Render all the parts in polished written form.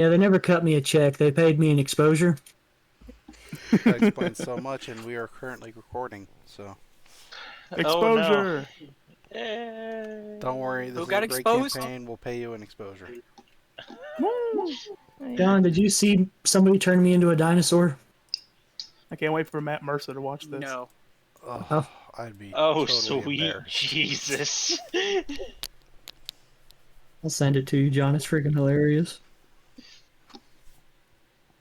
Yeah, they never cut me a check. They paid me an exposure. That explains so much, and we are currently recording, so Oh no. Exposure. don't worry. This Who is got a great exposed? campaign. We'll pay you an exposure. Woo! John, did you see somebody turn me into a dinosaur? I can't wait for Matt Mercer to watch this. No. Ugh, Oh. I'd be Oh, totally sweet embarrassed. Jesus. I'll send it to you, John. It's freaking hilarious.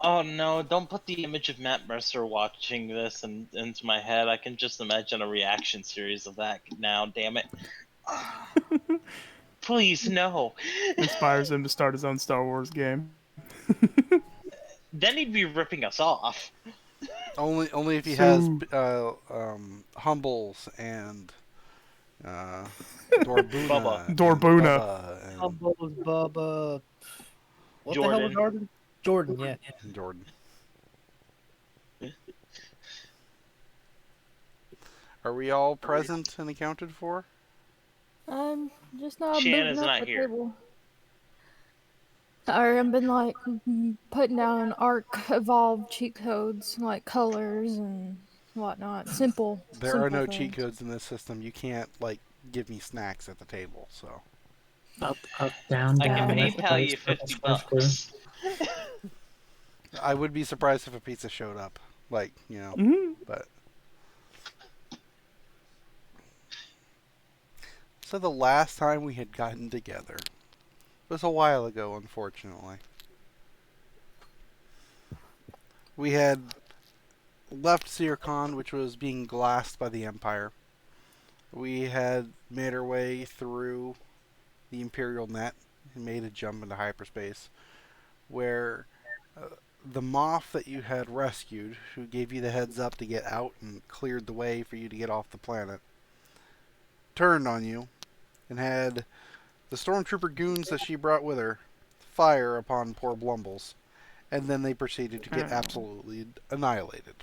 Oh no, don't put the image of Matt Mercer watching this into my head. I can just imagine a reaction series of that now, damn it. Please, no. Inspires him to start his own Star Wars game. Then he'd be ripping us off. Only if he So- has Humbles and Dorbuna. Bubba. and Dorbuna. Bubba and Bubbles, Bubba. What the hell Jordan. was Arden? Jordan, yeah. Jordan. Are we all present and accounted for? Just not Shannon's booting up not the here. table. I've been like putting down ARC evolved cheat codes, like colors and whatnot. Simple. There simple are no things. cheat codes in this system. You can't give me snacks at the table. So Up, up, down, I down. can That's the PayPal place, you purple 50 square, square. bucks. I would be surprised if a pizza showed up. Mhm. But so the last time we had gotten together was a while ago, unfortunately. We had left Sircon, which was being glassed by the Empire. We had made our way through the Imperial net and made a jump into hyperspace, where the Moff that you had rescued, who gave you the heads up to get out and cleared the way for you to get off the planet, turned on you and had the stormtrooper goons that she brought with her fire upon poor Blumbles, and then they proceeded to get absolutely annihilated.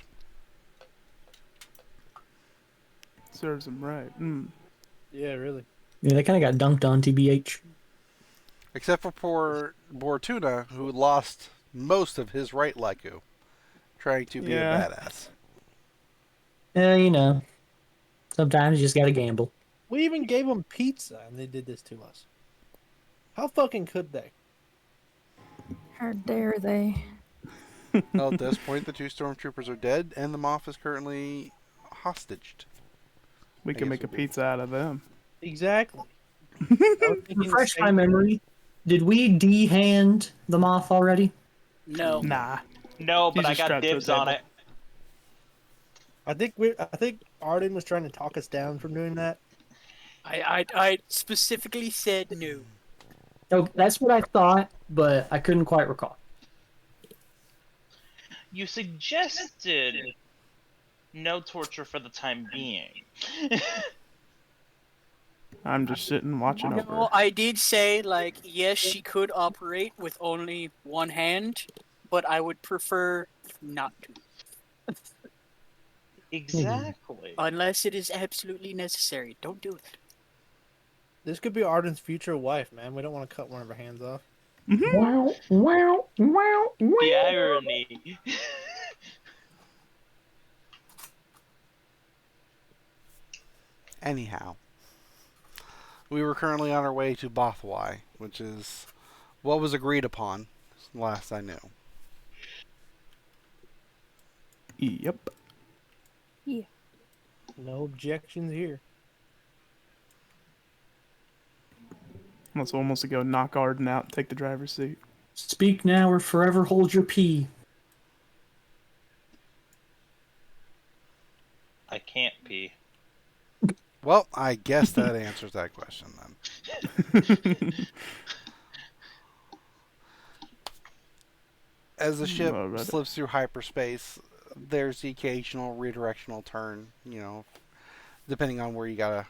Serves him right. Mm. Yeah, really. Yeah, they kind of got dunked on, TBH. Except for poor Bortuna, who lost most of his right Leku, trying to be a Yeah. badass. You know, sometimes you just gotta gamble. We even gave them pizza and they did this to us. How fucking could they? How dare they? Well, at this point, the two stormtroopers are dead, and the Moff is currently hostaged. We I can guess make a we do. pizza out of them. Exactly. I was thinking the Refresh my same- memory. Did we de-hand the Moth already? No. Nah. No, but He's I just got strapped to a dibs on table. it. I think Arden was trying to talk us down from doing that. I specifically said no. Oh, that's what I thought, but I couldn't quite recall. You suggested no torture for the time being. I'm just sitting watching over. No, I did say, like, yes, she could operate with only one hand, but I would prefer not to. Exactly. Unless it is absolutely necessary. Don't do it. This could be Arden's future wife, man. We don't want to cut one of her hands off. Wow, wow, wow, The wow. irony. Anyhow, we were currently on our way to Bothwai, which is what was agreed upon, last I knew. Yep. No objections here. Let's almost go knock Arden out and take the driver's seat. Speak now or forever hold your pee. I can't pee. Well, I guess that answers that question then. As the ship Alright. slips through hyperspace, there's the occasional redirectional turn, depending on where you gotta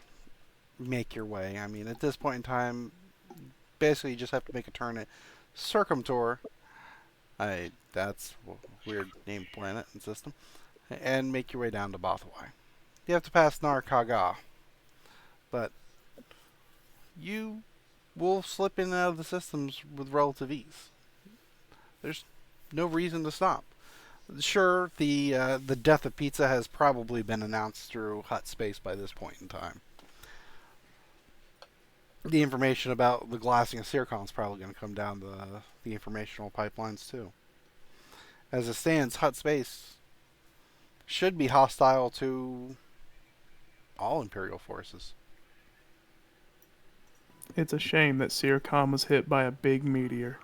make your way. I mean, at this point in time, basically you just have to make a turn at Circumtor. That's a weird named planet and system. And make your way down to Bothwai. You have to pass Nar Kaga. But you will slip in and out of the systems with relative ease. There's no reason to stop. Sure, the death of pizza has probably been announced through Hut Space by this point in time. The information about the glassing of Circon is probably going to come down the informational pipelines too. As it stands, Hut Space should be hostile to all Imperial forces. It's a shame that Sircom was hit by a big meteor.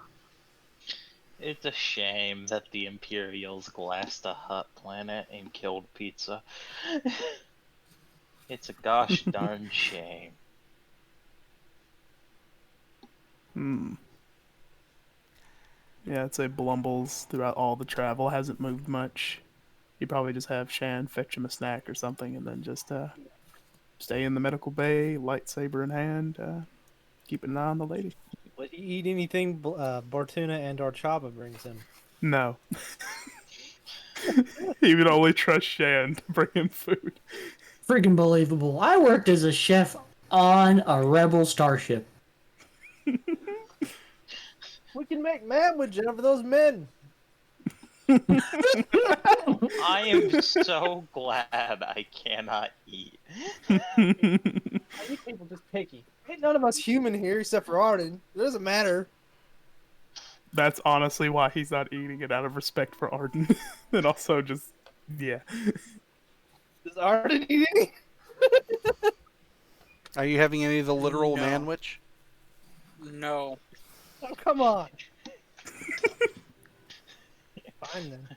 It's a shame that the Imperials glassed a Hut planet and killed Pizza. It's a gosh darn shame. Yeah, I'd say Blumbles throughout all the travel hasn't moved much. You probably just have Shan fetch him a snack or something, and then just stay in the medical bay, lightsaber in hand, keep an eye on the lady. Would he eat anything Bortuna and or Chabba brings him? No. He would only trust Shan to bring him food. Freaking believable. I worked as a chef on a rebel starship. We can make sandwich out of those men. I am so glad I cannot eat. You people just picky. Ain't none of us human here except for Arden. It doesn't matter. That's honestly why he's not eating it, out of respect for Arden. And also just, yeah. Does Arden eat any? Are you having any of the literal No. manwich? No. Oh, come on. Fine then.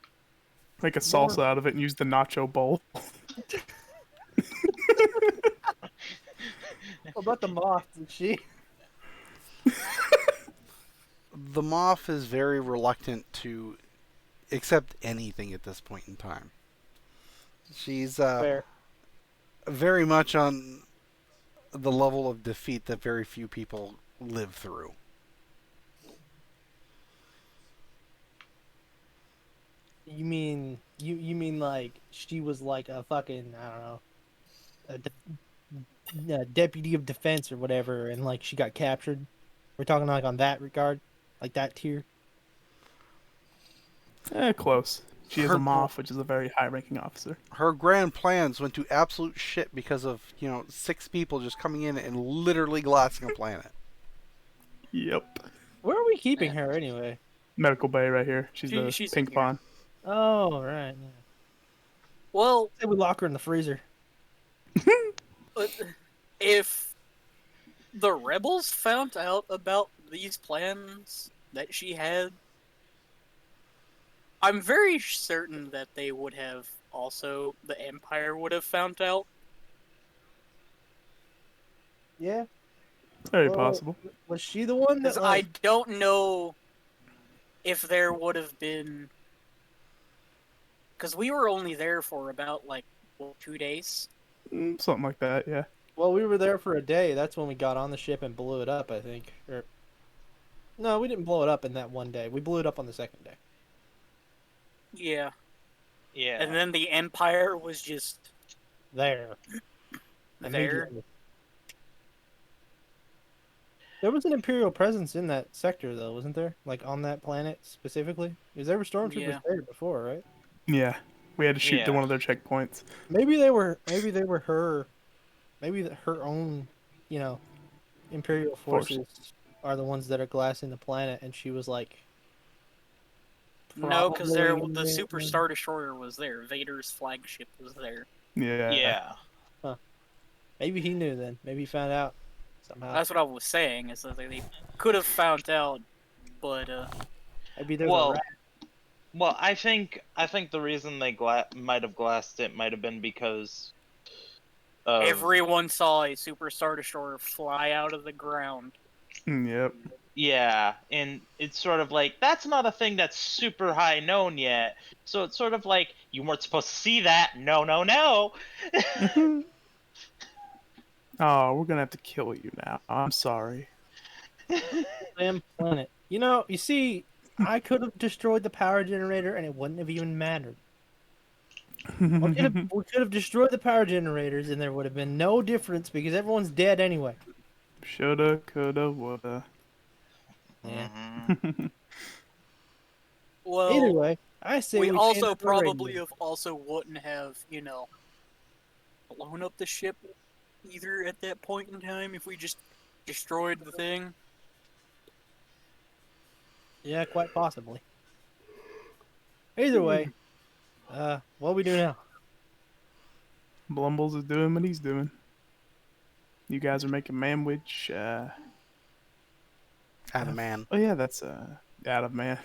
Make a salsa out of it and use the nacho bowl. What about the moth? Did she? The Moff is very reluctant to accept anything at this point in time. She's Fair. very much on the level of defeat that very few people live through. You mean like she was like a fucking, I don't know, a deputy of defense or whatever, and like she got captured? We're talking like on that regard, like that tier. Close. She is a Her- Moff, which is a very high-ranking officer. Her grand plans went to absolute shit because of, 6 people just coming in and literally glassing a planet. Yep. Where are we keeping her anyway? Medical bay right here. She's the She's pink in here. pawn. Oh, right. Yeah. Well, Say we lock her in the freezer. but if the rebels found out about these plans that she had, I'm very certain that they would have also, the Empire would have found out. Yeah. Very Well, possible. Was she the one that? Because I don't know if there would have been. Because we were only there for about, 2 days. Something like that, yeah. Well, we were there for a day. That's when we got on the ship and blew it up, I think. Or no, we didn't blow it up in that one day. We blew it up on the second day. Yeah. Yeah. And then the Empire was just There. there. Immediately. There was an Imperial presence in that sector, though, wasn't there? Like on that planet specifically, because there were stormtroopers Yeah. there before, right? Yeah. We had to shoot to Yeah. one of their checkpoints. Maybe they were her. Maybe her own, Imperial forces are the ones that are glassing the planet, and she was like. No, because probably- the Super Star Destroyer was there. Vader's flagship was there. Yeah. Yeah. Maybe he knew then. Maybe he found out somehow. That's what I was saying. Is that they could have found out, but Maybe there's a Well, rat. well, I think the reason they might have glassed it might have been because of everyone saw a Super Star Destroyer fly out of the ground. Yep. Yeah, and it's sort of like that's not a thing that's super high known yet. So it's sort of like you weren't supposed to see that. No, no, no. Oh, we're gonna have to kill you now. I'm sorry. Damn planet. You see, I could have destroyed the power generator and it wouldn't have even mattered. We could have destroyed the power generators and there would have been no difference because everyone's dead anyway. Shoulda, coulda, woulda. Yeah. Mhm. Well, Either way, I say we change also the probably radio. have also wouldn't have, blown up the ship either at that point in time if we just destroyed the thing. Yeah, quite possibly. Either way, what do we do now? Blumbles is doing what he's doing. You guys are making manwich. Had a man. Oh yeah, that's out of man.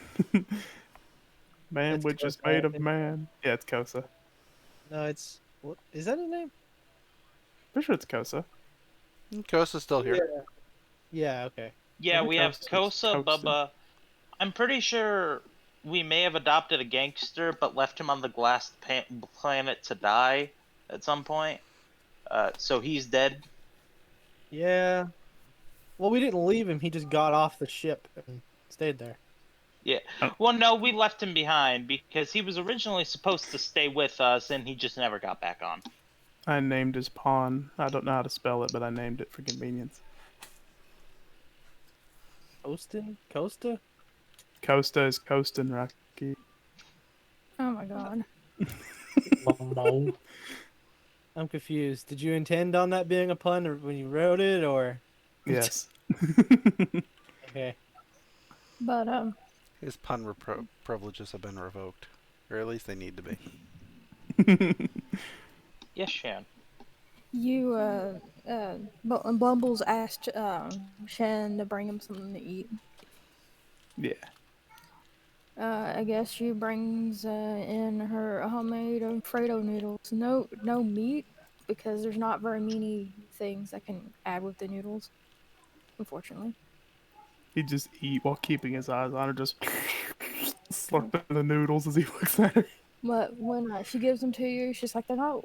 Man That's which is Kosa, made I of think. man. Yeah, it's Kosa. No, it's what is that his name? Pretty sure it's Kosa. Kosa's still here. Yeah. Okay. Yeah, Maybe we have Kosa's Kosa, coasting. Bubba. I'm pretty sure we may have adopted a gangster, but left him on the glass planet to die at some point. So he's dead. Yeah. Well, we didn't leave him. He just got off the ship and stayed there. Yeah. Oh. Well, no, we left him behind because he was originally supposed to stay with us, and he just never got back on. I named his pawn. I don't know how to spell it, but I named it for convenience. Costa? Costa is coasting, Rocky. Oh my god. Bumbo. I'm confused. Did you intend on that being a pun when you wrote it, or Yes. okay? But His pun privileges have been revoked. Or at least they need to be. Yes, Shan. you Blumbles asked Shen to bring him something to eat. Yeah. I guess she brings in her homemade Alfredo noodles. No meat because there's not very many things I can add with the noodles, unfortunately. He just eat while keeping his eyes on her, just slurping the noodles as he looks at her. But when she gives them to you, she's like, they're not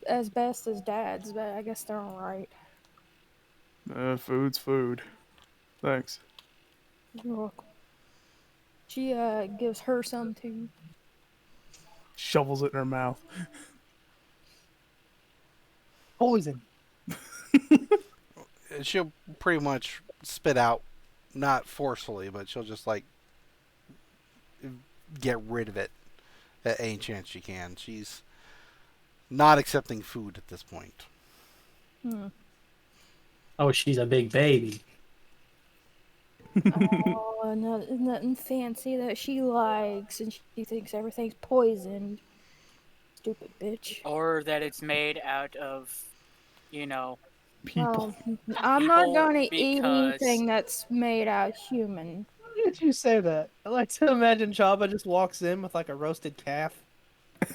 as best as Dad's, but I guess they're all right. Food's food. Thanks. You're welcome. She gives her some too. Shovels it in her mouth. Poison. She'll pretty much spit out, not forcefully, but she'll just like get rid of it at any chance she can. She's not accepting food at this point. Oh, she's a big baby. Oh, nothing fancy that she likes, and she thinks everything's poisoned. Stupid bitch. Or that it's made out of, People. I'm not People gonna eat because- anything that's made out human. Why did you say that? I like to imagine Chabba just walks in with like a roasted calf. Eating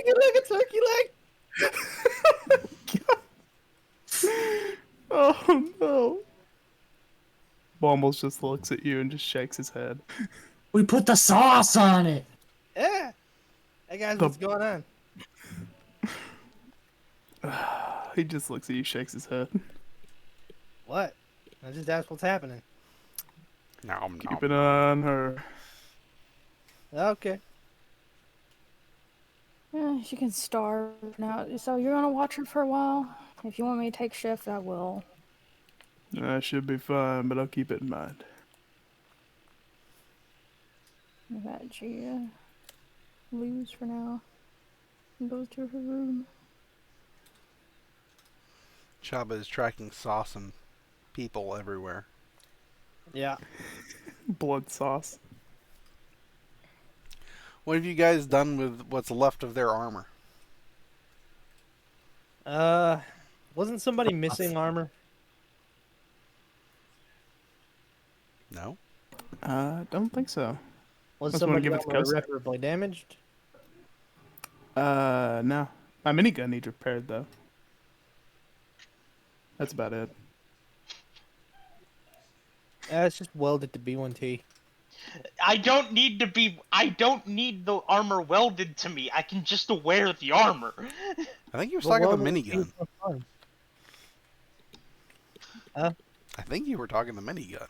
it like a turkey leg. Oh no. Blumbles just looks at you and just shakes his head. We put the sauce on it. Yeah. Hey guys, what's going on? He just looks at you, shakes his head. What? I just asked what's happening. Nom, Keep it on her. Okay. She can starve now. So you're gonna watch her for a while? If you want me to take shift, I will. That should be fine, but I'll keep it in mind. That she leaves for now and goes to her room. Chabba is tracking sauce and people everywhere. Yeah. Blood sauce. What have you guys done with what's left of their armor? Wasn't somebody missing armor? No? Don't think so. Was Unless you wanna somebody give it to armor Kosa. irreparably damaged? No. My minigun needs repaired though. That's about it. It's just welded to B1T. I don't need the armor welded to me. I can just wear the armor. I think you were Well, talking the welded minigun. is so fun. I think you were talking the minigun. At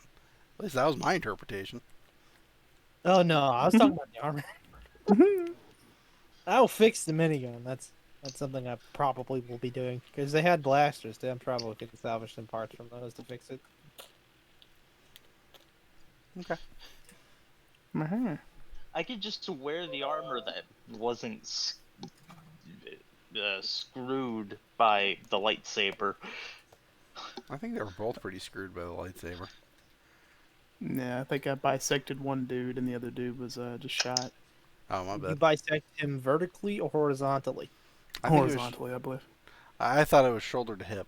least that was my interpretation. Oh no, I was talking about the armor. I'll fix the minigun. That's something I probably will be doing because they had blasters. Then probably could salvage some parts from those to fix it. Okay. Uh-huh. I could just wear the armor that wasn't screwed by the lightsaber. I think they were both pretty screwed by the lightsaber. Yeah, I think I bisected one dude and the other dude was just shot Oh, my Did you bad. bisect him vertically or horizontally? I think it was. horizontally, I believe. I thought it was shoulder to hip.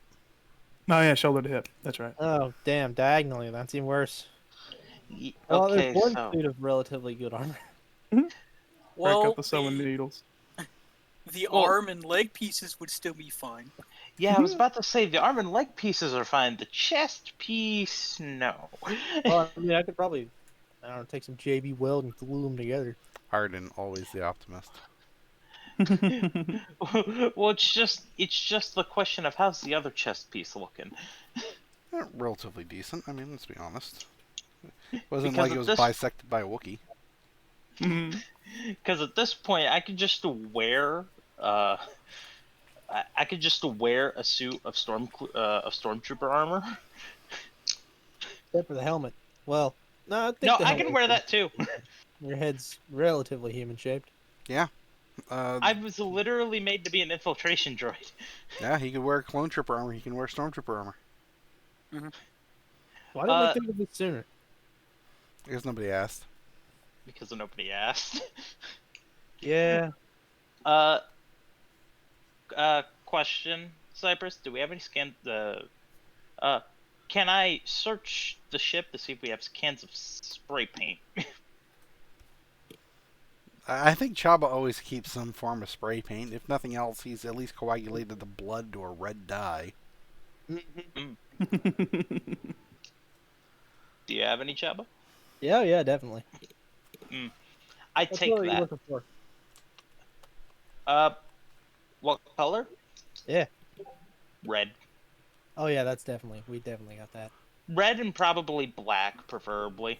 Oh yeah, shoulder to hip. That's right. Oh, damn, diagonally. That's even worse. Well, Okay, there's one so suit of relatively good armor. Break Well, up the sewing needles. the Well- arm and leg pieces would still be fine. yeah, I was about to say the arm and leg pieces are fine. The chest piece, no. Well, I mean, I could probably, I don't know, take some JB Weld and glue them together. Arden, always the optimist. Well, it's just the question of how's the other chest piece looking. Relatively decent. I mean, let's be honest. Wasn't Because like it at was this- bisected by a Wookiee. Mhm. Because at this point, I could just wear, I could just wear a suit of stormtrooper armor. Except for the helmet. Well, no, I think No, the I helmet can wear is- that too. Your head's relatively human shaped. I was literally made to be an infiltration droid. Yeah, he could wear clone trooper armor. He can wear stormtrooper armor. Why didn't they think of it sooner? Because nobody asked. Because nobody asked. Yeah. Question, Cypress, do we have any can I search the ship to see if we have cans of spray paint? I think Chabba always keeps some form of spray paint. If nothing else, he's at least coagulated the blood to a red dye. Do you have any, Chabba? Yeah, definitely. I That's take what you're that. looking for. What color? Yeah. Red. Oh yeah, we definitely got that. Red and probably black, preferably.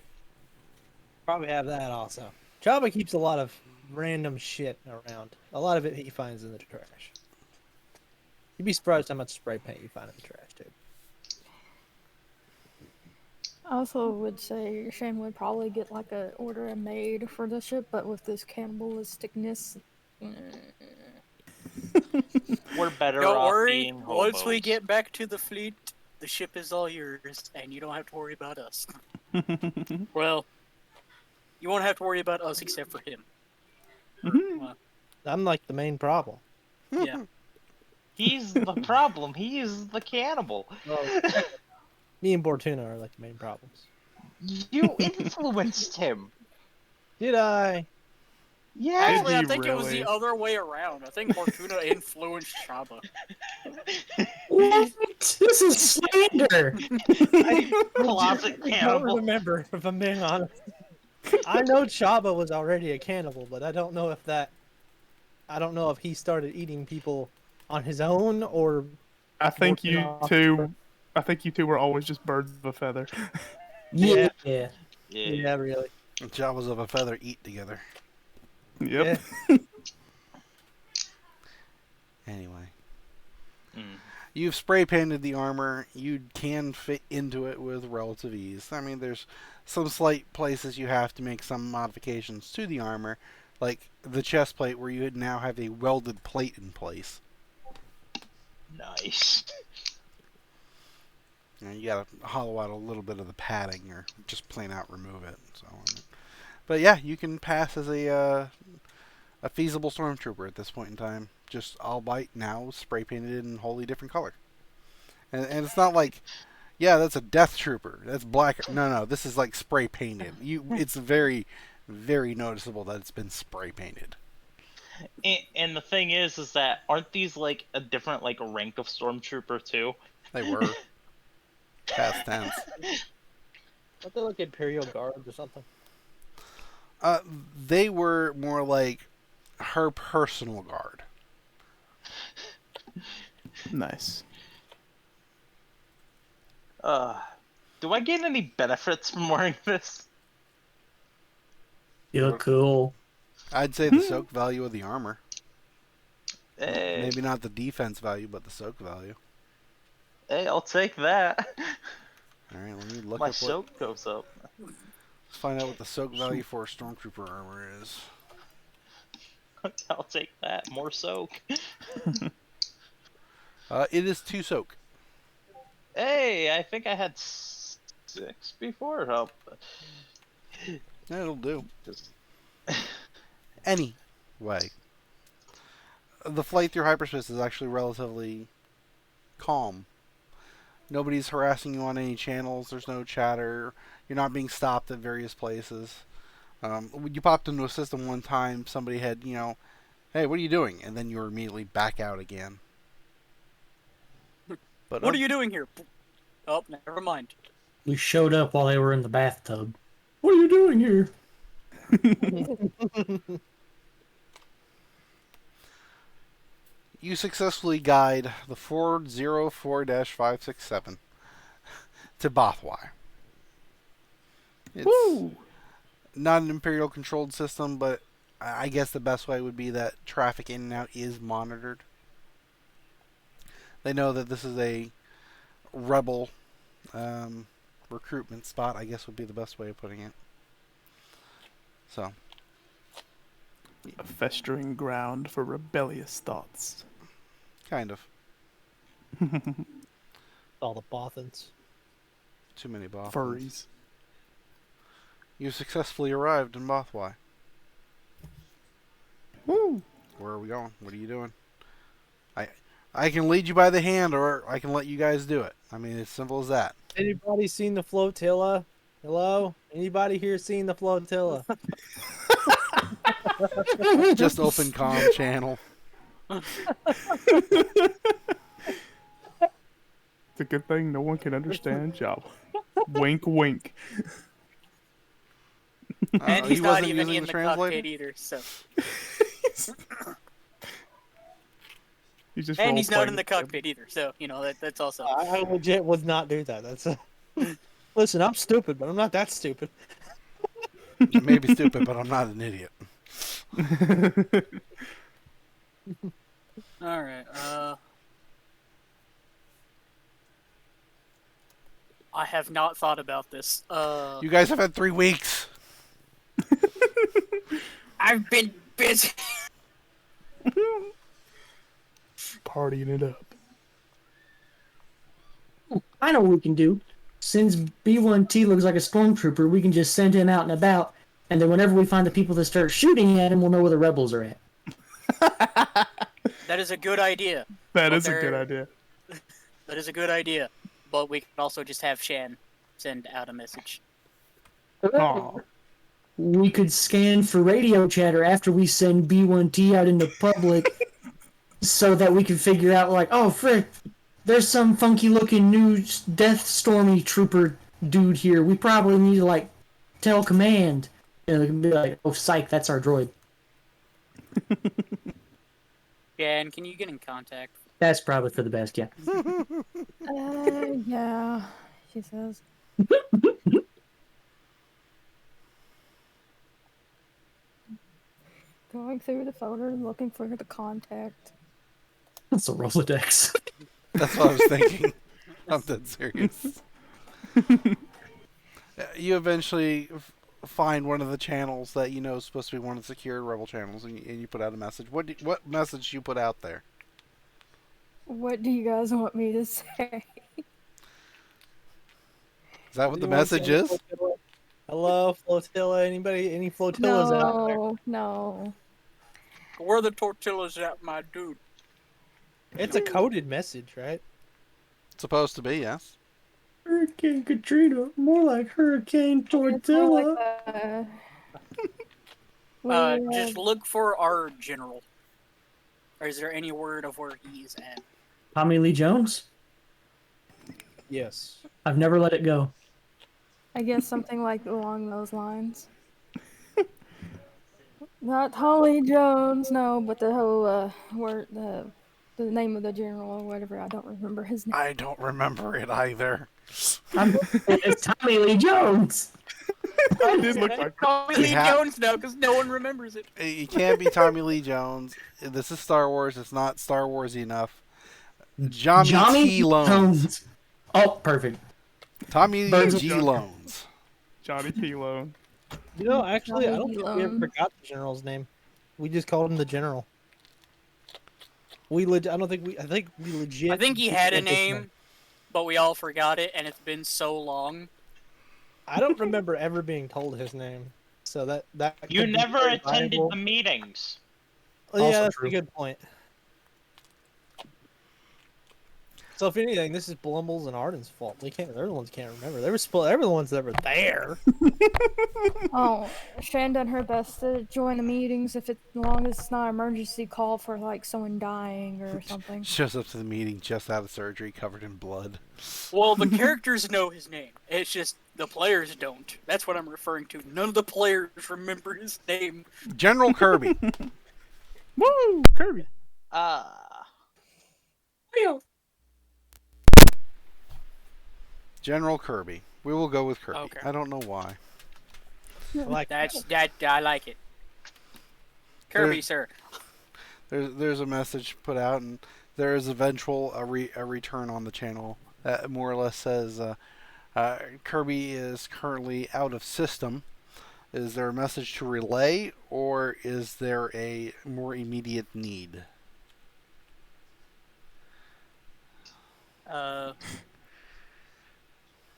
Probably have that also. Chaba keeps a lot of random shit around. A lot of it he finds in the trash. You'd be surprised how much spray paint you find in the trash, too. I also would say Shane would probably get like a order a maid for the ship, but with this cannibalisticness, We're better Don't off worry, being once we hobos. get back to the fleet, the ship is all yours, and you don't have to worry about us. Well, you won't have to worry about us except for him. I'm like the main problem. Yeah. He's the problem. He is the cannibal. Me and Bortuna are like the main problems. You influenced him. Did I? Yeah. Actually, I Did he think it was the really? other way around. I think Bortuna influenced Chabba. What? This is slander! Closet I don't cannibal. remember, if I'm being honest. I know Chaba was already a cannibal, but I don't know if he started eating people on his own or I think Working you off- two. I think you two were always just birds of a feather. yeah, Yeah. really. Jabba's of a feather eat together. Yep. Anyway. Mm. You've spray painted the armor. You can fit into it with relative ease. I mean, there's some slight places you have to make some modifications to the armor, like the chest plate where you now have a welded plate in place. Nice. You gotta hollow out a little bit of the padding, or just plain out remove it. So, but yeah, you can pass as a feasible stormtrooper at this point in time. Just albeit now spray painted in a wholly different color, and it's not like, yeah, that's a death trooper. That's black. No, this is like spray painted. It's very, very noticeable that it's been spray painted. And the thing is that aren't these like a different like rank of stormtrooper too? They were past tense. Aren't they like Imperial Guards or something? They were more like her personal guard. Nice. Do I gain any benefits from wearing this? You look cool. I'd say the soak value of the armor. Hey, Maybe not the defense value, but the soak value. hey, I'll take that. All right, let me look My up what soak goes up. Let's find out what the soak value for Stormtrooper armor is. I'll take that. More soak. It is 2 soak. Hey, I think I had 6 before. Oh, That'll do. just Anyway, the flight through hyperspace is actually relatively calm. Nobody's harassing you on any channels. There's no chatter. You're not being stopped at various places. You popped into a system one time, somebody had, hey, what are you doing? And then you were immediately back out again. But What are you doing here? Oh, never mind. We showed up while they were in the bathtub. What are you doing here? You successfully guide the 404-567 to Bothwai. It's not an Imperial controlled system, but I guess the best way would be that traffic in and out is monitored. They know that this is a rebel recruitment spot, I guess would be the best way of putting it. So, A festering ground for rebellious thoughts. kind of. All the Bothans. Too many Bothans. Furries. You successfully arrived in Bothwai. Woo! Where are we going? What are you doing? I can lead you by the hand, or I can let you guys do it. I mean, it's simple as that. Anybody seen the flotilla? Hello? Anybody here seen the flotilla? Just open comm channel. It's a good thing no one can understand Java. Wink, wink. And he he's not wasn't even using in the the translator? cockpit either, so. He's just And he's not role-playing in the with them. cockpit either, so, that's also. I legit would not do that. That's Listen, I'm stupid, but I'm not that stupid. You may be stupid, but I'm not an idiot. Alright, I have not thought about this. You guys have had 3 weeks. I've been busy. Partying it up. I know what we can do. Since B1T looks like a stormtrooper, we can just send him out and about, and then whenever we find the people that start shooting at him, we'll know where the rebels are at. That is a good idea. That But is a good they're- idea. That is a good idea. But we can also just have Shan send out a message. Aw. We could scan for radio chatter after we send B1T out into public so that we can figure out, like, oh, frick, there's some funky looking new Death Stormy Trooper dude here. We probably need to, like, tell command. And they can be like, oh, psych, that's our droid. Shan, can you get in contact? That's probably for the best, yeah. Yeah, she says. Going through the folder, looking for the contact. That's a Rolodex. That's what I was thinking. I'm dead serious. You eventually find one of the channels that you know is supposed to be one of the secured rebel channels, and you put out a message. What message you put out there? What do you guys want me to say? Is that what the Anyone message seen is? flotilla? Hello, flotilla. Anybody? Any flotillas out there? No. Where are the tortillas at, my dude? It's a coded message, right? It's supposed to be, yes. Hurricane Katrina, more like Hurricane It's more Tortilla. like Just look for our general. Or is there any word of where he's at? Tommy Lee Jones? Yes. I've never let it go. I guess something like along those lines. Not Holly Jones, no, but the whole word, the name of the general or whatever. I don't remember his name. I don't remember it either. It's Tommy Lee Jones. It did look like Call me Lee Yeah. Jones now, because no one remembers it. You can't be Tommy Lee Jones. This is Star Wars. It's not Star Warsy enough. Johnny T. Loans. Oh, perfect. Tommy Birds of G. Johnny. Loans. Johnny P. Lone. Actually, I don't think we ever Alone. forgot the general's name. We just called him the general. I think we legit. I think he had a forget his name, but we all forgot it, and it's been so long. I don't remember ever being told his name. So that You could be never very attended valuable. the meetings. Oh, yeah, Also that's true. a good point. So if anything, this is Blumbles and Arden's fault. They're the ones who can't remember. They were the ones that were there. Oh, Shan done her best to join the meetings if it's as long as it's not an emergency call for like someone dying or something. Shows up to the meeting just out of surgery, covered in blood. Well, the characters know his name. It's just the players don't. That's what I'm referring to. None of the players remember his name. General Kirby. Woo! Kirby. General Kirby. We will go with Kirby. Okay. I don't know why. I like it. Kirby, sir. There's a message put out, and there is eventual a return on the channel that more or less says Kirby is currently out of system. Is there a message to relay, or is there a more immediate need?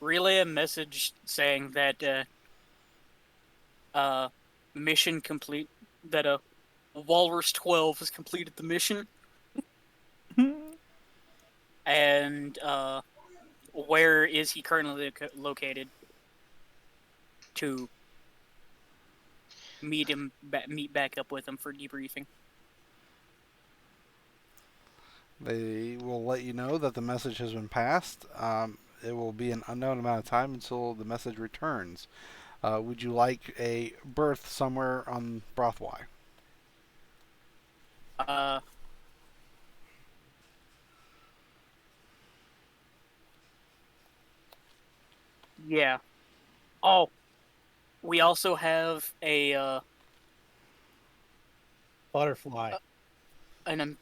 Relay a message saying that mission complete. That Walrus 12 has completed the mission. And where is he currently located? To meet back up with him for debriefing. They will let you know that the message has been passed. It will be an unknown amount of time until the message returns. Would you like a berth somewhere on Brothwy? Yeah. Oh, we also have a Butterfly. an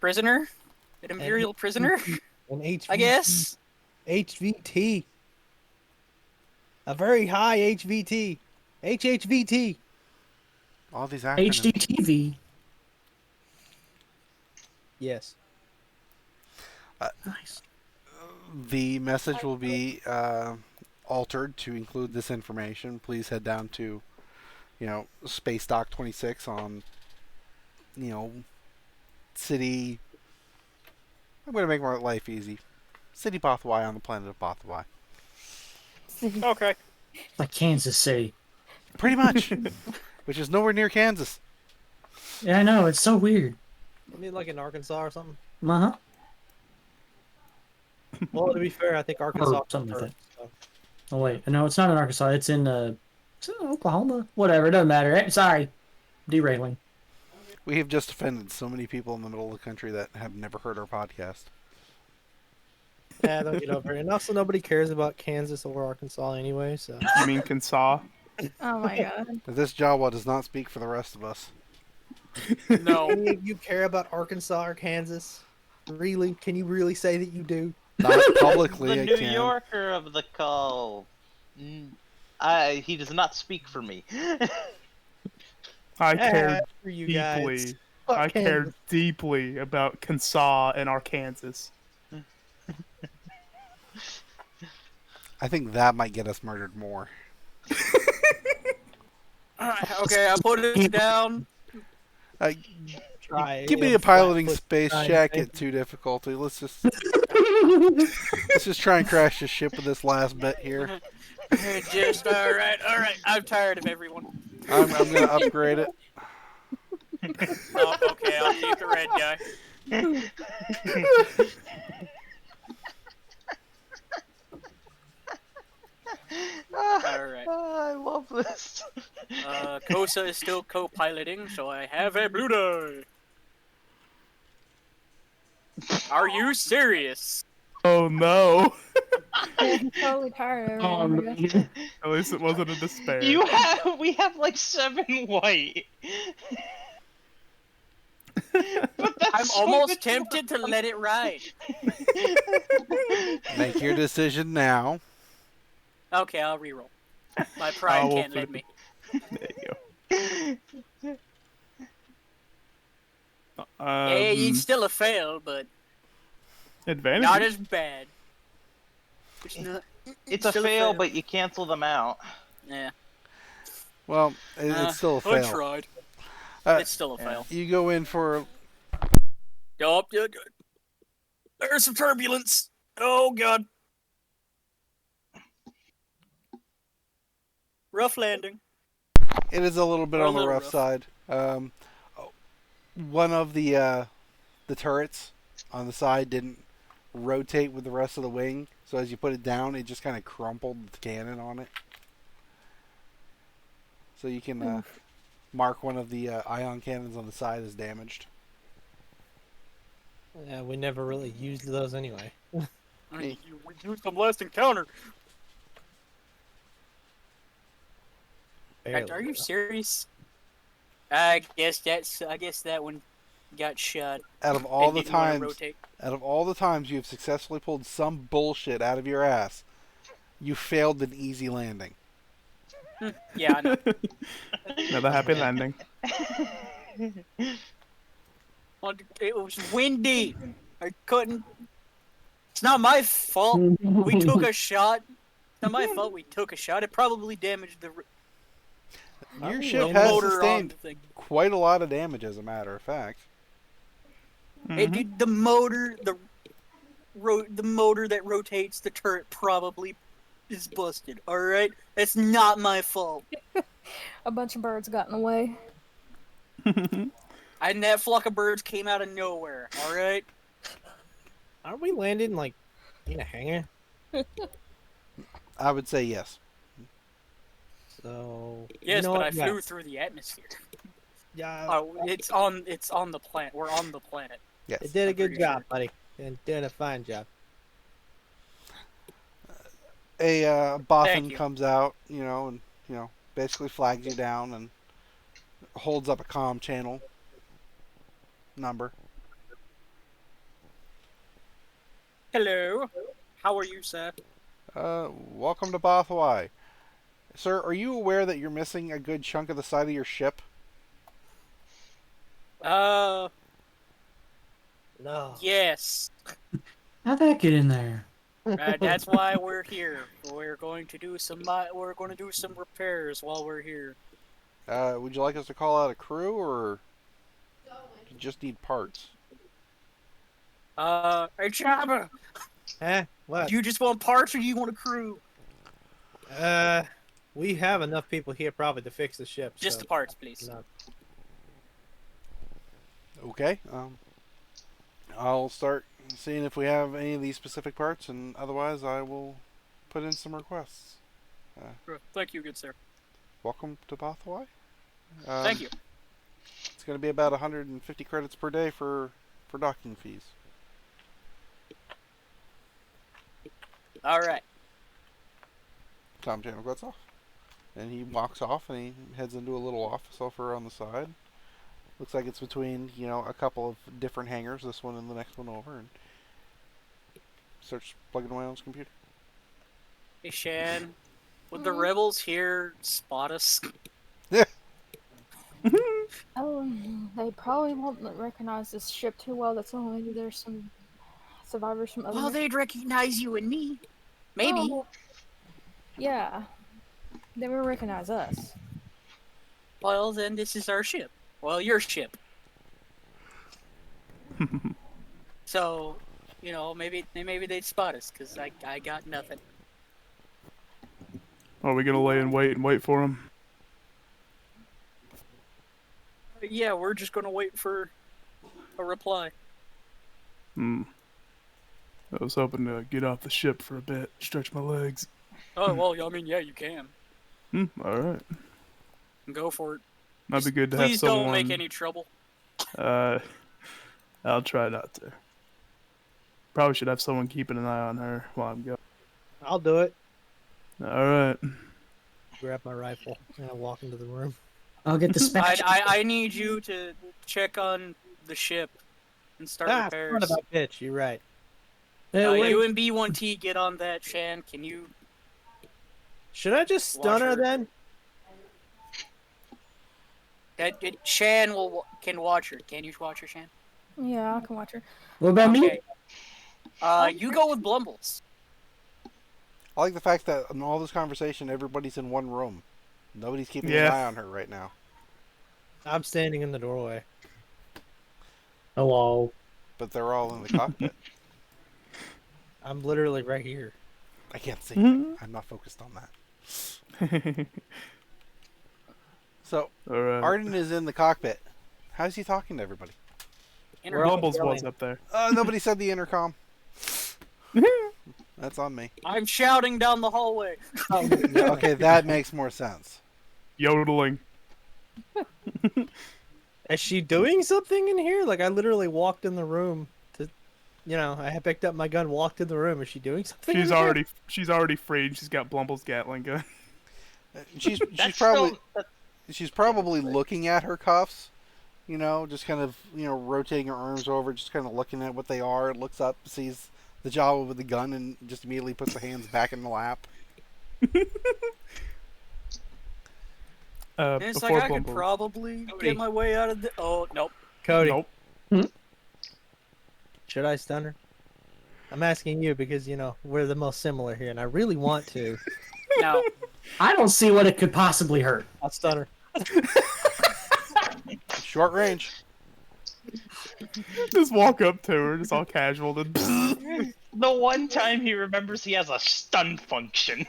prisoner, an imperial prisoner, An HVT. I guess. HVT. A very high HVT. HHVT. All these acronyms. HDTV. Yes. Nice. The message will be altered to include this information. Please head down to, Space Dock 26 on, City. I'm going to make my life easy. City Bothwy on the planet of Bothwy. Okay. Like Kansas City. Pretty much. Which is nowhere near Kansas. Yeah, I know. It's so weird. I mean, like in Arkansas or something. Uh-huh. Well, to be fair, I think Arkansas. something like first, so. Oh, wait. No, it's not in Arkansas. It's in Oklahoma. Whatever. It doesn't matter. Sorry. Derailing. We have just offended so many people in the middle of the country that have never heard our podcast. Yeah, don't get over it. And also, nobody cares about Kansas or Arkansas anyway, so. You mean Kansas? Oh my god. But this Jawa does not speak for the rest of us. No. Any of you care about Arkansas or Kansas? Really? Can you really say that you do? Not publicly, The I New can. Yorker of the call. He does not speak for me. I care for you deeply. guys. Fuck I care Kansas. deeply about Kansas and Arkansas. I think that might get us murdered more. Alright, okay, I put it down. Try. Give me Yeah, a piloting flat foot space try and check think. at 2 difficulty. Let's just try and crash the ship with this last bit here. Just alright. I'm tired of everyone. I'm gonna upgrade it. Oh, okay, I'll keep the red guy. Alright. I love this. Kosa is still co-piloting, so I have a blue die. Are you serious? Oh no! I'm totally tired of Oh, everything. At least it wasn't a despair. We have like 7 white. But that's I'm so almost much tempted to let it ride. Make your decision now. Okay, I'll reroll. My pride can't let me. There you go. Yeah, you'd still a fail, but Advantage. not as bad. It's a fail, but you cancel them out. Yeah. Well, it's still a I fail. tried. It's still a fail. You go in for... Yup. There's some turbulence. Oh, God. Rough landing. It is a little bit Or a on the little rough rough. side. One of the turrets on the side didn't rotate with the rest of the wing, so as you put it down, it just kind of crumpled the cannon on it. So you can mark one of the ion cannons on the side as damaged. Yeah, we never really used those anyway. We used them last encounter. Barely. Are you serious? I guess that one got shot. Out of all the Didn't wanna times, rotate. you have successfully pulled some bullshit out of your ass, you failed an easy landing. Yeah, I know. Another happy landing. It was windy. I couldn't. It's not my fault. We took a shot. It's not my fault. We took a shot. It probably damaged the Your ship has motor on sustained the thing. quite a lot of damage, as a matter of fact. Hey, dude, the motor, the motor that rotates the turret probably is busted. All right, it's not my fault. A bunch of birds got in the way. And that flock of birds came out of nowhere. All right. Aren't we landing like in a hangar? I would say yes. So Yes, you know but what? I flew through the atmosphere. Yeah, Oh, it's on the planet. We're on the planet. Yes. it did a good pretty job, sure. buddy. And did a fine job. A Thank boffin you. comes out, and basically flags you down and holds up a comm channel number. Hello. How are you, sir? Welcome to Bothwai. Sir, are you aware that you're missing a good chunk of the side of your ship? No. Yes. How'd that get in there? That's why we're here. We're going to do some repairs while we're here. Would you like us to call out a crew, or you just need parts? Hey, Chabba, What? do you just want parts or do you want a crew? We have enough people here probably to fix the ship. Just so the parts, please. no. Okay. I'll start seeing if we have any of these specific parts, and otherwise I will put in some requests. Thank you, good sir. Welcome to Bothwai. Thank you. It's going to be about 150 credits per day for docking fees. All right. Tom Channel gets off. And he walks off and he heads into a little office over on the side. Looks like it's between, a couple of different hangars, this one and the next one over, and starts plugging away on his computer. Hey, Shan, would the rebels here spot us? Oh, they probably won't recognize this ship too well. That's why maybe there's some survivors from other. Well, they'd recognize you and me. Maybe. Oh, well, yeah, they will recognize us. Well, then this is our ship. Well, your ship. So, maybe they'd spot us, because I got nothing. Are we gonna lay in wait and wait for him? Yeah, we're just going to wait for a reply. I was hoping to get off the ship for a bit, stretch my legs. Oh, well, I mean, yeah, you can. Alright. Go for it. Might be good to have Please someone... don't make any trouble. I'll try not to. Probably should have someone keeping an eye on her while I'm going. I'll do it. Alright. Grab my rifle and I'll walk into the room. I'll get the spec. I need you to check on the ship and start repairs. Son of a bitch, you're right. Wait. You and B1T get on that, Shan. Can you Should I just stun her Watch her. then? Shan can watch her. Can you watch her, Shan? Yeah, I can watch her. What about me? Okay. You go with Blumbles. I like the fact that in all this conversation, everybody's in one room. Nobody's keeping an Yeah. eye on her right now. I'm standing in the doorway. Hello. But they're all in the cockpit. I'm literally right here. I can't see. I'm not focused on that. So, All right. Arden is in the cockpit. How's he talking to everybody? We're all Blumbles was yelling. up there. Nobody said the intercom. That's on me. I'm shouting down the hallway. Okay, that makes more sense. Yodeling. Is she doing something in here? Like I literally walked in the room to, I picked up my gun, walked in the room. Is she doing something? She's in here? already freed. She's got Blumbles Gatling gun. She's That's probably still, she's probably looking at her cuffs, just kind of rotating her arms over, just kind of looking at what they are. Looks up, sees the Jawa with the gun, and just immediately puts the hands back in the lap. And it's like Before I could Blumbles. probably get my way out of the. Oh nope. Cody, Nope. should I stun her? I'm asking you because we're the most similar here, and I really want to. No. I don't see what it could possibly hurt. I'll stun her. Short range. Just walk up to her, just all casual. Then the one time he remembers he has a stun function.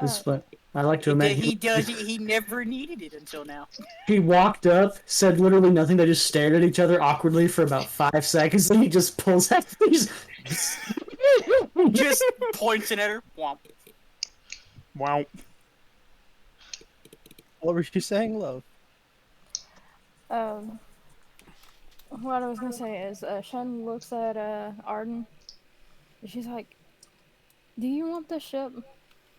That's what I like to He imagine. does. He never needed it until now. He walked up, said literally nothing. They just stared at each other awkwardly for about 5 seconds, and he just pulls out these. Just pointing at her. Womp. wow. What were you saying, love? What I was gonna say is, Shen looks at Arden. And she's like, "Do you want this ship?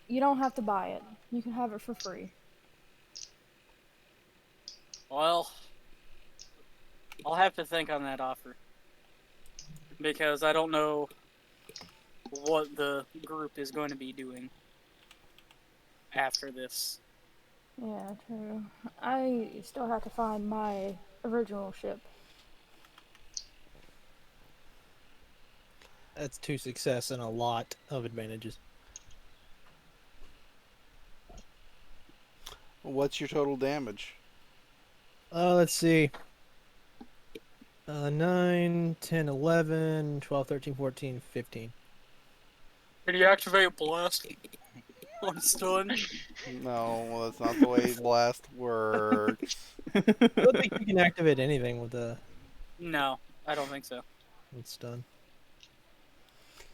You don't have to buy it. You can have it for free." Well, I'll have to think on that offer because I don't know what the group is going to be doing after this. Yeah, true. I still have to find my original ship. That's 2 success and a lot of advantages. What's your total damage? Let's see. 9, 10, 11, 12, 13, 14, 15. Can you activate blast on stun? No, that's not the way blast works. I don't think you can activate anything with No, I don't think so. stun.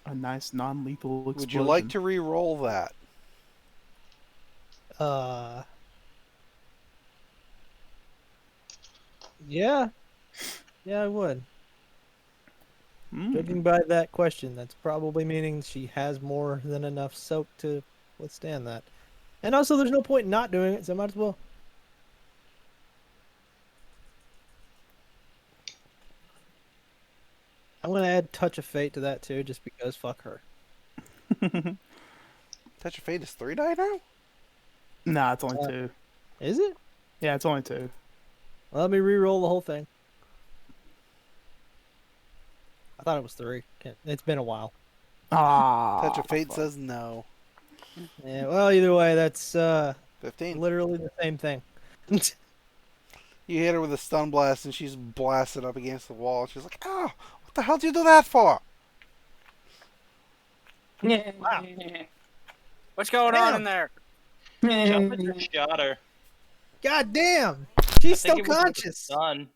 A nice non-lethal explosion. Would you like to re-roll that? Yeah. Yeah, I would. Mm. Judging by that question, that's probably meaning she has more than enough soak to withstand that. And also, there's no point in not doing it, so I might as well. I'm gonna add Touch of Fate to that too, just because fuck her. Touch of Fate is 3 die now? Nah, it's only 2. Is it? Yeah, it's only 2. Well, let me re-roll the whole thing. I thought it was 3. It's been a while. Ah. Touch of Fate says no. Yeah. Well, either way, that's 15. literally the same thing. You hit her with a stun blast and she's blasted up against the wall. She's like, oh, what the hell did you do that for? Wow. What's going on in there? Shot her. God damn! She's I still think it was with the conscious. stun.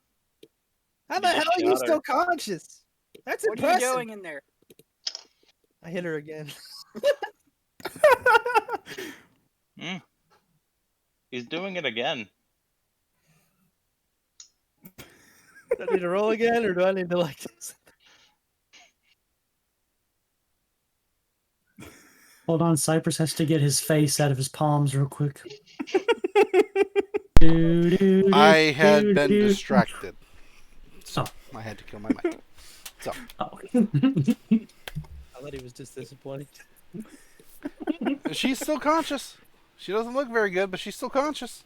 How the You hell just are you shot her. still conscious? That's What are you impressive. doing in there? I hit her again. He's doing it again. Do I need to roll again, or do I need to like this? Hold on, Cypress has to get his face out of his palms real quick. I had been distracted. So Oh. I had to kill my mic. So Oh. I thought he was just disappointed. She's still conscious. She doesn't look very good, but she's still conscious.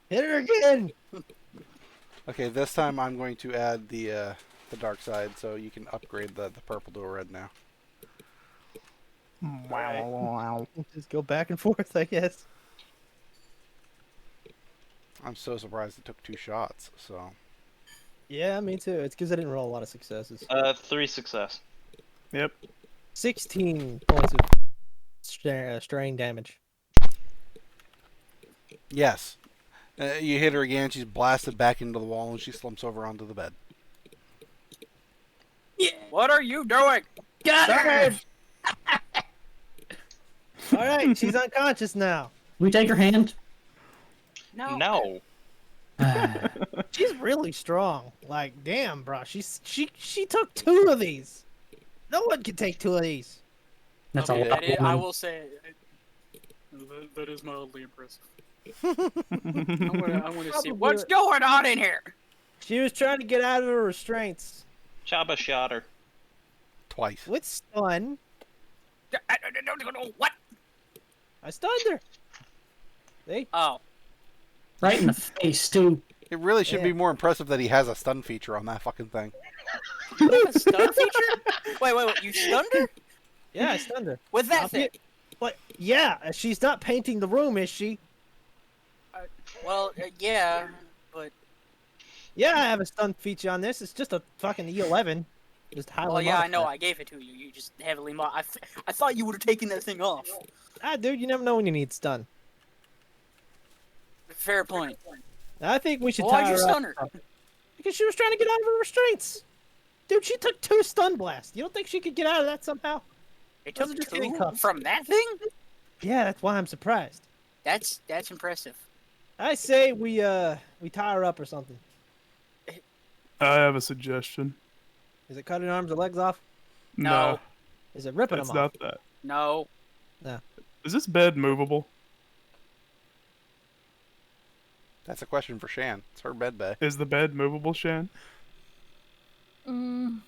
Hit her again. Okay, this time I'm going to add the dark side, so you can upgrade the purple to a red now. Wow. Just go back and forth, I guess. I'm so surprised it took 2 shots. So Yeah, me too. It's because I didn't roll a lot of successes. 3 success. Yep. 16 points of strain damage. yes, you hit her again. She's blasted back into the wall, and she slumps over onto the bed. Yeah. What are you doing? Got her! All right, she's unconscious now. We take her hand. No. She's really strong. Like, damn, bro. She took 2 of these. No one can take 2 of these. That's Okay, a lot. I will say that is mildly impressive. I want to see Probably- what's going on in here. She was trying to get out of her restraints. Chabba shot her. Twice. With stun, What? I stunned her. See? Oh, Right in the face, too. It really should Yeah. be more impressive that he has a stun feature on that fucking thing. a stun feature? Wait. You stunned her Yeah, I stunned her. with that thing? But yeah, she's not painting the room, is she? Well, yeah, but Yeah, I have a stun feature on this. It's just a fucking E11. Just highly well, yeah, I know. modified. I gave it to you. You just heavily I thought you would have taken that thing off. Ah, dude, you never know when you need stun. Fair point. I think we should Why'd tie you her stun up. her? Because she was trying to get out of her restraints. Dude, she took 2 stun blasts. You don't think she could get out of that somehow? It Those took are just getting 2 cuffed. from that thing? Yeah, that's why I'm surprised. That's impressive. I say we tie her up or something. I have a suggestion. Is it cutting arms or legs off? No. Is it ripping It's them off? not that. No. Is this bed movable? That's a question for Shan. It's her bed bay. Is the bed movable, Shan? Medical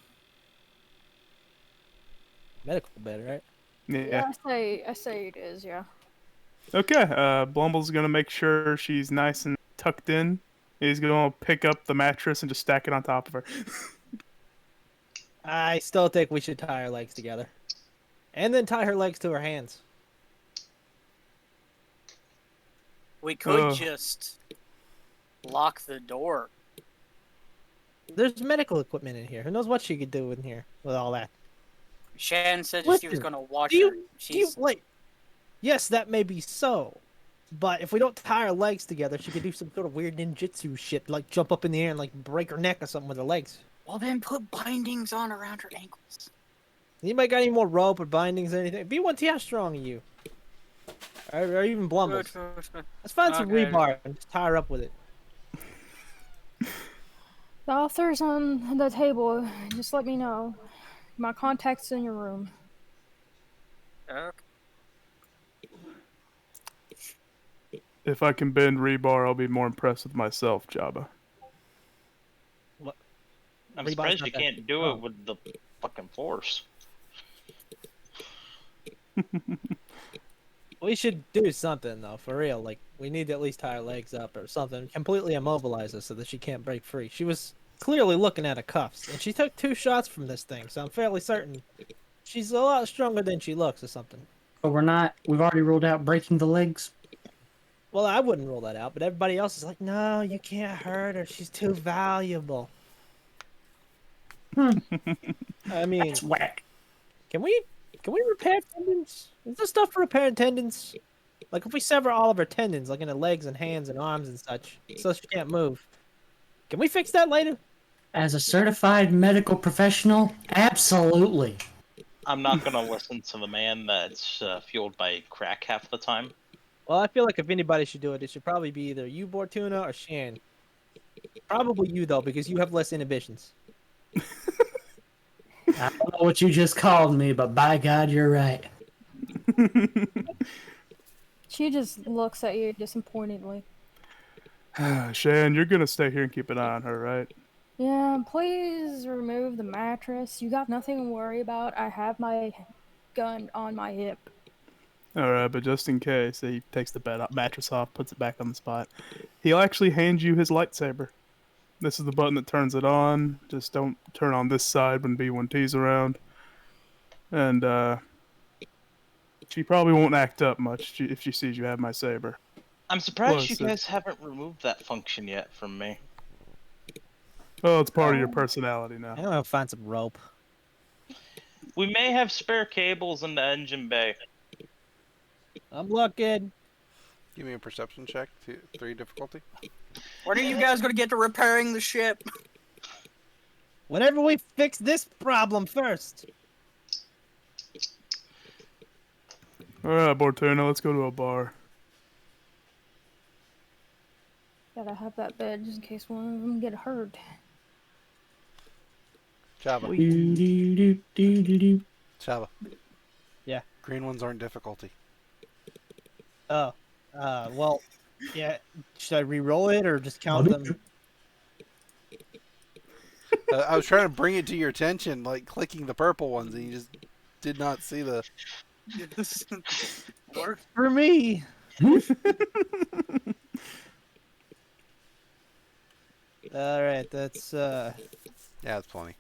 bed, right? Yeah. I say it is, yeah. Okay. Blumble's gonna make sure she's nice and tucked in. He's gonna pick up the mattress and just stack it on top of her. I still think we should tie her legs together. And then tie her legs to her hands. We could Ugh. just lock the door. There's medical equipment in here. Who knows what she could do in here with all that? Shan said that she was Listen, going to watch Do you, her. do you, like, yes, that may be so. But if we don't tie her legs together, she could do some sort of weird ninjutsu shit, like jump up in the air and like break her neck or something with her legs. Well, then put bindings on around her ankles. Anybody got any more rope or bindings or anything? B1T, how strong are you? Or even Blumbles? Let's find some Okay. rebar and just tie her up with it. The author's on the table. Just let me know. My contact's in your room. If I can bend rebar, I'll be more impressed with myself, Jabba. I'm Rebar's surprised not you that- can't do oh. it with the fucking force. We should do something though, for real. Like we need to at least tie her legs up or something, completely immobilize her so that she can't break free. She was clearly looking at her cuffs, and she took 2 shots from this thing, so I'm fairly certain she's a lot stronger than she looks or something. But we've already ruled out breaking the legs. Well, I wouldn't rule that out, but everybody else is like, no, you can't hurt her. She's too valuable. I mean, It's whack. can we repair tendons? Is there stuff for repairing tendons? Like if we sever all of her tendons, like in her legs and hands and arms and such, so she can't move. Can we fix that later? As a certified medical professional, absolutely. I'm not gonna listen to the man that's fueled by crack half the time. Well, I feel like if anybody should do it, it should probably be either you, Bortuna, or Shan. Probably you, though, because you have less inhibitions. I don't know what you just called me, but by God, you're right. She just looks at you disappointedly. Shan, you're gonna stay here and keep an eye on her, right? Yeah, please remove the mattress. You got nothing to worry about. I have my gun on my hip. Alright, but just in case, he takes the mattress off, puts it back on the spot. He'll actually hand you his lightsaber. This is the button that turns it on. Just don't turn on this side when B1T's around. And, she probably won't act up much if she sees you have my saber. I'm surprised you Plus, guys haven't removed that function yet from me. Well, it's part of your personality now. I'm gonna find some rope. We may have spare cables in the engine bay. I'm looking. Give me a perception check. 3 difficulty. When are you guys gonna get to repairing the ship? Whenever we fix this problem first. Alright, Bortuna, let's go to a bar. Gotta have that bed just in case one of them get hurt. Chabba. Do-do-do-do-do-do. Chabba. Yeah. Green ones aren't difficulty. Oh. Well, yeah. Should I re-roll it or just count them? I was trying to bring it to your attention, like clicking the purple ones, and you just did not see the. Works for me. All right, that's Yeah, it's plenty.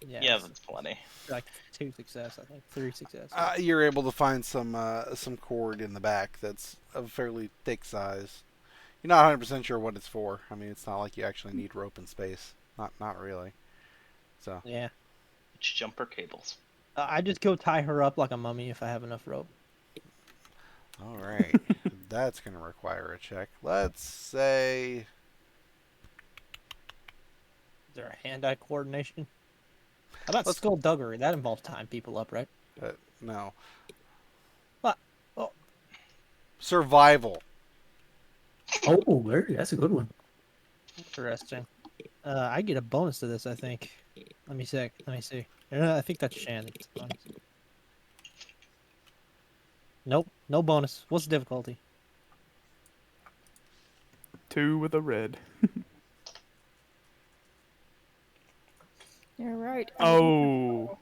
Yeah, that's plenty. like 2 success, I think 3 success. You're able to find some cord in the back that's of fairly thick size. You're not 100% sure what it's for. I mean, it's not like you actually need rope in space. Not really. So. Yeah. It's jumper cables. I just go tie her up like a mummy if I have enough rope. All right. That's going to require a check. Let's say. Is there a hand-eye coordination? How about skullduggery? That involves tying people up, right? No. What? Oh. Survival. Oh, that's a good one. Interesting. I get a bonus to this, I think. Let me see. I think that's Shan. Nope, no bonus. What's the difficulty? 2 with a red. You're right. Oh.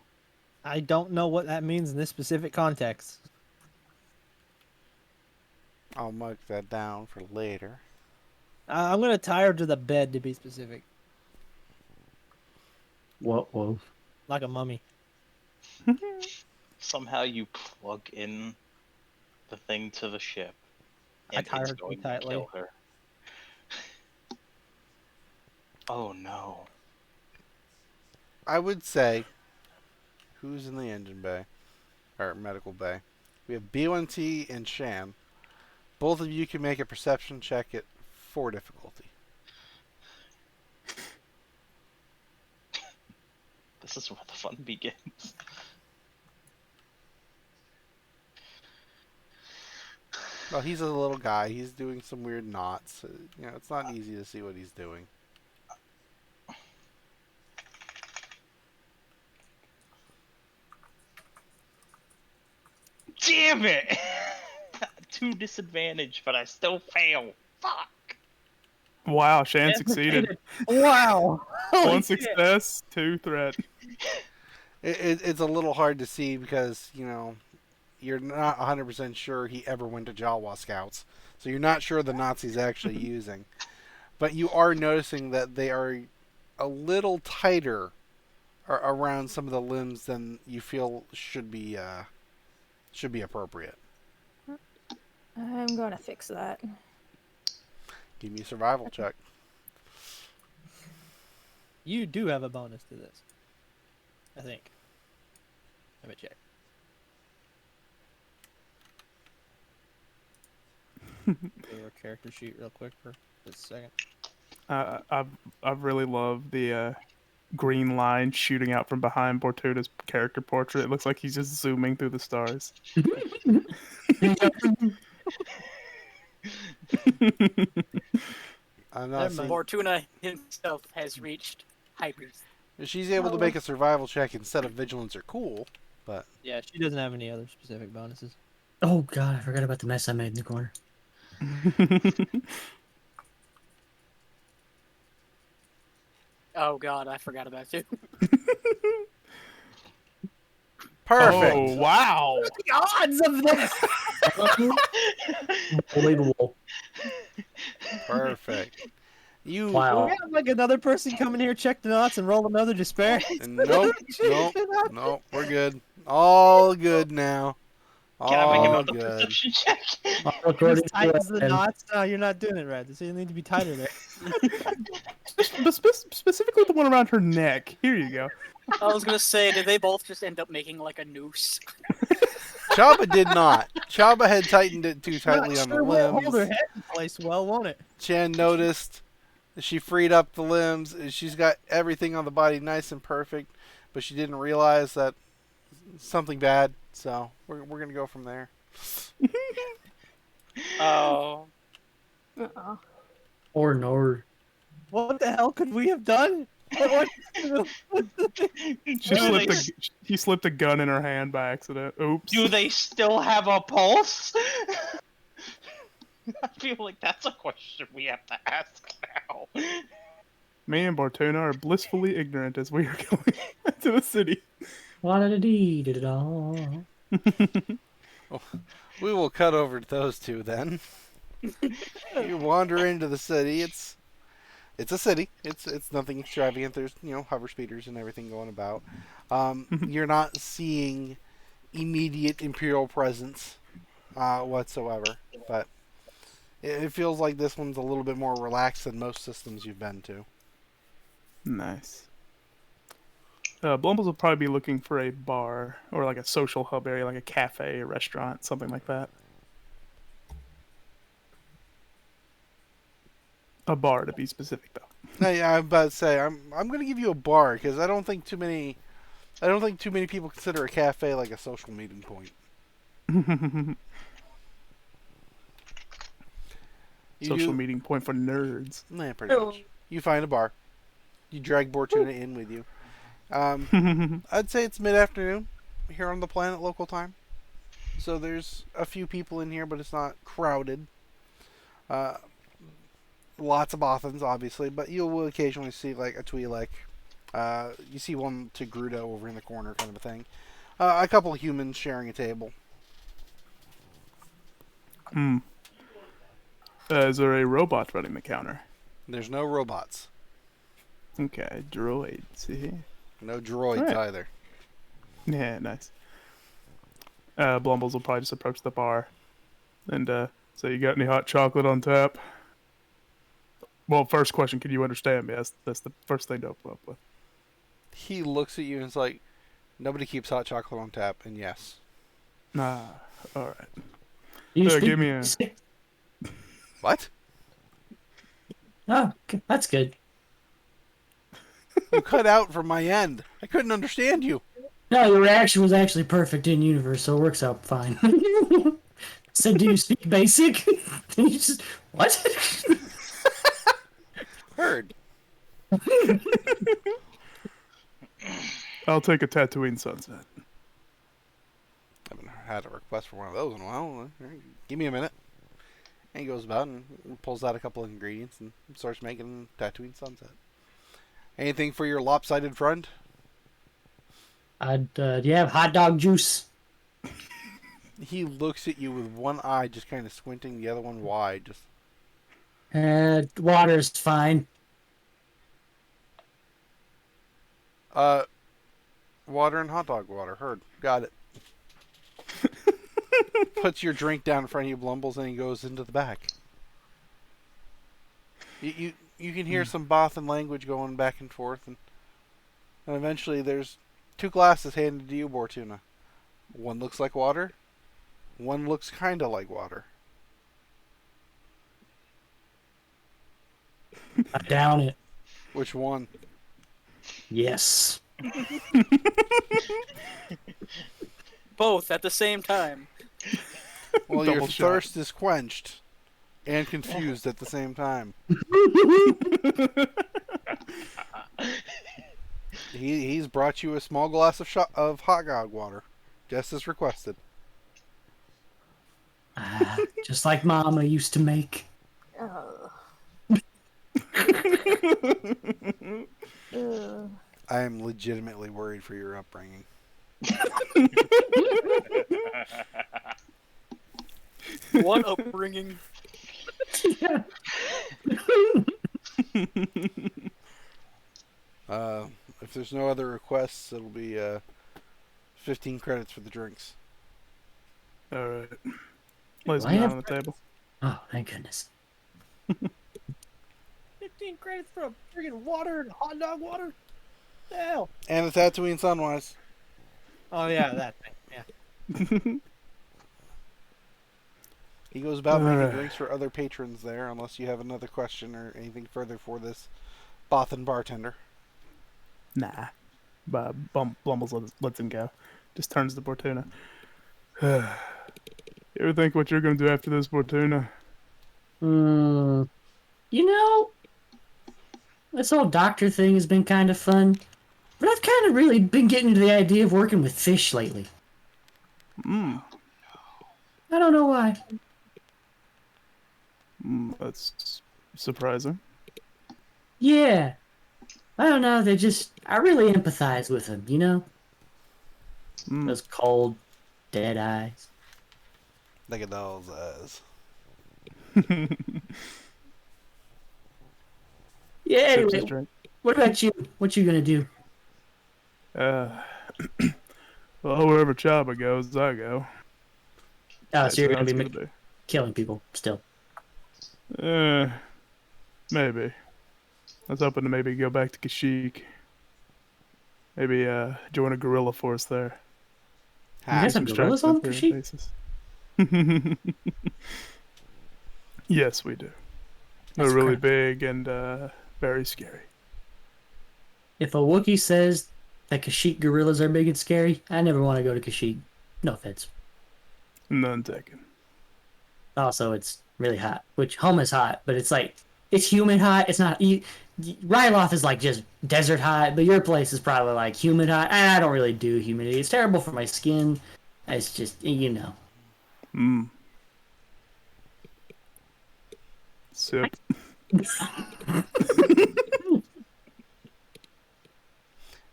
I don't know what that means in this specific context. I'll mark that down for later. I'm gonna tie her to the bed to be specific, Whoa. like a mummy. Somehow you plug in the thing to the ship, I and tie it's her too going to tightly. kill her. Oh no. I would say, who's in the engine bay? Or medical bay. We have B1T and Shan. Both of you can make a perception check at 4 difficulty. This is where the fun begins. Well, he's a little guy. He's doing some weird knots. It's not easy to see what he's doing. Damn it! 2 disadvantage, but I still fail. Fuck! Wow, Shan succeeded. Wow. 1 success, 2 threat. It's a little hard to see because, you're not 100% sure he ever went to Jawa Scouts. So you're not sure the Nazi's actually using. But you are noticing that they are a little tighter around some of the limbs than you feel should be appropriate. I'm gonna fix that. Give me a survival check. You do have a bonus to this, I think. Let me check. Go to our character sheet real quick for just a second. I've really loved the green line shooting out from behind Bortuna's character portrait. It looks like he's just zooming through the stars. I'm not seeing... Bortuna himself has reached hyper. She's able to make a survival check instead of vigilance or cool, but... Yeah, she doesn't have any other specific bonuses. Oh god, I forgot about the mess I made in the corner. Oh god, I forgot about you. Perfect. Oh, wow. The odds of this! Unbelievable. Perfect. You. Do we Wow. have like another person come in here, check the knots, and roll another despair? Nope. Nope. We're good. All good now. Can I make All another good. perception check? According Just tightens to the knots. No, you're not doing it right. So you need to be tighter there. Specifically the one around her neck. Here you go. I was gonna say, did they both just end up making like a noose? Chaba did not. Chaba had tightened it too tightly Not on the sure will hold her limbs. head in place well, won't it? Chan noticed. She freed up the limbs. She's got everything on the body nice and perfect, but she didn't realize that something bad. So we're gonna go from there. Oh. Uh-uh. or Nord. What the hell could we have done? What? He slipped a gun in her hand by accident. Oops. Do they still have a pulse? I feel like that's a question we have to ask now. Me and Bortuna are blissfully ignorant as we are going to the city. La-da-da-dee-da-da. We will cut over to those two then. You wander into the city. It's a city. It's nothing extravagant. There's hover speeders and everything going about. You're not seeing immediate Imperial presence whatsoever, but it feels like this one's a little bit more relaxed than most systems you've been to. Nice. Blumbles will probably be looking for a bar or like a social hub area, like a cafe, a restaurant, something like that. A bar, to be specific, though. No, yeah, I'm about to say I'm going to give you a bar because I don't think too many people consider a cafe like a social meeting point. Social meeting point for nerds. Yeah, pretty much. You find a bar. You drag Bortuna in with you. I'd say it's mid-afternoon here on the planet local time. So there's a few people in here, but it's not crowded. Lots of Bothans, obviously, but you will occasionally see like a Twi'lek. You see one to Grudo over in the corner, kind of a thing. A couple of humans sharing a table. Is there a robot running the counter? There's no robots. Okay, droid. See? No droids either. Yeah, nice. Blumbles will probably just approach the bar and say, "You got any hot chocolate on tap?" Well, first question, can you understand me? That's the first thing to open up with. He looks at you and is like, "Nobody keeps hot chocolate on tap," and yes. Nah, all right. You speak give me a- basic? What? Oh, that's good. You cut out from my end. I couldn't understand you. No, your reaction was actually perfect in universe, so it works out fine. Said, "Do you speak basic?" And you just what? Heard. I'll take a Tatooine sunset. I haven't had a request for one of those in a while. Give me a minute. And he goes about and pulls out a couple of ingredients and starts making Tatooine sunset. Anything for your lopsided friend? Do you have hot dog juice? He looks at you with one eye just kind of squinting, the other one wide. Just Water's fine. water and hot dog water. Heard. Got it. Puts your drink down in front of you, Blumbles, and he goes into the back. You can hear some Bothan language going back and forth, and eventually there's two glasses handed to you, Bortuna. One looks like water. One looks kind of like water. I down it. Which one? Yes. Both at the same time. Well, your Double shot. thirst is quenched and confused at the same time. He's brought you a small glass of hot dog water, just as requested. Just like Mama used to make. Ugh. I am legitimately worried for your upbringing. What upbringing? Yeah. If there's no other requests, it'll be 15 credits for the drinks. All right. Lays Well, I them down have- on the table. Oh, thank goodness. 15 credits for a friggin' water and hot dog water? The hell? And the Tatooine Sunwise. Oh, yeah, that thing. Yeah. He goes about making Alright. drinks for other patrons there, unless you have another question or anything further for this Bothan bartender. Nah. But Blumbles lets him go. Just turns to Bortuna. You ever think what you're going to do after this, Bortuna? You know, this whole doctor thing has been kind of fun, but I've kind of really been getting into the idea of working with fish lately. I don't know why. That's surprising. Yeah. I don't know, I really empathize with them, you know? Those cold, dead eyes. Look at those eyes. Yeah, Sips his anyway, drink. what about you? What you gonna do? Well, wherever Chabba goes, I go. Oh, That's so you're how gonna it's be be. killing people still. Maybe. I was hoping to maybe go back to Kashyyyk. Maybe join a guerrilla force there. You guys have gorillas on Kashyyyk? bases. Yes, we do. They're That's really crap. big and very scary. If a Wookiee says that Kashyyyk gorillas are big and scary, I never want to go to Kashyyyk. No offense. None taken. Also, it's really hot, which home is hot, but it's like, it's humid hot. It's not, Ryloth is like just desert hot, but your place is probably like humid hot. I don't really do humidity. It's terrible for my skin. It's just, you know. Sip.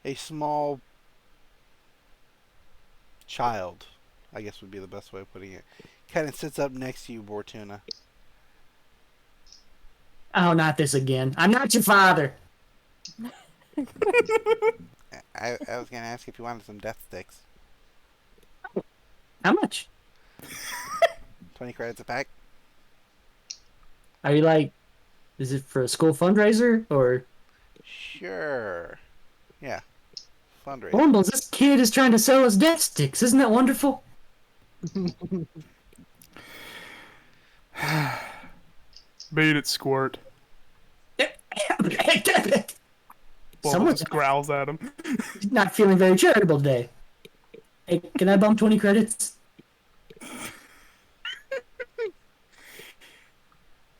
A small child, I guess would be the best way of putting it, kind of sits up next to you, Bortuna. Oh, not this again. I'm not your father. I was going to ask if you wanted some death sticks. How much? 20 credits a pack. Are you like, is it for a school fundraiser or? Sure. Yeah. Fundraiser. Blumbles, this kid is trying to sell us death sticks. Isn't that wonderful? Beat it, Squirt. Someone's Blumbles growls at him. not feeling very charitable today. Hey, can I bump 20 credits?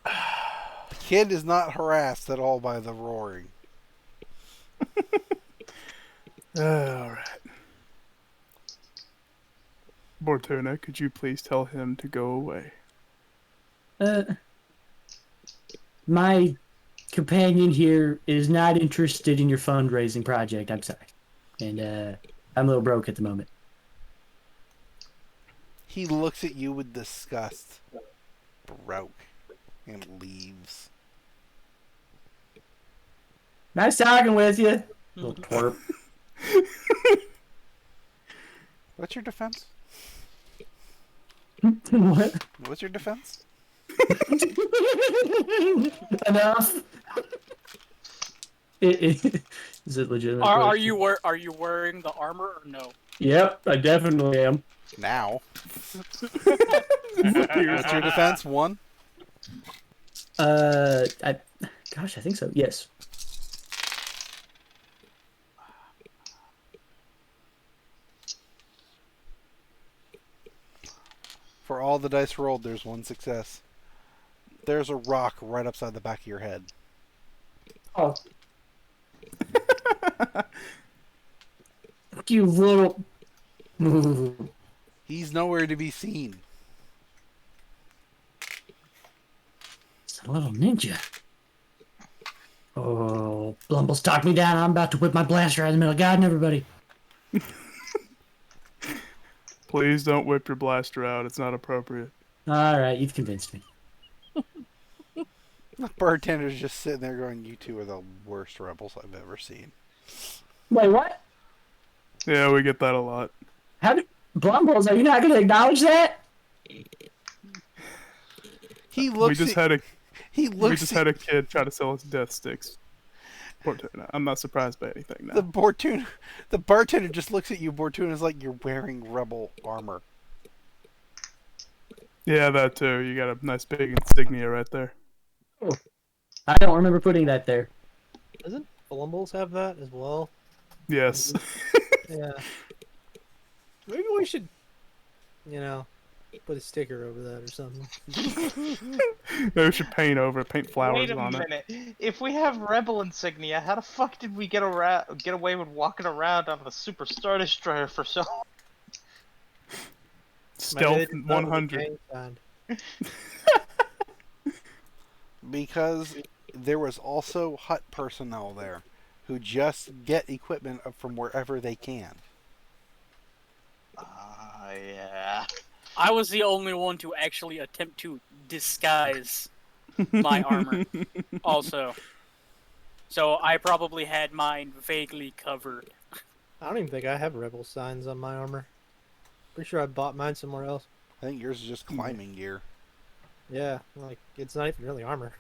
The kid is not harassed at all by the roaring. Alright. Bortuna, could you please tell him to go away? My companion here is not interested in your fundraising project. I'm sorry. And, I'm a little broke at the moment. He looks at you with disgust. Broke. And leaves. Nice talking with you. Little twerp. What's your defense? What? What's your defense? Enough. Is it legitimate? Are you wearing the armor or no? Yep, I definitely am. Now. What's your defense? 1? Gosh, I think so. Yes. For all the dice rolled, there's 1 success. There's a rock right upside the back of your head. Oh. You little. He's nowhere to be seen. It's a little ninja. Oh, Blumbles talked me down. I'm about to whip my blaster out in the middle of God and everybody. Please don't whip your blaster out. It's not appropriate. All right, you've convinced me. The bartender's just sitting there going, "You two are the worst rebels I've ever seen." Wait, what? Yeah, we get that a lot. How do Blumbles? Are you not going to acknowledge that? He looks. We just had a at kid try to sell us death sticks. Bortuna. I'm not surprised by anything now. The bartender just looks at you, Bortuna, is like, "You're wearing rebel armor." Yeah, that too. You got a nice big insignia right there. Oh, I don't remember putting that there. Doesn't Blumbles have that as well? Yes. Yeah. Maybe we should, put a sticker over that or something. Maybe we should paint flowers Wait a on it. minute. If we have rebel insignia, how the fuck did we get away with walking around on the Super Star Destroyer for so long? Stealth 100. Because there was also hut personnel there who just get equipment from wherever they can. Yeah. I was the only one to actually attempt to disguise my armor, also. So I probably had mine vaguely covered. I don't even think I have rebel signs on my armor. Pretty sure I bought mine somewhere else. I think yours is just climbing gear. Yeah, like, it's not even really armor.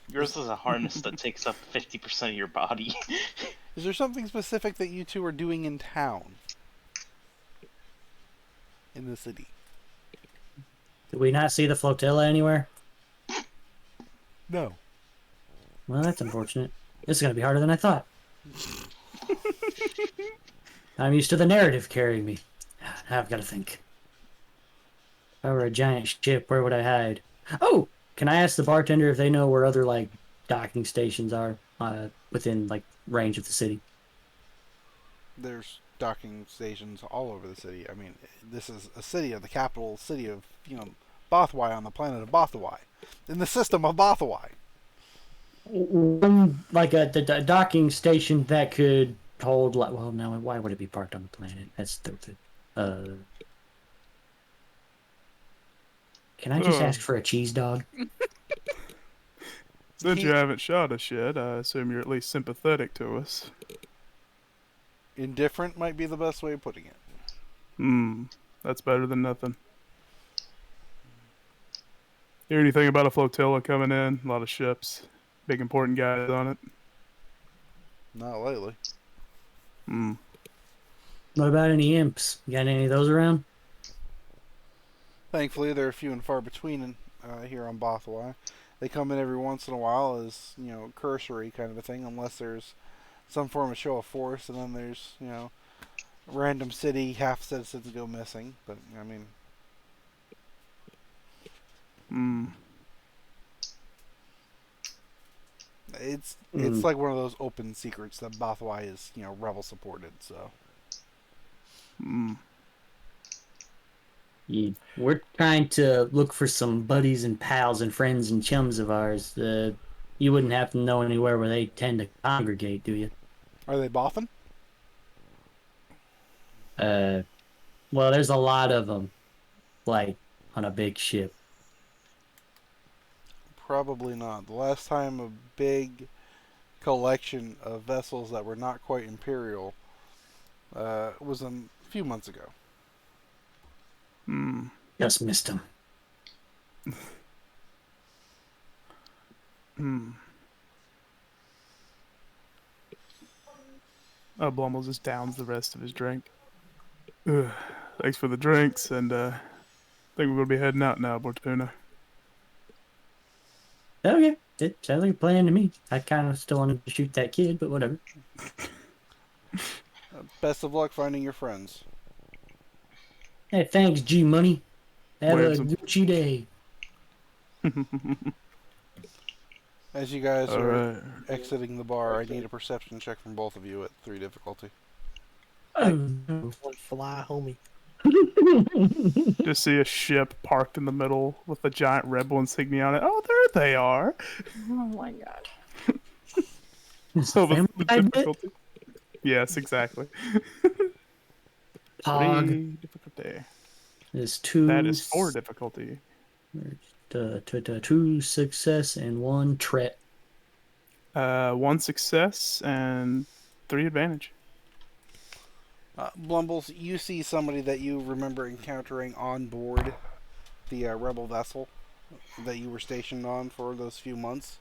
Yours is a harness that takes up 50% of your body. Is there something specific that you two are doing in town? In the city? Did we not see the flotilla anywhere? No. Well, that's unfortunate. This is going to be harder than I thought. I'm used to the narrative carrying me. Now I've got to think. If I were a giant ship, where would I hide? Oh! Can I ask the bartender if they know where other, like, docking stations are within, like, range of the city? There's docking stations all over the city. I mean, this is a city of the capital city of, Bothwai on the planet of Bothwai. In the system of Bothwai. Like a docking station that could hold, like, well, no, why would it be parked on the planet? That's stupid. Can I just ask for a cheese dog? Since you haven't shot us yet, I assume you're at least sympathetic to us. Indifferent might be the best way of putting it. That's better than nothing. Hear anything about a flotilla coming in? A lot of ships. Big important guys on it. Not lately. What about any imps? You got any of those around? Thankfully, they're few and far between here on Bothwai. They come in every once in a while as, cursory kind of a thing, unless there's some form of show of force, and then there's, random city half citizens go missing. But, I mean... It's like one of those open secrets that Bothwai is, rebel supported, so... We're trying to look for some buddies and pals and friends and chums of ours. You wouldn't happen to know anywhere where they tend to congregate, do you? Are they Bothan? Well, there's a lot of them, like, on a big ship. Probably not. The last time a big collection of vessels that were not quite Imperial was a few months ago. Just missed him. Blumbles just downs the rest of his drink. Thanks for the drinks, and I think we're going to be heading out now, Bortuna. Okay, it sounds like a plan to me. I kind of still wanted to shoot that kid, but whatever. Best of luck finding your friends. Hey, thanks, G-Money. Have a Gucci day. As you guys are exiting the bar, I need a perception check from both of you at 3 difficulty. One fly, homie. Just see a ship parked in the middle with a giant rebel insignia on it. Oh, there they are. Oh my god. So the difficulty. Yes, exactly. Pog 3 difficulty. is 2. That is 4 difficulty. 2 success and 1 tret. 1 success and 3 advantage. Blumbles, you see somebody that you remember encountering on board the rebel vessel that you were stationed on for those few months.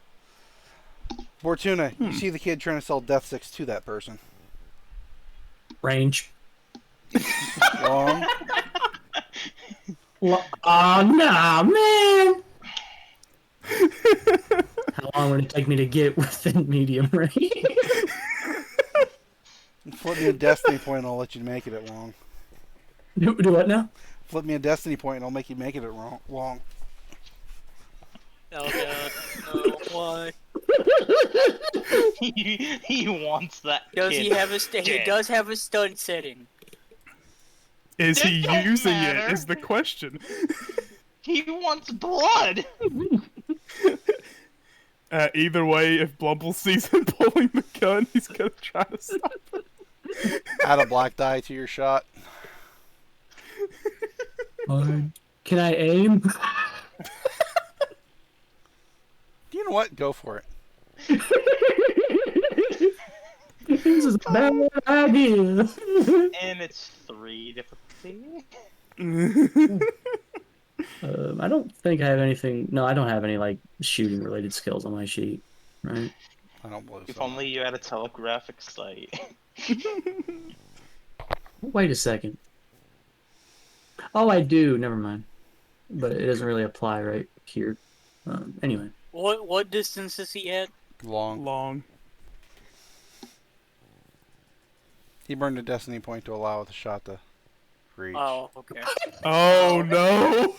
Bortuna, you see the kid trying to sell death sticks to that person. Range. Long. Nah, man. How long would it take me to get within medium range? Flip me a destiny point and I'll let you make it at long. Do what now? Flip me a destiny point and I'll make you make it at long. Oh god. No, why? he wants that. Does kid he have a he dead. does have a stun setting. Is It he don't using matter. it? Is the question. He wants blood. Either way, if Blumble sees him pulling the gun, he's gonna try to stop him. Add a black die to your shot. Can I aim? You know what? Go for it. This is a bad idea. And it's 3 difficulty. I don't think I have anything. No, I don't have any like shooting related skills on my sheet. Right? I don't believe If so. only you had a telegraphic sight. Wait a second. Oh, I do. Never mind. But it doesn't really apply right here. Anyway. What distance is he at? Long. He burned a destiny point to allow the shot to reach. Oh, okay. Oh no!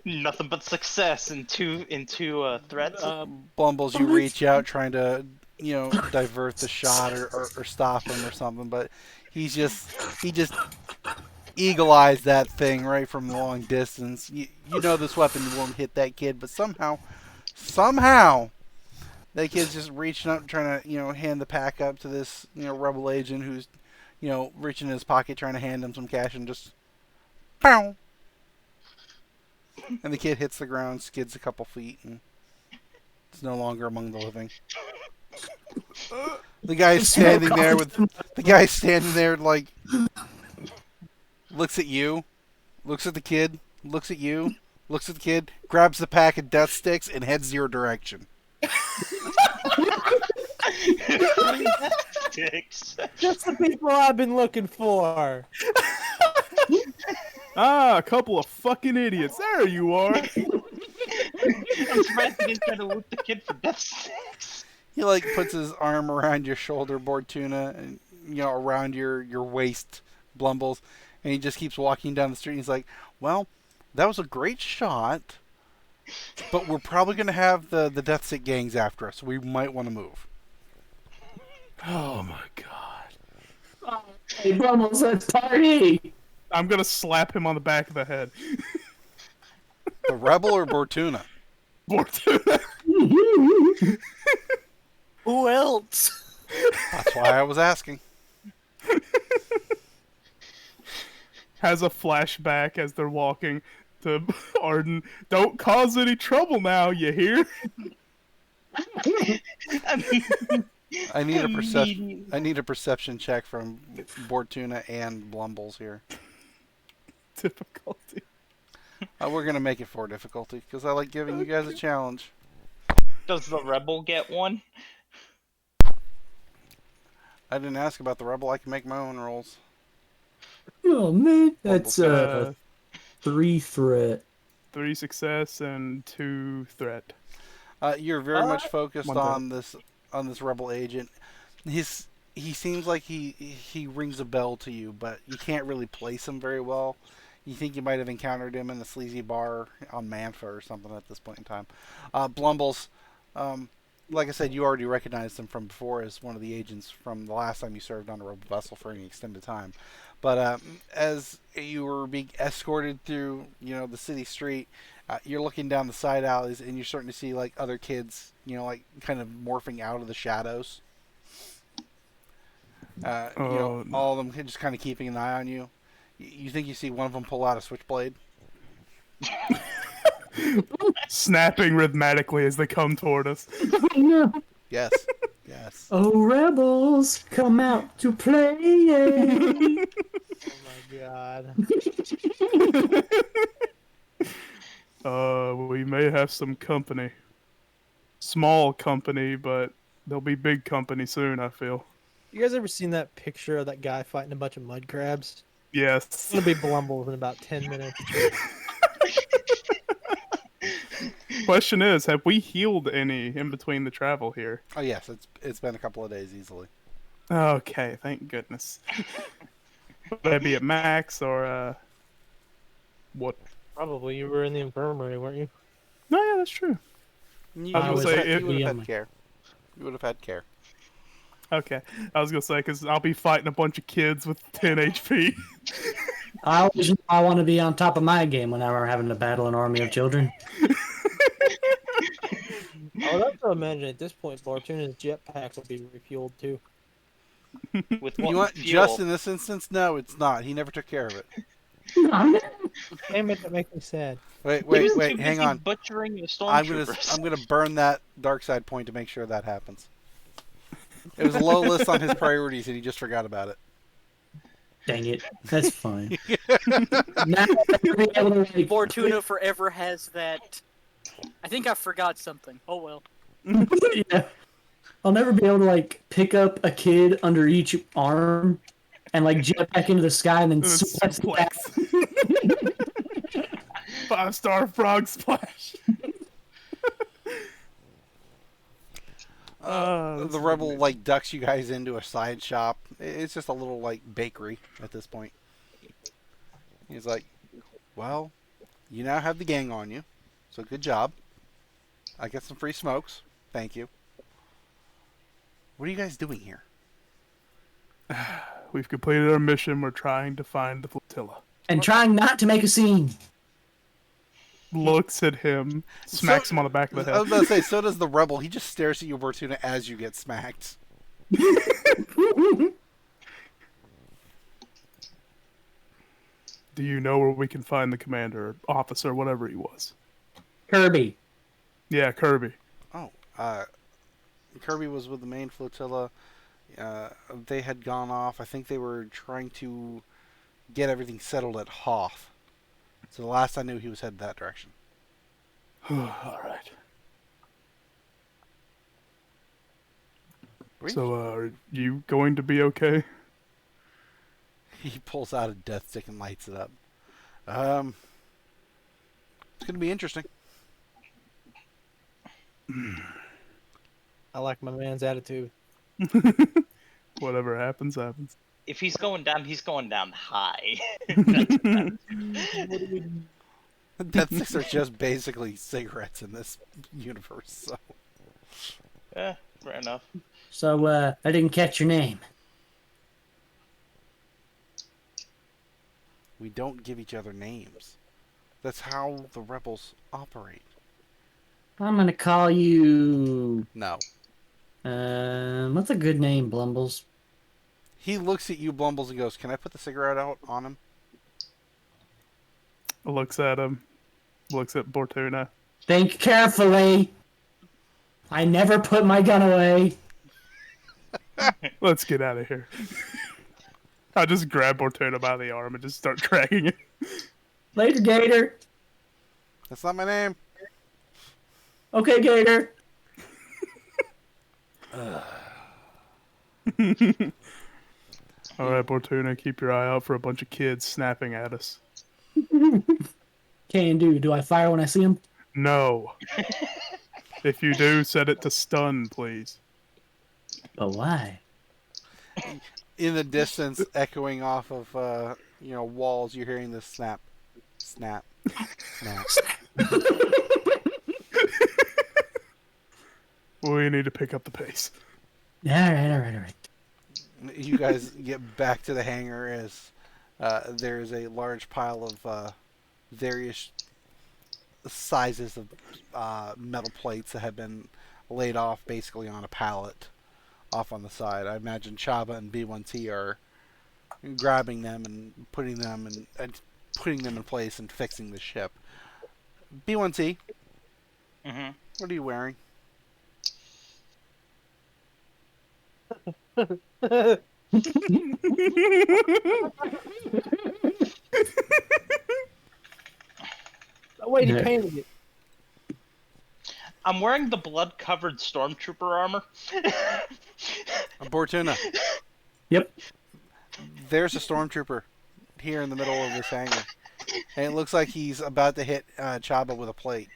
Nothing but success in two threats. Blumbles, you reach out trying to, divert the shot or stop him or something, but he just eagle eyes that thing right from long distance. You know this weapon won't hit that kid, but somehow, that kid's just reaching up, trying to, hand the pack up to this, rebel agent who's, reaching in his pocket, trying to hand him some cash, and just, pow! And the kid hits the ground, skids a couple feet, and is no longer among the living. The guy's standing there like, looks at you, looks at the kid, looks at you, looks at the kid, grabs the pack of death sticks, and heads your direction. Just the people I've been looking for. A couple of fucking idiots. There you are. I'm surprised he didn't try to loot the kid for death sticks. He puts his arm around your shoulder, Bortuna, and around your waist, Blumbles, and he just keeps walking down the street. And he's like, "Well, that was a great shot, but we're probably gonna have the death stick gangs after us. So we might want to move." Oh my god. Hey, Blumbles, let's party! I'm gonna slap him on the back of the head. The rebel or Bortuna? Bortuna. Who else? That's why I was asking. Has a flashback as they're walking to Arden. Don't cause any trouble now, you hear? I need a perception. I need a perception check from Bortuna and Blumbles here. Difficulty. We're gonna make it 4 difficulty because I like giving you guys a challenge. Does the rebel get one? I didn't ask about the rebel. I can make my own rolls. Oh man, that's 3 threat. 3 success and 2 threat. You're very much focused One on this rebel agent. He seems like he rings a bell to you, but you can't really place him very well. You think you might have encountered him in a sleazy bar on Manfa or something at this point in time. Blumbles, like I said, you already recognized him from before as one of the agents from the last time you served on a rebel vessel for any extended time. But as you were being escorted through, the city street, you're looking down the side alleys and you're starting to see other kids, kind of morphing out of the shadows. Oh, no. All of them just kind of keeping an eye on you. You think you see one of them pull out a switchblade? Snapping rhythmically as they come toward us. No. Yes. Yes. Oh, rebels, come out to play. Oh my god. We may have some company. Small company, but there'll be big company soon, I feel. You guys ever seen that picture of that guy fighting a bunch of mud crabs? Yes. It's gonna be Blumbles in about 10 minutes. Question is, have we healed any in between the travel here? Oh yes, it's been a couple of days easily. Okay, thank goodness. Would that be at max or what? Probably. You were in the infirmary, weren't you? No, yeah, that's true. You I was would gonna say, have it- had care. You would have had care. Okay, I was gonna say because I'll be fighting a bunch of kids with 10 HP. I want to be on top of my game whenever I'm having to battle an army of children. I would also imagine at this point, Bortuna's jetpacks will be refueled too. With You what want fuel? just in this instance? No, it's not. He never took care of it. Damn it, that makes me sad. Wait, He was too hang busy on. butchering the I'm gonna stormtroopers. burn that dark side point to make sure that happens. It was a low list on his priorities, and he just forgot about it. Dang it. That's fine. Now I'll be able to, like, Bortuna forever has that. I think I forgot something. Oh well. yeah. I'll never be able to like pick up a kid under each arm and like jet back into the sky and then suplex it back. 5-star frog splash. The rebel like ducks you guys into a side shop. It's just a little like bakery at this point. He's like, "Well, you now have the gang on you, so good job. I get some free smokes. Thank you. What are you guys doing here?" We've completed our mission. We're trying to find the flotilla. And trying not to make a scene. Looks at him, smacks him on the back of the I head. was about to say, so does the rebel. He just stares at you, Bortuna, as you get smacked. Do you know where we can find the commander, officer, whatever he was? Kirby. Yeah, Kirby. Oh, Kirby was with the main flotilla. They had gone off. I think they were trying to get everything settled at Hoth. So the last I knew, he was headed that direction. All right. Were you- So, are you going to be okay? He pulls out a death stick and lights it up. It's going to be interesting. I like my man's attitude. Whatever happens, happens. If he's going down high. Death sticks are just basically cigarettes in this universe. So Yeah, fair enough. So, I didn't catch your name. we don't give each other names. That's how the rebels operate. I'm gonna call you... No. What's a good name, Blumbles? He looks at you, Blumbles, and goes, "Can I put the cigarette out on him?" Looks at him. Looks at Bortuna. Think carefully. I never put my gun away. Let's get out of here. I just grab Bortuna by the arm and just start dragging it. Later, Gator. That's not my name. Okay, Gator. All right, Bortuna, keep your eye out for a bunch of kids snapping at us. Can do. Do I fire when I see him? No. If you do, set it to stun, please. But why? In the distance, echoing off of walls, you're hearing this snap, snap, snap. We need to pick up the pace. All right. You guys get back to the hangar as there is a large pile of various sizes of metal plates that have been laid off basically on a pallet off on the side. I imagine Chabba and B1T are grabbing them and putting them in place and fixing the ship. B1T, Mm-hmm. what are you wearing? Oh, wait, he Yeah. painted it. I'm wearing the blood-covered stormtrooper armor. Bortuna. Yep. There's a stormtrooper here in the middle of this hangar. And it looks like he's about to hit Chabba with a plate.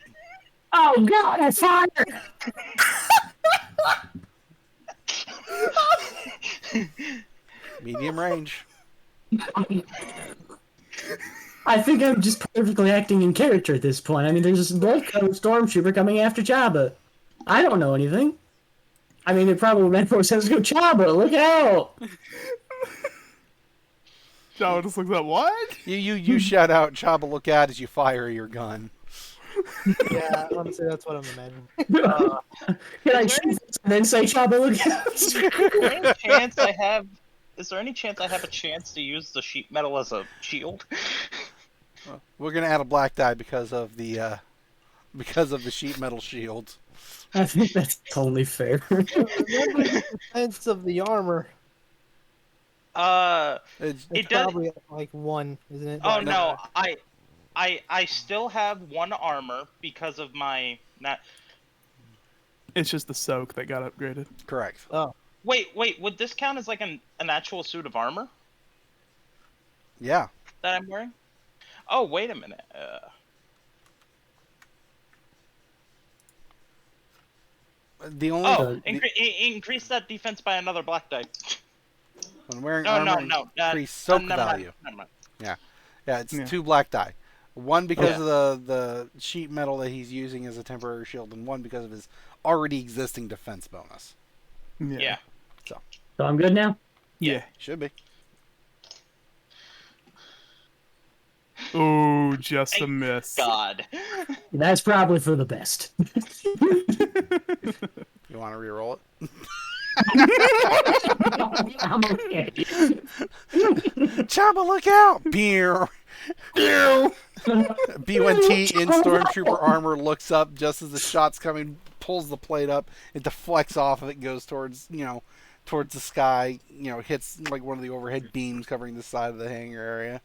Oh God, I fired! Medium range. I think I'm just perfectly acting in character at this point. I mean, there's this blood-covered stormtrooper coming after Chabba. I don't know anything. I mean, it probably meant for says, "Go Chabba, look out!" Java just looks at what? You shout out, Chabba, look out as you fire your gun. Yeah, honestly, that's what I'm imagining. Can I shoot this and then say Chabba, look out? Is there any chance I have? Is there any chance I have a chance to use the sheet metal as a shield? We're gonna add a black die because of the sheet metal shield. I think that's totally fair. Remember the defense of the armor. It's, It's does- probably like 1, isn't it? Oh no, I still have 1 armor because of my not. It's just the soak that got upgraded. correct. Oh, Wait, would this count as like an actual suit of armor Yeah. that I'm wearing? Oh, wait a minute. The only Increase that defense by another black die. when wearing No, armor, no. increase soak never mind, value. never mind. Yeah, it's Yeah. 2 black die. 1 because Yeah. of the sheet metal that he's using as a temporary shield, and 1 because of his already existing defense bonus. Yeah. So I'm good now? Yeah. Should be. Oh, just a Thank miss. God. That's probably for the best. You want to reroll it? I'm okay. Chabba, look out! Beer. B1T in stormtrooper armor looks up just as the shot's coming, pulls the plate up, it deflects off of it, goes towards towards the sky, hits like one of the overhead beams covering the side of the hangar area.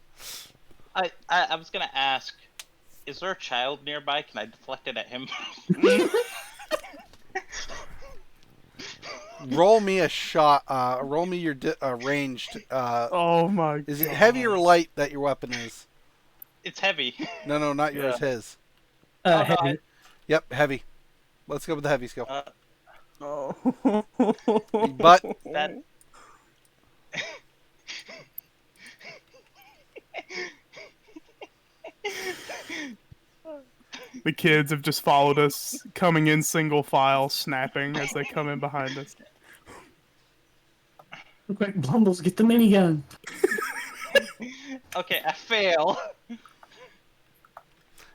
I was gonna ask, is there a child nearby? Can I deflect it at him? Roll me a shot. Roll me your ranged. Oh my god. Is it heavy or light that your weapon is? It's heavy. No, not yours. Yeah. His. no, Heavy. Yep, heavy. Let's go with the heavy skill. Oh. But That. The kids have just followed us, coming in single file, snapping as they come in behind us. Quick, Blumbles, get the minigun. Okay, I fail.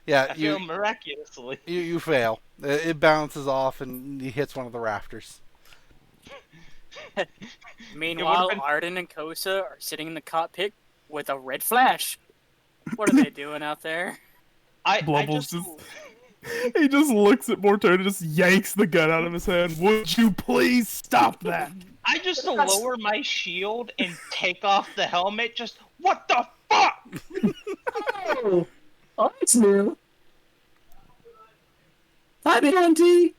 yeah, I fail miraculously. you fail. It bounces off and he hits one of the rafters. Meanwhile, been- Arden and Kosa are sitting in the cockpit with a red flash. What are they doing out there? I Blumbles just. He just looks at Bortuna and just yanks the gun out of his hand. Would you please stop that? I just lower my shield and take off the helmet. Just what the fuck? Oh, that's new. Hi, BNT.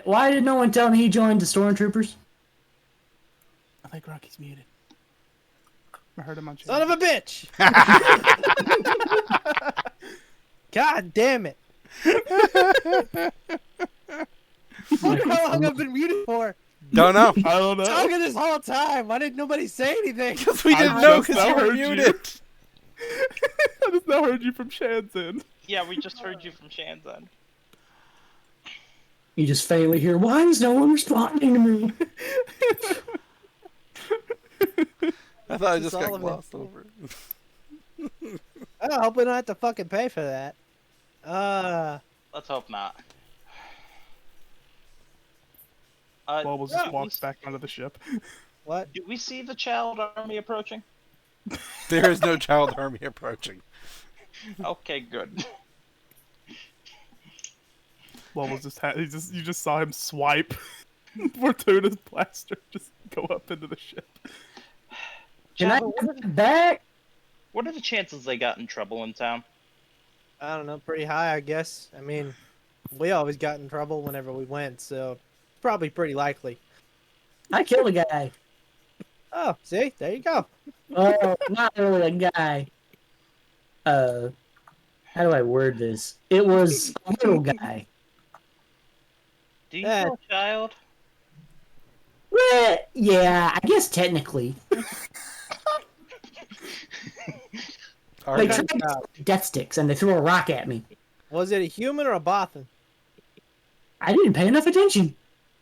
Why did no one tell me he joined the Stormtroopers? I think Rocky's muted. I heard him on chat. son of a bitch! God damn it! Wonder how long I've been muted for. Don't know. I don't know. Talking this whole time. Why didn't nobody say anything? Because we I didn't know just because now you were heard you. muted. I just now heard you from Shan's end. Yeah, we just heard you from Shan's end. You just faintly hear, why is no one responding to me? I thought I This just is got all of it. glossed over. I hope we don't have to fucking pay for that. Let's hope not. Blumbles just walks back onto the ship. What? Do we see the child army approaching? There is no child army approaching. Okay, good. Blumbles you just saw him swipe Bortuna's blaster, just go up into the ship. Can I Chabba, get it back? what are the chances they got in trouble in town? I don't know, pretty high, I guess. I mean, we always got in trouble whenever we went, so probably pretty likely. I killed a guy. Oh, see? There you go. Oh, not really a guy. How do I word this? It was a little guy. Do you kill a child? Well, yeah, I guess technically. They Arden, tried to take death sticks and they threw a rock at me. Was it a human or a Bothan? I didn't pay enough attention.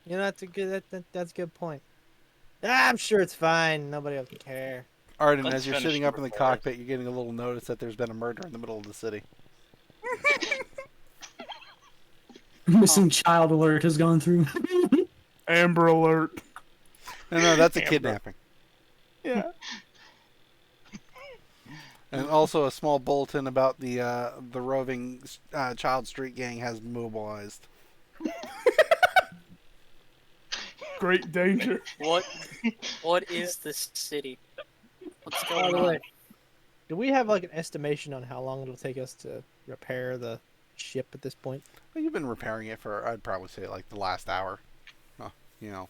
You know, that's a good that's a good point. I'm sure it's fine. Nobody else will care. Arden, Let's as you're finish sitting the up in the report. cockpit, you're getting a little notice that there's been a murder in the middle of the city. Missing child alert has gone through. Amber alert. No, that's a Amber. kidnapping. Yeah. And also a small bulletin about the roving child street gang has mobilized. Great danger. What is this city? What's By going the on? way, do we have like an estimation on how long it'll take us to repair the ship at this point? Well, you've been repairing it for, I'd probably say, like the last hour. You know,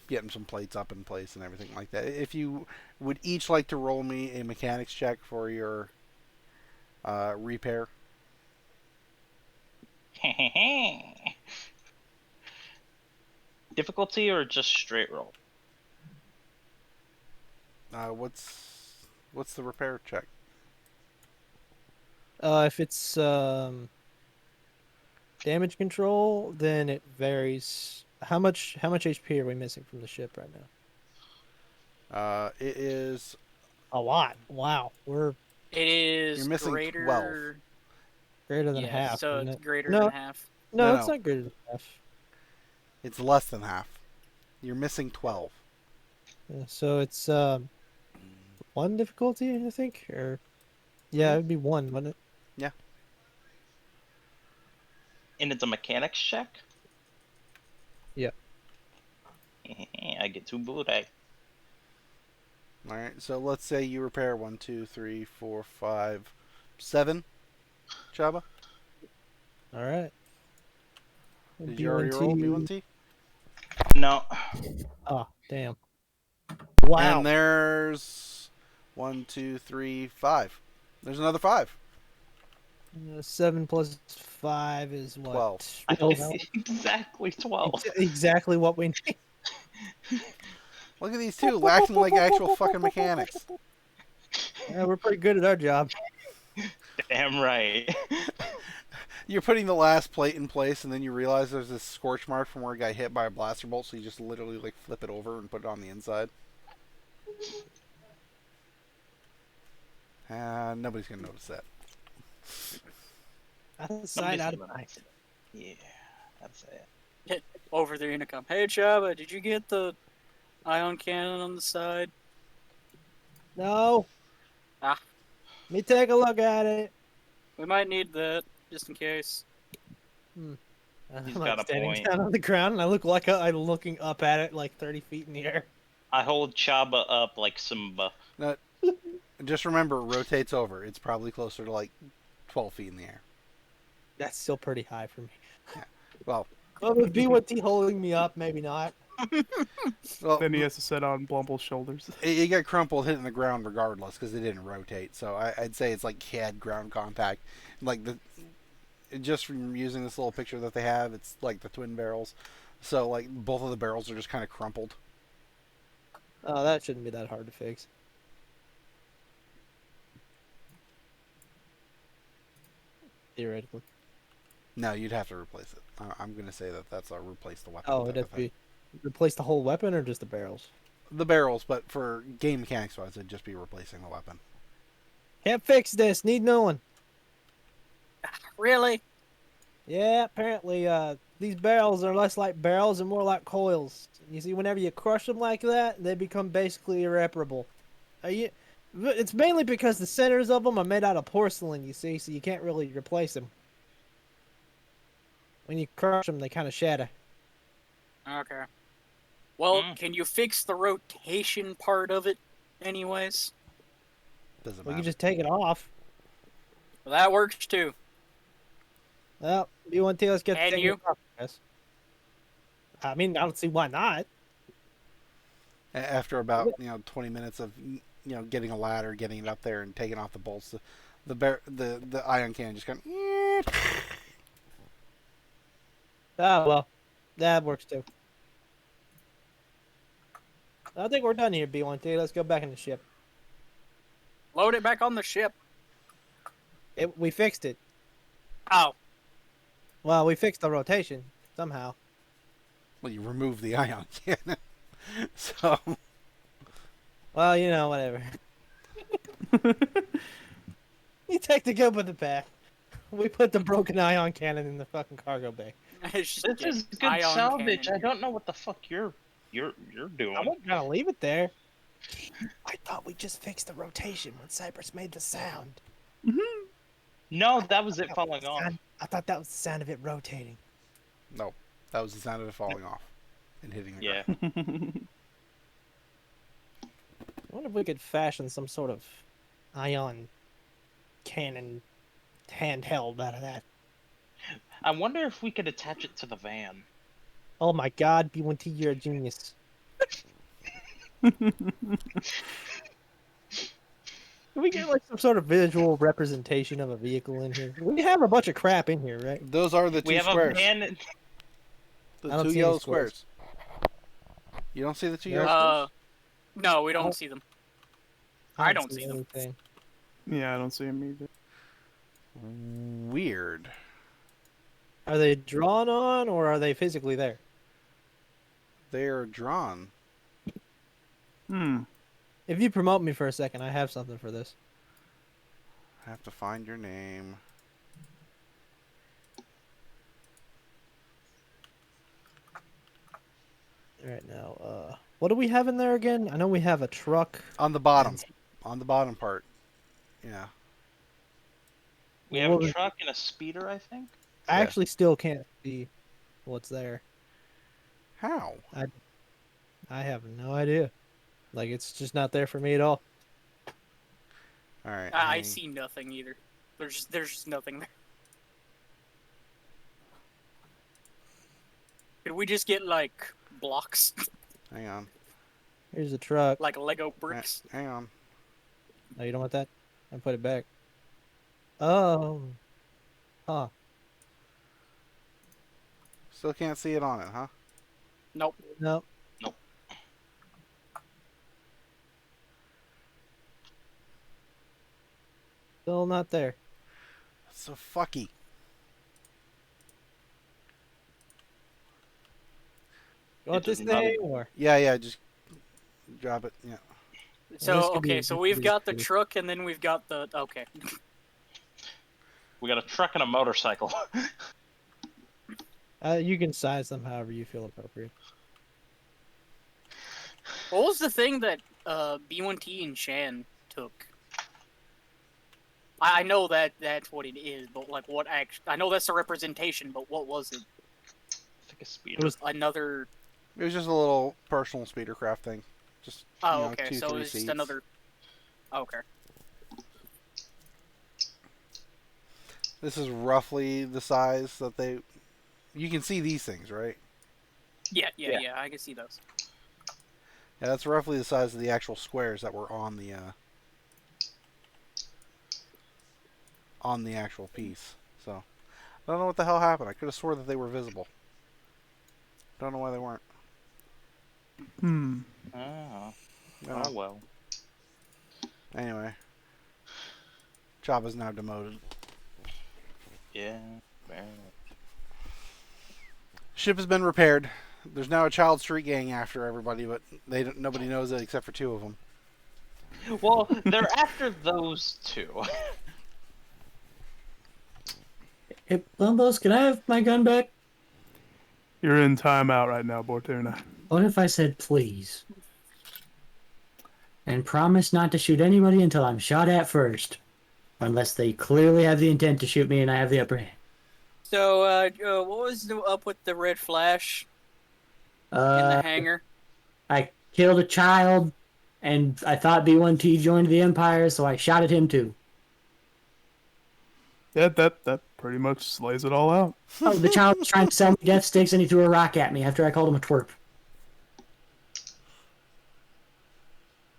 getting some plates up in place and everything like that. If you would each like to roll me a mechanics check for your repair. Difficulty or just straight roll? What's the repair check? If it's damage control, then it varies. How much HP are we missing from the ship right now? It is A lot. Wow, we're It is You're missing greater. 12. greater than Yeah, half. so isn't it's it? greater No. than half. No, No, it's no. not greater than half. It's less than half. You're missing 12. So it's one difficulty, I think, or yeah, it'd be one, wouldn't it? Yeah. And it's a mechanics check? Yeah. I get 2 blue die. All right. So let's say you repair 1, 2, 3, 4, 5, 7. Chabba, All right. did you already roll B1T? No. Oh, damn. Wow. And there's 1, 2, 3, 5. There's another 5. 7 plus 5 is what? 12. Exactly 12. Exactly what we need. Look at these two acting like actual fucking mechanics. Yeah, we're pretty good at our job. Damn right. You're putting the last plate in place, and then you realize there's this scorch mark from where it got hit by a blaster bolt, so you just literally like flip it over and put it on the inside. Nobody's gonna notice that. Out of sight, out of Nobody's mind. Yeah, that's it. Over the intercom. Hey, Chabba, did you get the ion cannon on the side? No. Ah. Let me take a look at it. We might need that, just in case. I'm He's like got a standing point. down on the ground, and I look like I'm looking up at it like 30 feet in the air. I hold Chaba up like Simba. Just remember, it rotates over. It's probably closer to like 12 feet in the air. That's still pretty high for me. Well, With B1T holding me up, maybe not. well, Then he has to sit on Blumbles' shoulders. it got crumpled, hitting the ground regardless because it didn't rotate. So I'd say it's like CAD ground contact. Like just from using this little picture that they have, it's like the twin barrels. So like both of the barrels are just kind of crumpled. Oh, that shouldn't be that hard to fix. Theoretically. No, you'd have to replace it. I'm gonna say that that's a replace the weapon. Oh, type it'd have of to thing. be replace the whole weapon or just the barrels? The barrels, but for game mechanics wise, it'd just be replacing the weapon. Can't fix this. Need no one. Really? Yeah, apparently, these barrels are less like barrels and more like coils. You see, whenever you crush them like that, they become basically irreparable. It's mainly because the centers of them are made out of porcelain, you see, so you can't really replace them. When you crush them, they kind of shatter. Okay. Well, can you fix the rotation part of it, anyways? Doesn't We matter. can just take it off. Well, that works too. Well, B1T, let's get the And thing you? off, I guess. I mean, I don't see why not. After about 20 minutes of getting a ladder, getting it up there, and taking off the bolts, the ion cannon just kind of. Ah, well, that works too. I think we're done here, B1T. Let's go back in the ship. Load it back on the ship. We fixed it. Oh. Well, we fixed the rotation somehow. Well, you remove the ion cannon, so. Well, whatever. You take the good with the bad. We put the broken ion cannon in the fucking cargo bay. This is good salvage. I don't know what the fuck you're doing. I wasn't gonna leave it there. I thought we just fixed the rotation when Cypress made the sound. No, that was it falling off. I thought that was the sound of it rotating. No, that was the sound of it falling off and hitting the Yeah. ground. I wonder if we could fashion some sort of ion cannon handheld out of that. I wonder if we could attach it to the van. Oh my god, B1T, you're a genius. Can we get like some sort of visual representation of a vehicle in here? We have a bunch of crap in here, right? Those are the two We have squares. a van. The two yellow squares. You don't see the two yellow squares? No, we don't see them. I don't see them. anything. Yeah, I don't see him either. Weird. Are they drawn on or are they physically there? They are drawn. If you promote me for a second, I have something for this. I have to find your name. Right now, what do we have in there again? I know we have a truck. On the bottom. On the bottom part. Yeah. We have a truck and a speeder, I think. I actually still can't see what's there. How? I have no idea. Like, it's just not there for me at all. Alright. I see nothing either. There's just nothing there. Could we just get like blocks, Hang on. Here's the truck. like Lego bricks? Hang on. No, you don't want that? I put it back. Oh. Huh. Still can't see it on it, huh? Nope. No. Nope. Still not there. That's so fucky. You want this It's not thing or? Yeah, just drop it. Yeah. this So could be- okay, this so could we've be got the pretty- truck, and then we've got the okay. We got a truck and a motorcycle. You can size them however you feel appropriate. What was the thing that B1T and Shan took? I know that's what it is, but like what I know that's a representation, but what was it? I think a speeder. It was Another. It was just a little personal speedercraft thing. Just Oh, you know, okay. 2, So 3 it's just seats. another. Okay. This is roughly the size that they. You can see these things, right? Yeah. I can see those. Yeah, that's roughly the size of the actual squares that were on the actual piece. So, I don't know what the hell happened. I could have swore that they were visible. Don't know why they weren't. Oh. No. Oh well. Anyway, Chabba's now demoted. Yeah. Fair enough. Ship has been repaired. There's now a child street gang after everybody, but nobody knows it except for 2 of them. Well, they're after those 2. Hey, Blumbles, can I have my gun back? You're in timeout right now, Bortuna. What if I said please? And promise not to shoot anybody until I'm shot at first. Unless they clearly have the intent to shoot me and I have the upper hand. So, what was up with the red flash in the hangar? I killed a child, and I thought B1T joined the Empire, so I shot at him too. Yeah, that pretty much lays it all out. Oh, the child was trying to sell me death sticks, and he threw a rock at me after I called him a twerp.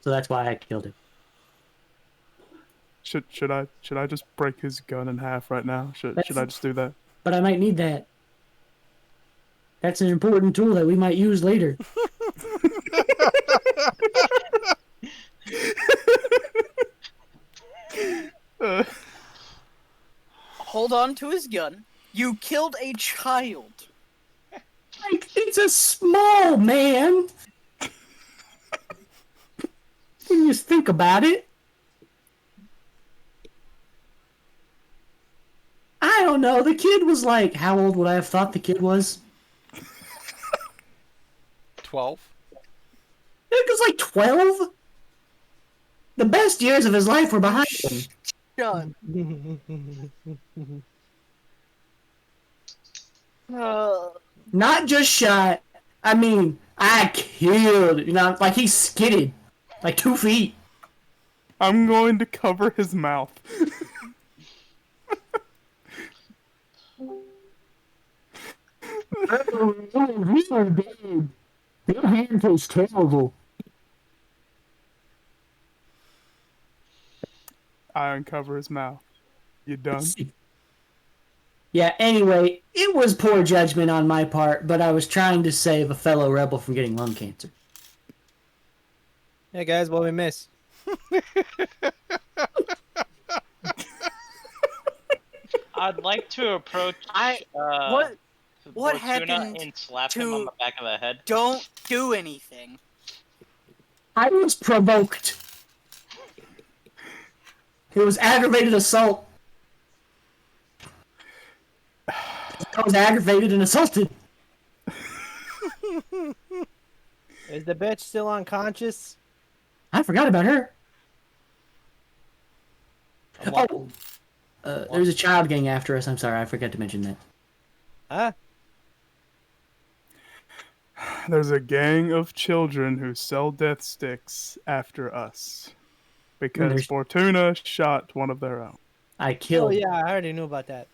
So that's why I killed him. Should I just break his gun in half right now? Should I just do that? But I might need that. That's an important tool that we might use later. Hold on to his gun. You killed a child. Like, it's a small man. When you just think about it. I don't know. The kid was like, how old would I have thought the kid was? 12. It was like 12. The best years of his life were behind him. Shut. Not just shot. I mean, I killed. You know, like he skidded. Like 2 feet. I'm going to cover his mouth. Your hand tastes terrible. I uncover his mouth. You done? Yeah, anyway, it was poor judgment on my part, but I was trying to save a fellow rebel from getting lung cancer. Hey guys, what we miss? I'd like to approach. What Bortuna happened and slap him on the back of the head. Don't do anything. I was provoked. It was aggravated assault. I was aggravated and assaulted. Is the bitch still unconscious? I forgot about her. Oh, there's a child gang after us. I'm sorry, I forgot to mention that. Huh? There's a gang of children who sell death sticks after us. Because Bortuna shot one of their own. I killed. Oh yeah, I already knew about that.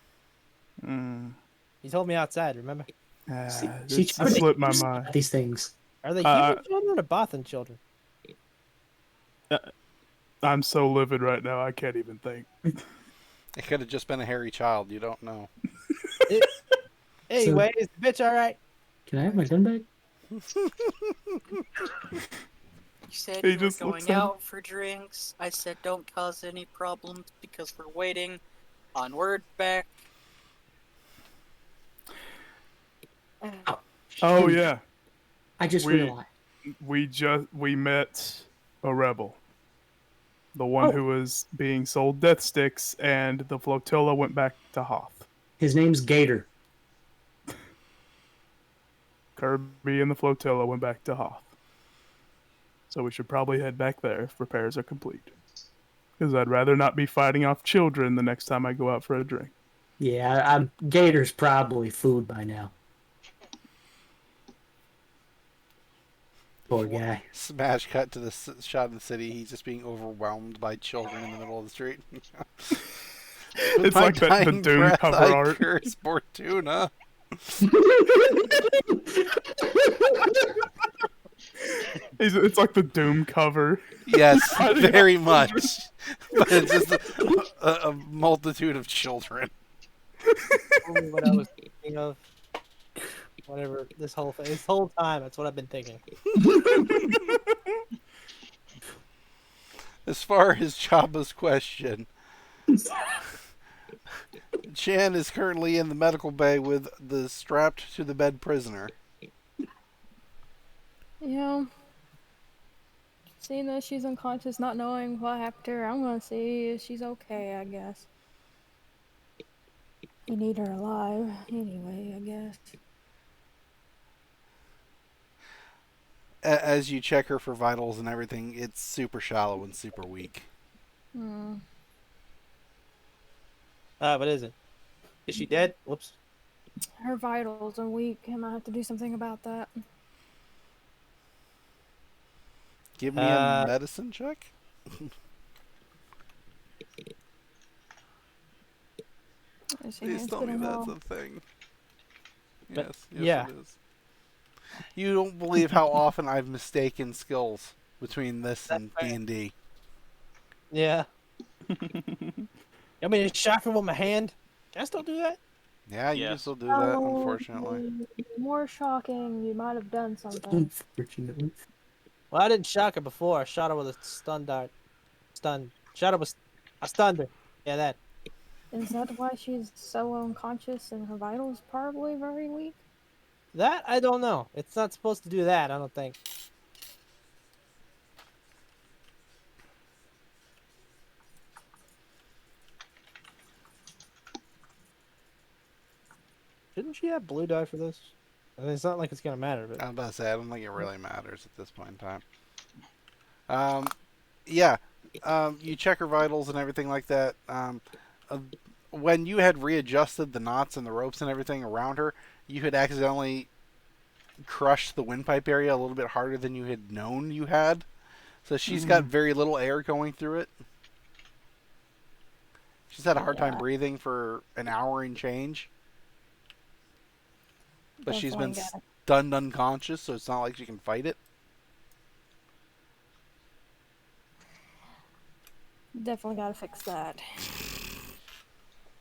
Mm. You told me outside, remember? She It slipped my mind. these things. Are they human children or Bothan children? I'm so livid right now, I can't even think. It could have just been a hairy child. You don't know. Anyway, is the bitch alright? Can I have my gun back? You said He you were just going looks at out for drinks. I said don't cause any problems because we're waiting on word back. Oh yeah, I just realized. we met a rebel. The one who was being sold death sticks, and the flotilla went back to Hoth. His name's Gator. Kirby and the flotilla went back to Hoth. So we should probably head back there if repairs are complete. Because I'd rather not be fighting off children the next time I go out for a drink. Yeah, Gator's probably food by now. Poor guy. Smash cut to the shot in the city. He's just being overwhelmed by children in the middle of the street. It's like the Doom cover art. Curse Bortuna. It's like the Doom cover. Yes, very much. But it's just a multitude of children. What I was thinking of. Whatever, this whole time, that's what I've been thinking. As far as Chabba's question, Chan is currently in the medical bay with the strapped to the bed prisoner. Yeah. Seeing that she's unconscious, not knowing what happened to her, I'm gonna see if she's okay, I guess. You need her alive, anyway, I guess. as you check her for vitals and everything, it's super shallow and super weak. Hmm. What is it? Is she dead? Whoops. Her vitals are weak. I might have to do something about that. Give me a medicine check. Please tell me that's a thing. Yes, yeah. It is. You don't believe how often I've mistaken skills between this and D&D. Yeah. I mean, it's shocking with my hand. Can I still do that? Yeah, you can Yes. still do that, unfortunately. More shocking. You might have done something. Unfortunately. Well, I didn't shock her before. I shot her with a stun dart. Shot her with... I stunned her. Yeah, that. Is that why she's so unconscious and her vitals probably very weak? That, I don't know. It's not supposed to do that, I don't think. Shouldn't she have blue dye for this? I mean, it's not like it's gonna matter, but... I'm about to say, I don't think it really matters at this point in time. Yeah. You check her vitals and everything like that. When you had readjusted the knots and the ropes and everything around her, you had accidentally crushed the windpipe area a little bit harder than you had known you had. So she's got very little air going through it. She's had a hard time breathing for an hour and change. But she's been stunned unconscious, so it's not like she can fight it. Definitely gotta fix that.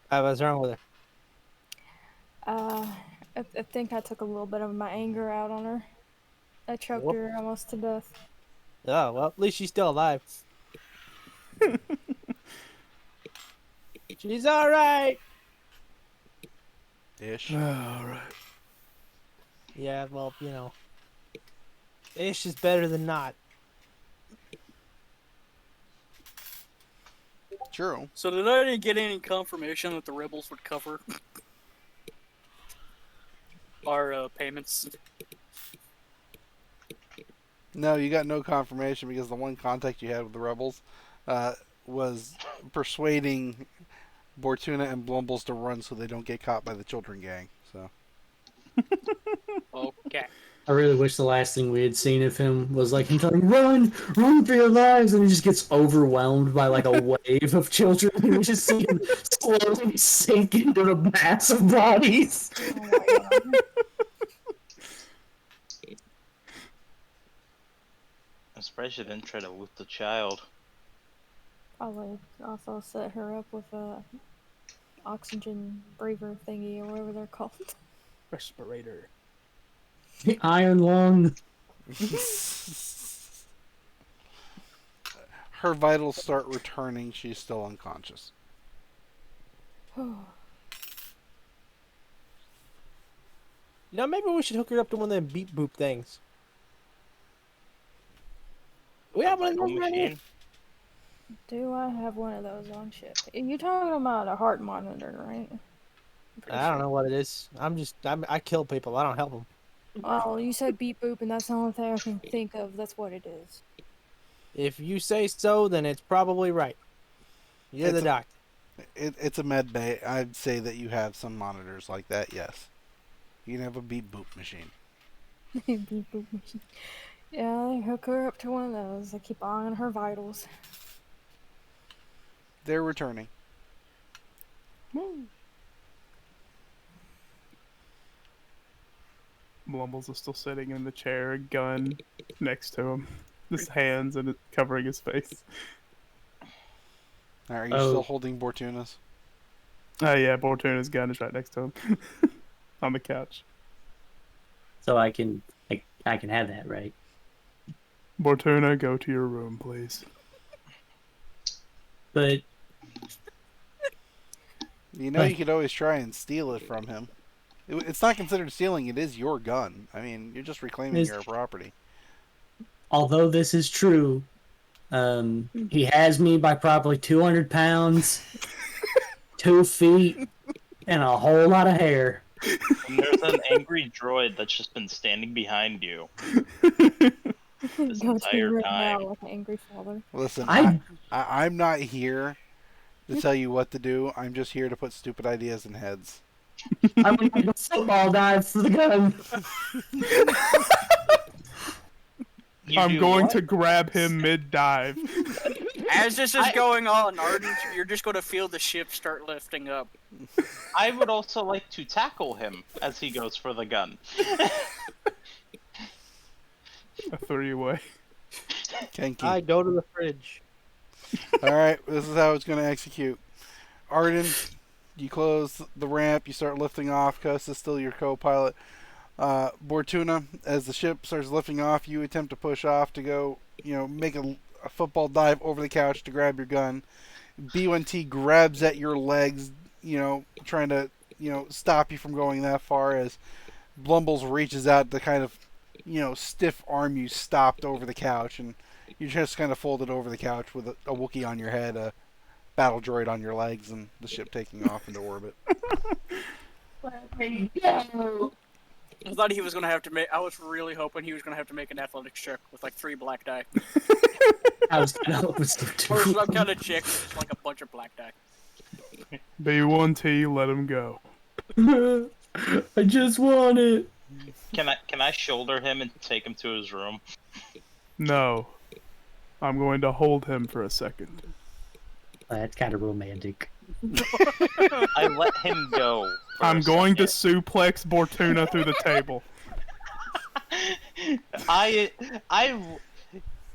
What's wrong with her? I think I took a little bit of my anger out on her. I choked her almost to death. Oh, well, at least she's still alive. She's alright! Ish. Alright. Yeah, well, you know. Ish is better than not. True. So did I get any confirmation that the rebels would cover our payments? No, you got no confirmation because the one contact you had with the rebels was persuading Bortuna and Blumbles to run so they don't get caught by the children gang. So. Okay. I really wish the last thing we had seen of him was like him telling, run for your lives, and he just gets overwhelmed by like a wave of children, and we just see him slowly sink into the mass of bodies. Oh my god. I'm surprised you didn't try to loot the child. Probably also set her up with a oxygen breather thingy or whatever they're called. Respirator. The iron lung. Her vitals start returning. She's still unconscious. You know, maybe we should hook her up to one of them beep boop things. We have one of those right here. Do I have one of those on ship? You're talking about a heart monitor, right? I don't know what it is. I kill people. I don't help them. Well, you said beep boop, and that's the only thing I can think of. That's what it is. If you say so, then it's probably right. You're the doctor. It's a med bay. I'd say that you have some monitors like that, yes. You can have a beep boop machine. Beep boop machine. Yeah, I hook her up to one of those. I keep eyeing her vitals. They're returning. Blumbles is still sitting in the chair, a gun next to him. His hands and it covering his face. Are you still holding Bortuna's? Oh yeah, Bortuna's gun is right next to him. On the couch. So I can have that, right? Bortuna, go to your room, please. But You know, you could always try and steal it from him. It's not considered stealing. It is your gun. I mean, you're just reclaiming your property. although this is true, he has me by probably 200 pounds, 2 feet, and a whole lot of hair. And there's an angry droid that's just been standing behind you. this Go to entire right now time. like an angry father. Listen, I- I'm not here to tell you what to do. I'm just here to put stupid ideas in heads. I would make a football dive for the gun. You I'm do going what? to grab him mid-dive. As this is going on, Arden, you're just going to feel the ship start lifting up. I would also like to tackle him as he goes for the gun. A three-way. Kenki. I go to the fridge. Alright, this is how it's going to execute. Arden, you close the ramp, you start lifting off. Kus is still your co-pilot. Bortuna, as the ship starts lifting off, you attempt to push off to go, make a football dive over the couch to grab your gun. B1T grabs at your legs, trying to, stop you from going that far as Blumbles reaches out to kind of, stiff arm you stopped over the couch, and you just kind of folded over the couch with a Wookiee on your head, a battle droid on your legs, and the ship taking off into orbit. Let me go. I thought he was going to have to make... I was really hoping he was going to have to make an athletics check with like 3 black die. I was gonna hope it's the two. Or some kind of check with like a bunch of black die. B1T, let him go. I just want it. Can I shoulder him and take him to his room? No. I'm going to hold him for a second. That's kind of romantic. I let him go. for I'm a going to second. suplex Bortuna through the table. I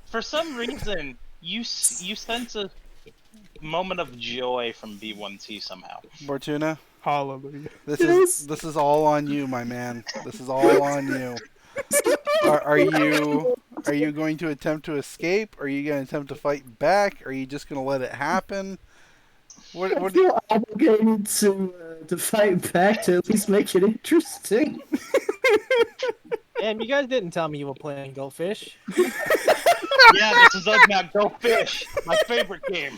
for some reason you sense a moment of joy from B1T somehow. Bortuna, Hallelujah. this Yes. is all on you, my man. This is all on you. Are you going to attempt to escape? Are you going to attempt to fight back? Are you just going to let it happen? I feel obligated to fight back to at least make it interesting. Damn, you guys didn't tell me you were playing Goldfish. Yeah, this is us now. Go fish. My favorite game.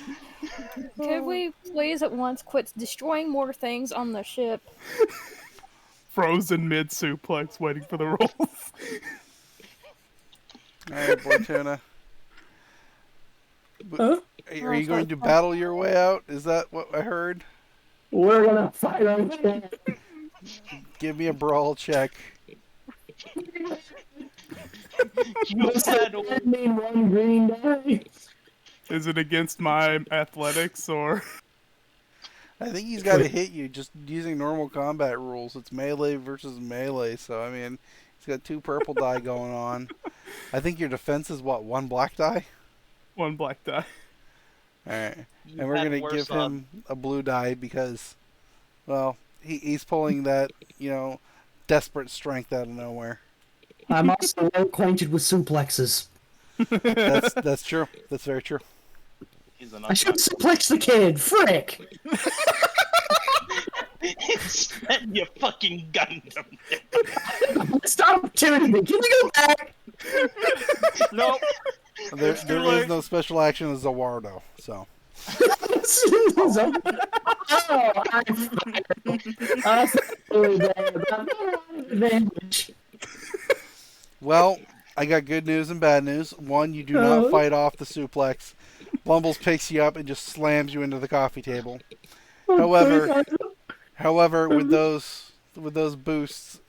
Could we please at once quit destroying more things on the ship? Frozen mid suplex, waiting for the rolls. Alright, Bortuna. Huh? Are you going to battle your way out? Is that what I heard? We're gonna fight on here. Give me a brawl check. You had I mean one green die. Is it against my athletics or? I think he's got to hit you just using normal combat rules. It's melee versus melee, so I mean, he's got 2 purple die going on. I think your defense is what, 1 black die? 1 black die. Alright. You And we're had going to worse give odds. him a blue die because, well, he's pulling that, desperate strength out of nowhere. I'm also well acquainted with suplexes. That's true. That's very true. He's I should suplex the kid. Frick! Instead, you fucking gunned him. Stop tuning me. Can we go back? Nope. There is no special action as Zawardo, so. Oh, I'm fired. I feel bad about advantage. Well, I got good news and bad news. One, you do not fight off the suplex. Blumbles picks you up and just slams you into the coffee table. However, with those boosts,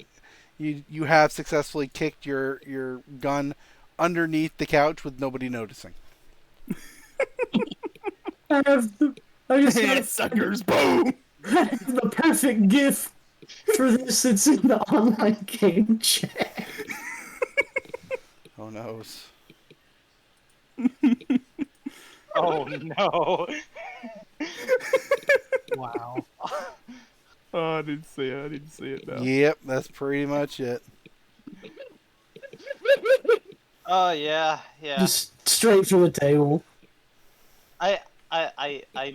you have successfully kicked your gun underneath the couch with nobody noticing. I just got Suckers, boom! the perfect gif for this. It's in the online game chat. Oh noes. Oh no. Wow. Oh, I didn't see it. I didn't see it now. Yep, that's pretty much it. Oh yeah. Just straight through the table. I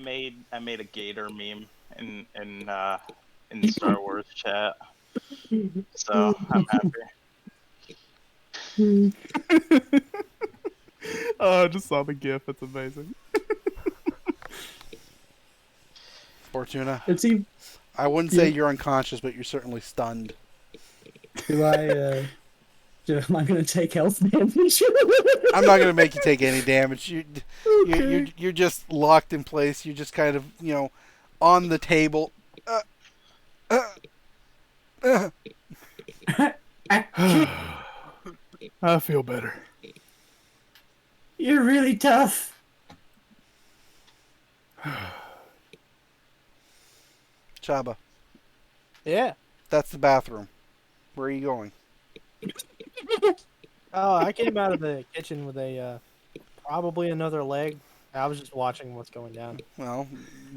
made a gator meme in the Star Wars chat. So I'm happy. Oh, I just saw the GIF. It's amazing. Fortuna, It's even. I wouldn't say you're unconscious, but you're certainly stunned. Do I? Am I gonna take health damage? I'm not gonna make you take any damage. Okay. You're just locked in place. You're just kind of on the table. I feel better. You're really tough. Chabba, Yeah. that's the bathroom. Where are you going? Oh, I came out of the kitchen with a probably another leg. I was just watching what's going down. Well,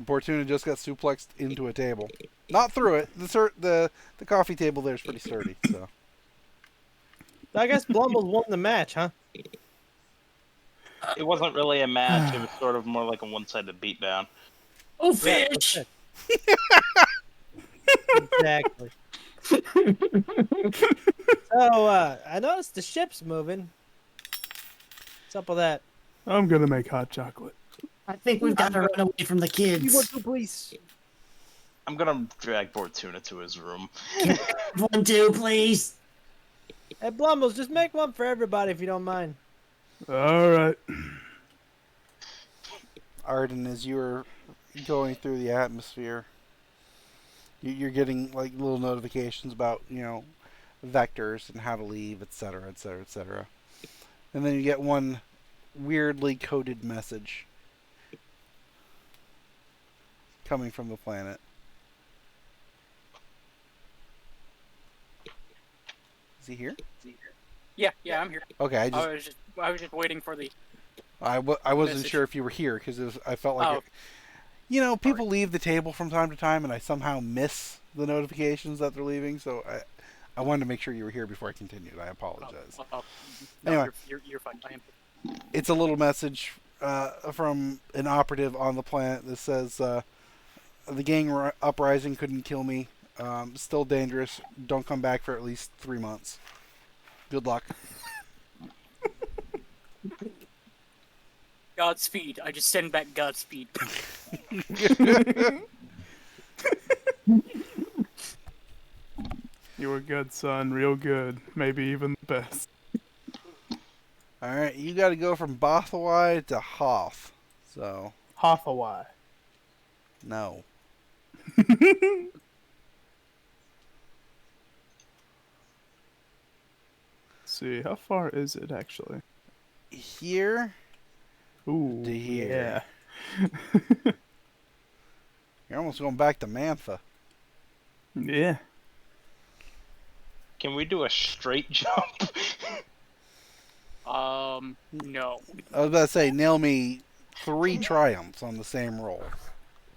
Bortuna just got suplexed into a table. Not through it. The coffee table there is pretty sturdy. So I guess Blumbles won the match, huh? It wasn't really a match. It was sort of more like a one-sided beatdown. Oh, Yeah, fish! Exactly. So, I noticed the ship's moving. What's up with that? I'm gonna make hot chocolate. I think we've got to run away from the kids. Please. I'm gonna drag Bortuna to his room. One, two, please. Hey, Blumbles, just make one for everybody if you don't mind. All right. Arden, as you're going through the atmosphere, you're getting like little notifications about vectors and how to leave, etc., etc., etc. And then you get one weirdly coded message coming from the planet. Is he here? Yeah, I'm here. Okay, I was just waiting for the. I wasn't message. sure if you were here because I felt like people leave the table from time to time, and I somehow miss the notifications that they're leaving. So I wanted to make sure you were here before I continued. I apologize. No, Anyway. you're fine. I am. It's a little message from an operative on the planet that says the gang uprising couldn't kill me. Still dangerous. Don't come back for at least 3 months. Good luck. Godspeed. I just send back Godspeed. You were good, son. Real good. Maybe even the best. Alright, you got to go from Bothawai to Hoth. So, Hathaway. no. See, how far is it actually? Here Ooh, to here. yeah. You're almost going back to Mantha. Yeah. Can we do a straight jump? No. I was about to say, nail me 3 triumphs on the same roll.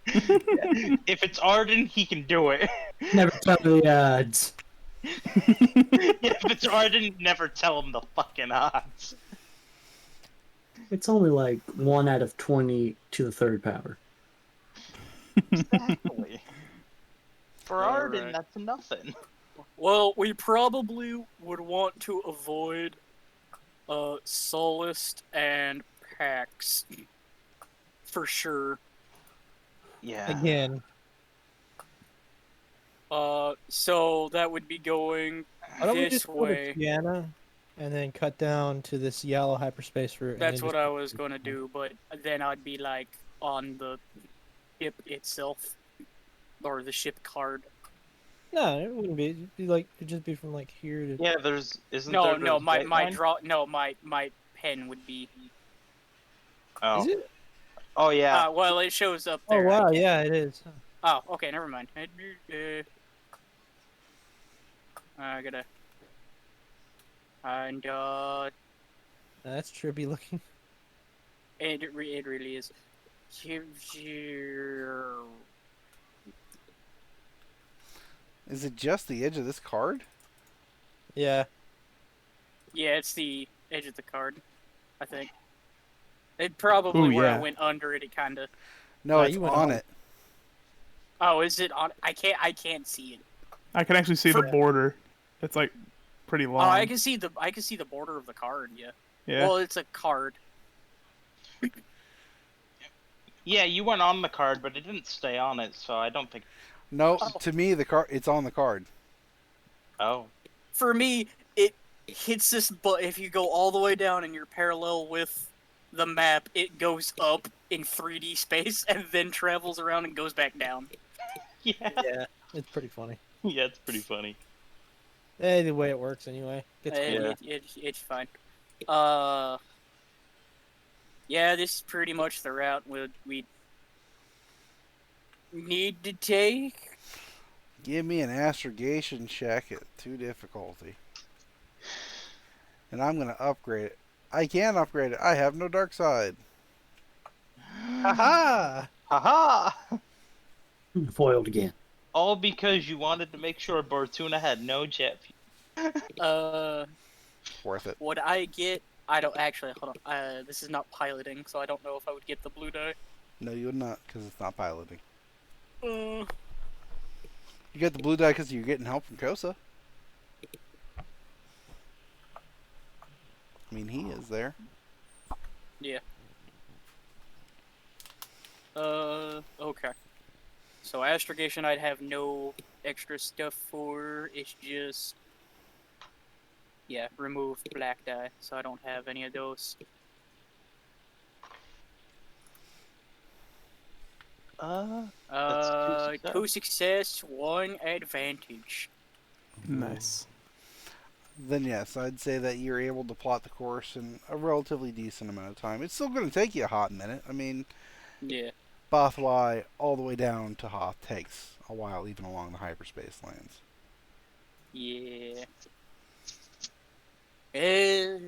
If it's Arden, he can do it. Never tell the odds. If it's Arden, never tell him the fucking odds. It's only like 1 out of 20 to the third power. Exactly. For All Arden, right. that's nothing. Well, we probably would want to avoid Solist and Pax for sure. Yeah. Again. So that would be going Why don't we this just go to way. Tiana and then cut down to this yellow hyperspace route? and That's then what just- I was gonna do, but then I'd be like on the ship itself or the ship card. No, it wouldn't be. It'd be like it'd just be from like here to. Yeah, isn't No, there no, the my Dateline? draw, no, my pen would be. Oh. Is it? Oh yeah. Well, it shows up Oh there. wow, yeah, it is. Oh, okay, never mind. I gotta. And That's trippy looking. it really is. Is it just the edge of this card? Yeah. Yeah, it's the edge of the card, I think. It probably Ooh, where I yeah. went under it. It kind of. No, No, it's you went on on. it. Oh, is it on? I can't see it. I can actually see the border. It's like pretty long. Oh, I can see the border of the card. Yeah. Yeah. Well, it's a card. Yeah, you went on the card, but it didn't stay on it, so I don't think. No, Oh. to me, it's on the card. Oh. For me, it hits this, but if you go all the way down and you're parallel with the map, it goes up in 3D space and then travels around and goes back down. Yeah. Yeah, it's pretty funny. Yeah, it's pretty funny. The way it works, anyway. It's cool. It's fine. Yeah, this is pretty much the route we need to take. Give me an astrogation check at 2 difficulty. And I'm going to upgrade it. I can upgrade it. I have no dark side. Haha! Haha! Foiled again. All because you wanted to make sure Bortuna had no jet fuel. Worth it. Would I get... I don't actually, hold on. This is not piloting, so I don't know if I would get the blue die. No, you would not, because it's not piloting. Uh, You get the blue die because you're getting help from Kosa. I mean, he is there. yeah. Okay. So astrogation I'd have no extra stuff for. It's just... Yeah, remove black die, so I don't have any of those. That's 2 success, 1 advantage. Nice. Then yes, I'd say that you're able to plot the course in a relatively decent amount of time. It's still going to take you a hot minute. I mean, Yeah. Bothwai all the way down to Hoth takes a while, even along the hyperspace lanes. Yeah. We're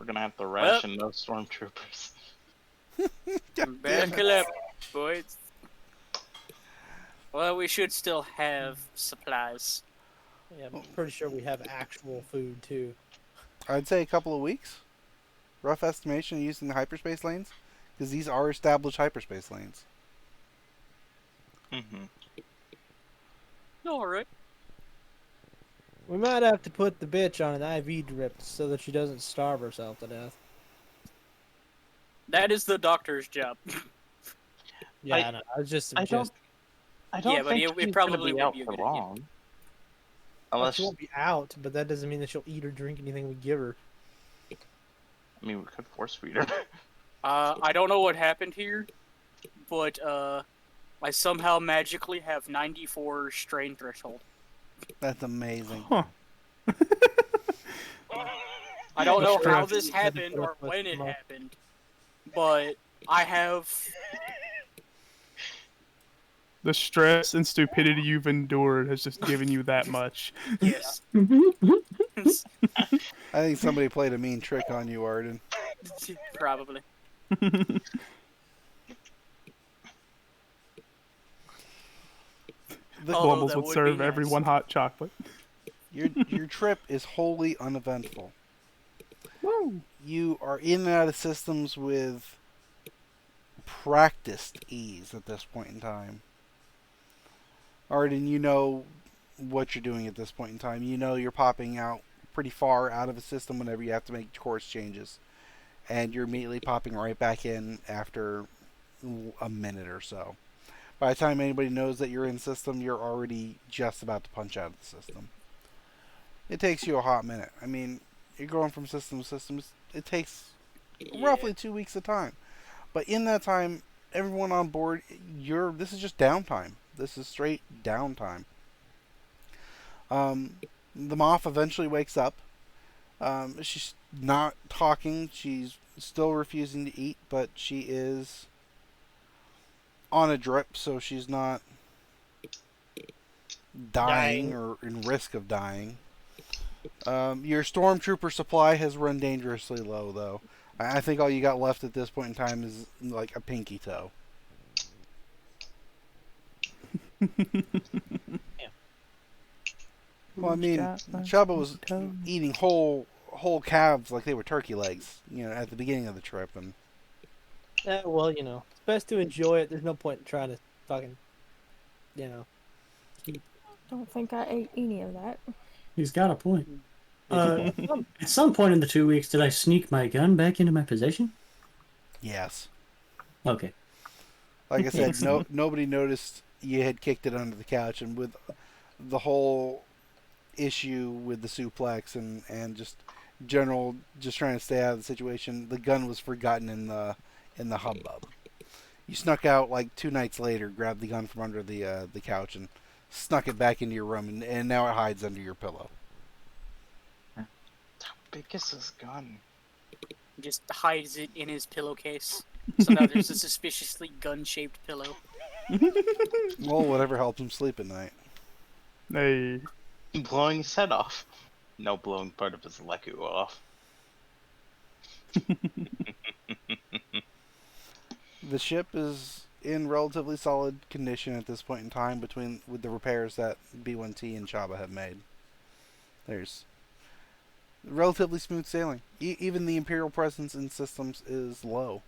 gonna have to ration those stormtroopers. Buckle up, boys. Well, we should still have supplies. Yeah, I'm pretty sure we have actual food, too. I'd say a couple of weeks. Rough estimation using the hyperspace lanes, because these are established hyperspace lanes. Mm-hmm. Alright. We might have to put the bitch on an IV drip so that she doesn't starve herself to death. That is the doctor's job. Yeah, I know. I was just I don't Yeah, but think it she's probably gonna be won't out be a for good idea. long. Well, Unless, she won't be out, but that doesn't mean that she'll eat or drink anything we give her. I mean, we could force feed her. I don't know what happened here, but I somehow magically have 94 strain threshold. That's amazing. Huh. I don't know how Stress. this happened or when it happened, but I have... The stress and stupidity you've endured has just given you that much. Yes. I think somebody played a mean trick on you, Arden. Probably. Blumbles that would would serve be nice. everyone hot chocolate. Your trip is wholly uneventful. You are in and out of systems with practiced ease at this point in time. Arden, you know what you're doing at this point in time. You know you're popping out pretty far out of a system whenever you have to make course changes. And you're immediately popping right back in after a minute or so. By the time anybody knows that you're in system, you're already just about to punch out of the system. It takes you a hot minute. I mean, you're going from system to system. It takes roughly 2 weeks of time. But in that time, everyone on board, this is just downtime. This is straight downtime. The Moff eventually wakes up. She's not talking. She's still refusing to eat, but she is on a drip, so she's not dying or in risk of dying. Your stormtrooper supply has run dangerously low, though. I think all you got left at this point in time is like a pinky toe. Well, I mean, Chabba was eating whole calves like they were turkey legs, at the beginning of the trip, and Well, it's best to enjoy it. There's no point in trying to fucking, Don't think I ate any of that. He's got a point. At some point in the 2 weeks, did I sneak my gun back into my possession? yes. Okay. Like I said, nobody noticed you had kicked it under the couch, and with the whole issue with the suplex and just general just trying to stay out of the situation, the gun was forgotten in the hubbub. You snuck out like 2 nights later, grabbed the gun from under the couch, and snuck it back into your room, and now it hides under your pillow. How big is this gun? He just hides it in his pillowcase. So now there's a suspiciously gun-shaped pillow. Well, whatever helps him sleep at night. Hey. Blowing his head off. No, blowing part of his leku off. The ship is in relatively solid condition at this point in time with the repairs that B1T and Chabba have made. There's relatively smooth sailing. Even the Imperial presence in systems is low.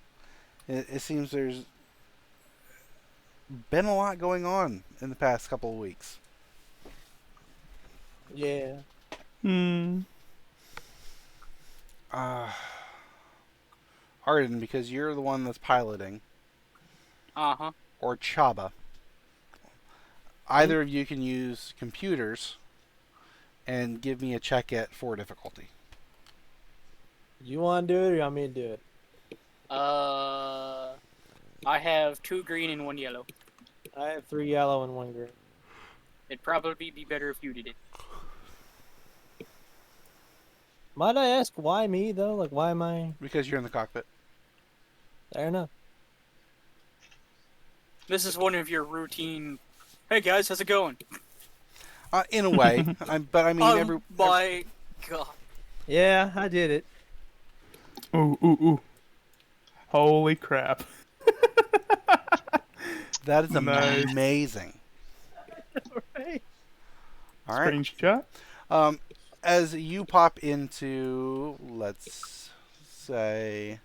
It seems there's been a lot going on in the past couple of weeks. Yeah. Arden, because you're the one that's piloting, Uh-huh. or Chabba, either of you can use computers and give me a check at 4 difficulty. You want to do it, or you want me to do it? I have 2 green and 1 yellow. I have 3 yellow and 1 green. It'd probably be better if you did it. Might I ask why me, though? Like, why am I... Because you're in the cockpit. Fair enough. This is one of your routine, hey guys, how's it going? In a way. But I mean, My God. Yeah, I did it. Ooh. Holy crap. that is Nice. amazing. Right. All right. Screenshot. As you pop into, let's say,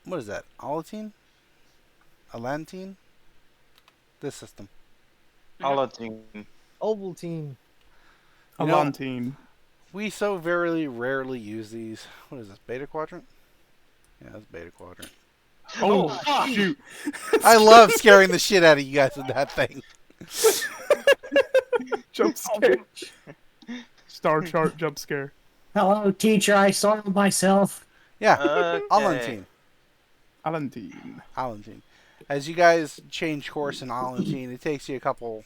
what is that? Alatine? Alantine? This system. Alatine. Ovaltine. You know- Alantine. We so very rarely use these. What is this? Beta quadrant? Yeah, that's beta quadrant. Oh, shoot. I love scaring the shit out of you guys with that thing. Jump scare. Star chart jump scare. Hello, teacher. I saw myself. Yeah, Okay. Alantine. Alantine. Alantine. As you guys change course in Alantine, it takes you a couple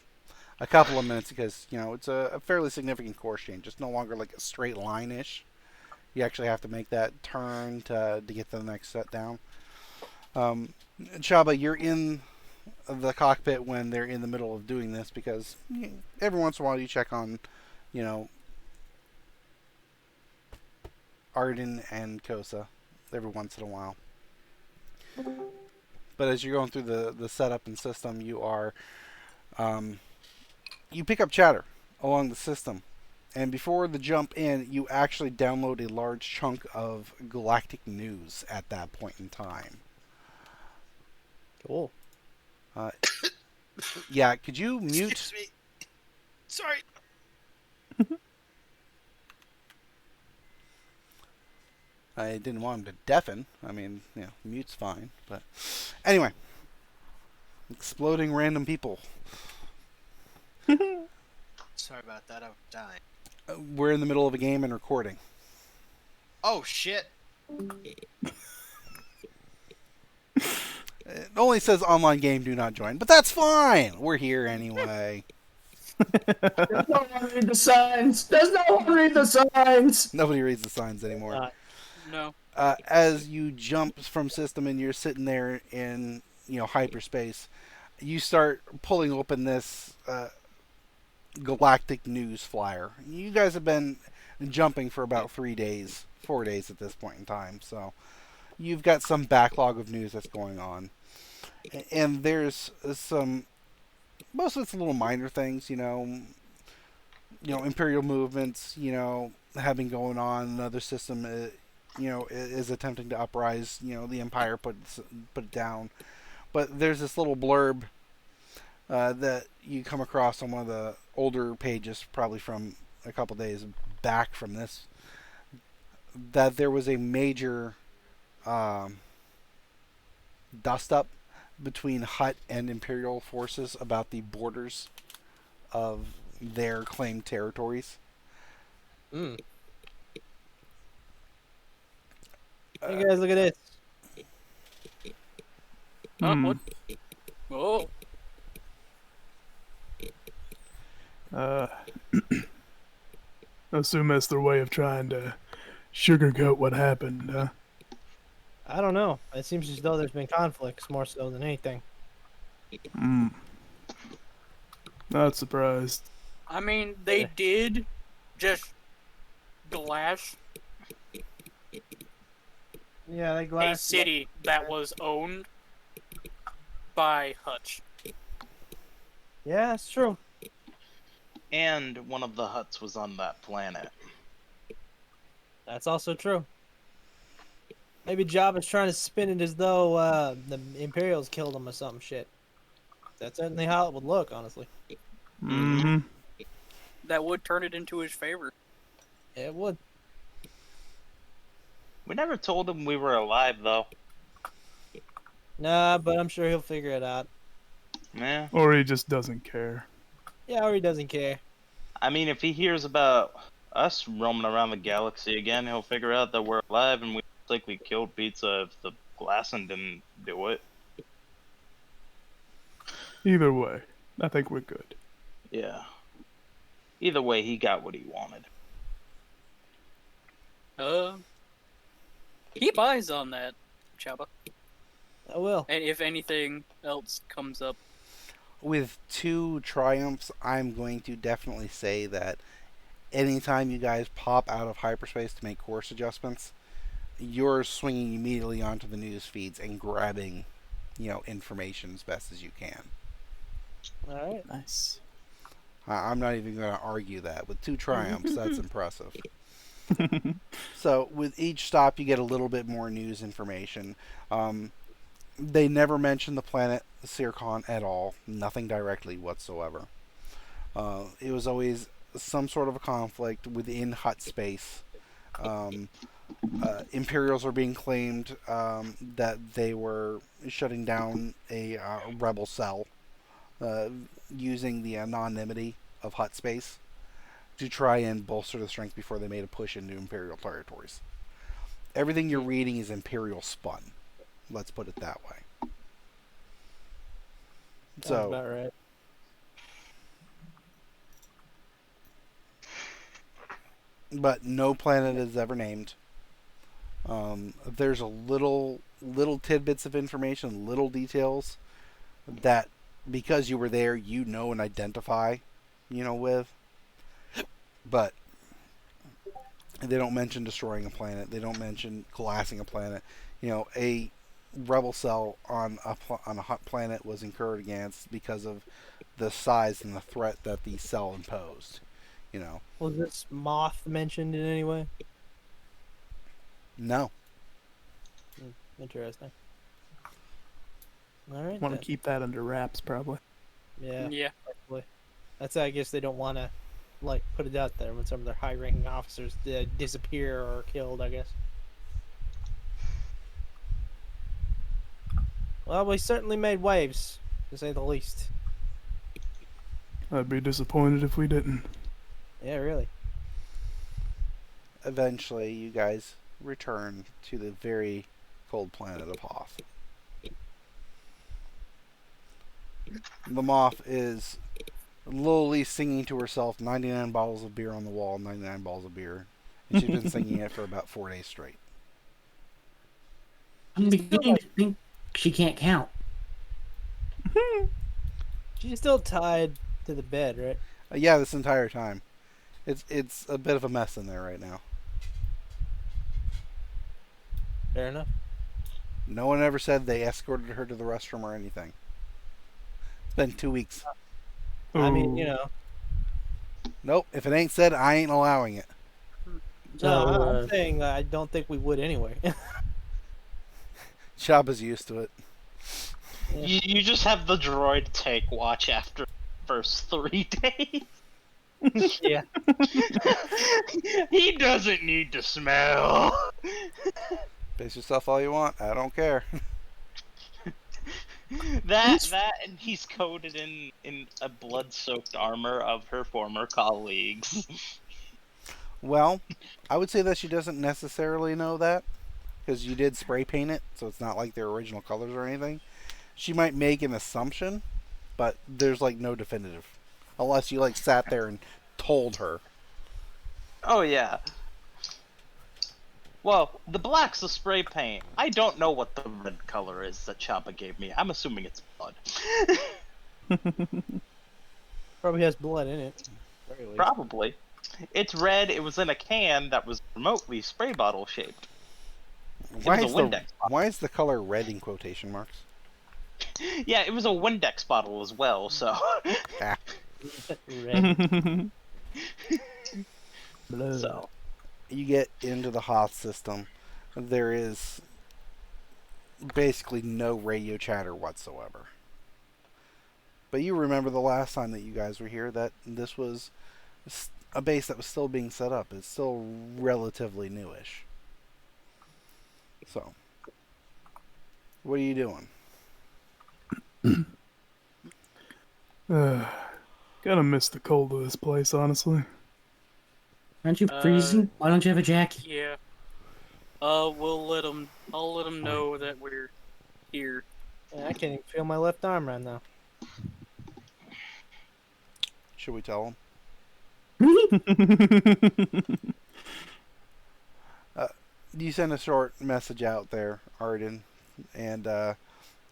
of minutes because, you know, it's a fairly significant course change. It's no longer like a straight line-ish. You actually have to make that turn to get to the next set down. Chabba, you're in the cockpit when they're in the middle of doing this because every once in a while you check on, you know, Arden and Kosa every once in a while. But as you're going through the setup and system, you are you pick up chatter along the system, and before the jump in, you actually download a large chunk of galactic news at that point in time. Cool. Yeah, could you mute? Excuse me. Sorry. I didn't want him to deafen. I mean, you know, mute's fine. But anyway, exploding random people. Sorry about that. I'm dying. We're in the middle of a game and recording. Oh shit. It only says online game, do not join, but that's fine. We're here anyway. There's no one read the signs. There's no one read the signs. Nobody reads the signs anymore. No. As you jump from system and you're sitting there in, you know, hyperspace, you start pulling open this galactic news flyer. You guys have been jumping for about 4 days at this point in time, so you've got some backlog of news that's going on. And there's some, most of it's little minor things, you know, imperial movements, you know, have been going on. Another system, you know, is attempting to uprise, you know, the Empire put it down. But there's this little blurb that you come across on one of the older pages, probably from a couple days back from this, that there was a major dust up between Hutt and Imperial forces about the borders of their claimed territories. Hey guys, look at this. What? Oh, Assume that's their way of trying to sugarcoat what happened, huh? I don't know. It seems as though there's been conflicts more so than anything. Not surprised. I mean, they did just glass Yeah, they a glass. city that was owned by Hutch. Yeah, that's true. And one of the huts was on that planet. That's also true. Maybe Jabba's trying to spin it as though the Imperials killed him or some shit. That's certainly how it would look, honestly. Mm-hmm. That would turn it into his favor. Yeah, it would. We never told him we were alive, though. Nah, but I'm sure he'll figure it out. Yeah. Or he just doesn't care. Yeah, or he doesn't care. I mean, if he hears about us roaming around the galaxy again, he'll figure out that we're alive and we likely killed Pizza if the glassing didn't do it. Either way, I think we're good. Yeah. Either way, he got what he wanted. Keep eyes on that, Chabba. I will. And if anything else comes up, With 2 triumphs, I'm going to definitely say that anytime you guys pop out of hyperspace to make course adjustments, you're swinging immediately onto the news feeds and grabbing, information as best as you can. All right. Nice. I'm not even going to argue that. With 2 triumphs, that's impressive. So with each stop, you get a little bit more news information. They never mention the planet Sircon at all. Nothing directly whatsoever. It was always some sort of a conflict within Hutt space. Imperials are being claimed that they were shutting down a rebel cell using the anonymity of Hutt space to try and bolster the strength before they made a push into Imperial territories. Everything you're reading is Imperial spun. Let's put it that way. Sounds about right. But no planet is ever named. There's a little tidbits of information, little details that because you were there, and identify, with. But they don't mention destroying a planet. They don't mention glassing a planet. A rebel cell on a Hutt planet was incurred against because of the size and the threat that the cell imposed. Was this moth mentioned in any way? No. Interesting. All right. Want to then. keep that under wraps, probably. Yeah. yeah. Probably. That's I guess they don't want to put it out there when some of their high-ranking officers disappear or are killed. I guess. Well, we certainly made waves, to say the least. I'd be disappointed if we didn't. Yeah, really. Eventually, you guys return to the very cold planet of Hoth. The moth is lowly singing to herself 99 bottles of beer on the wall, 99 bottles of beer. And she's been singing it for about 4 days straight. I'm beginning to think she can't count. She's still tied to the bed, right? Yeah, this entire time. It's a bit of a mess in there right now. Fair enough. No one ever said they escorted her to the restroom or anything. It's been 2 weeks. I mean, Ooh. Nope, if it ain't said, I ain't allowing it. No, So, I'm saying I don't think we would anyway. Chabba's used to it. You just have the droid take watch after the first 3 days. Yeah. He doesn't need to smell. Base yourself all you want. I don't care. that, and he's coated in a blood-soaked armor of her former colleagues. Well, I would say that she doesn't necessarily know that, because you did spray paint it, so it's not like their original colors or anything. She might make an assumption, but there's like no definitive. Unless you like sat there and told her. Oh yeah. Well, the black's a spray paint. I don't know what the red color is that Chabba gave me. I'm assuming it's blood. Probably has blood in it. Very least. Probably. It's red. It was in a can that was remotely spray bottle shaped. Why was a Windex bottle. why is the color red in quotation marks? Yeah, it was a Windex bottle as well, so. Ah. Red. So. You get into the Hoth system. There is basically no radio chatter whatsoever. But you remember the last time that you guys were here that this was a base that was still being set up. It's still relatively newish. So, what are you doing? Gonna miss the cold of this place, honestly. Aren't you freezing? Why don't you have a jacket? Yeah. I'll let them know that we're here. Yeah, I can't even feel my left arm right now. Should we tell them? You send a short message out there, Arden, and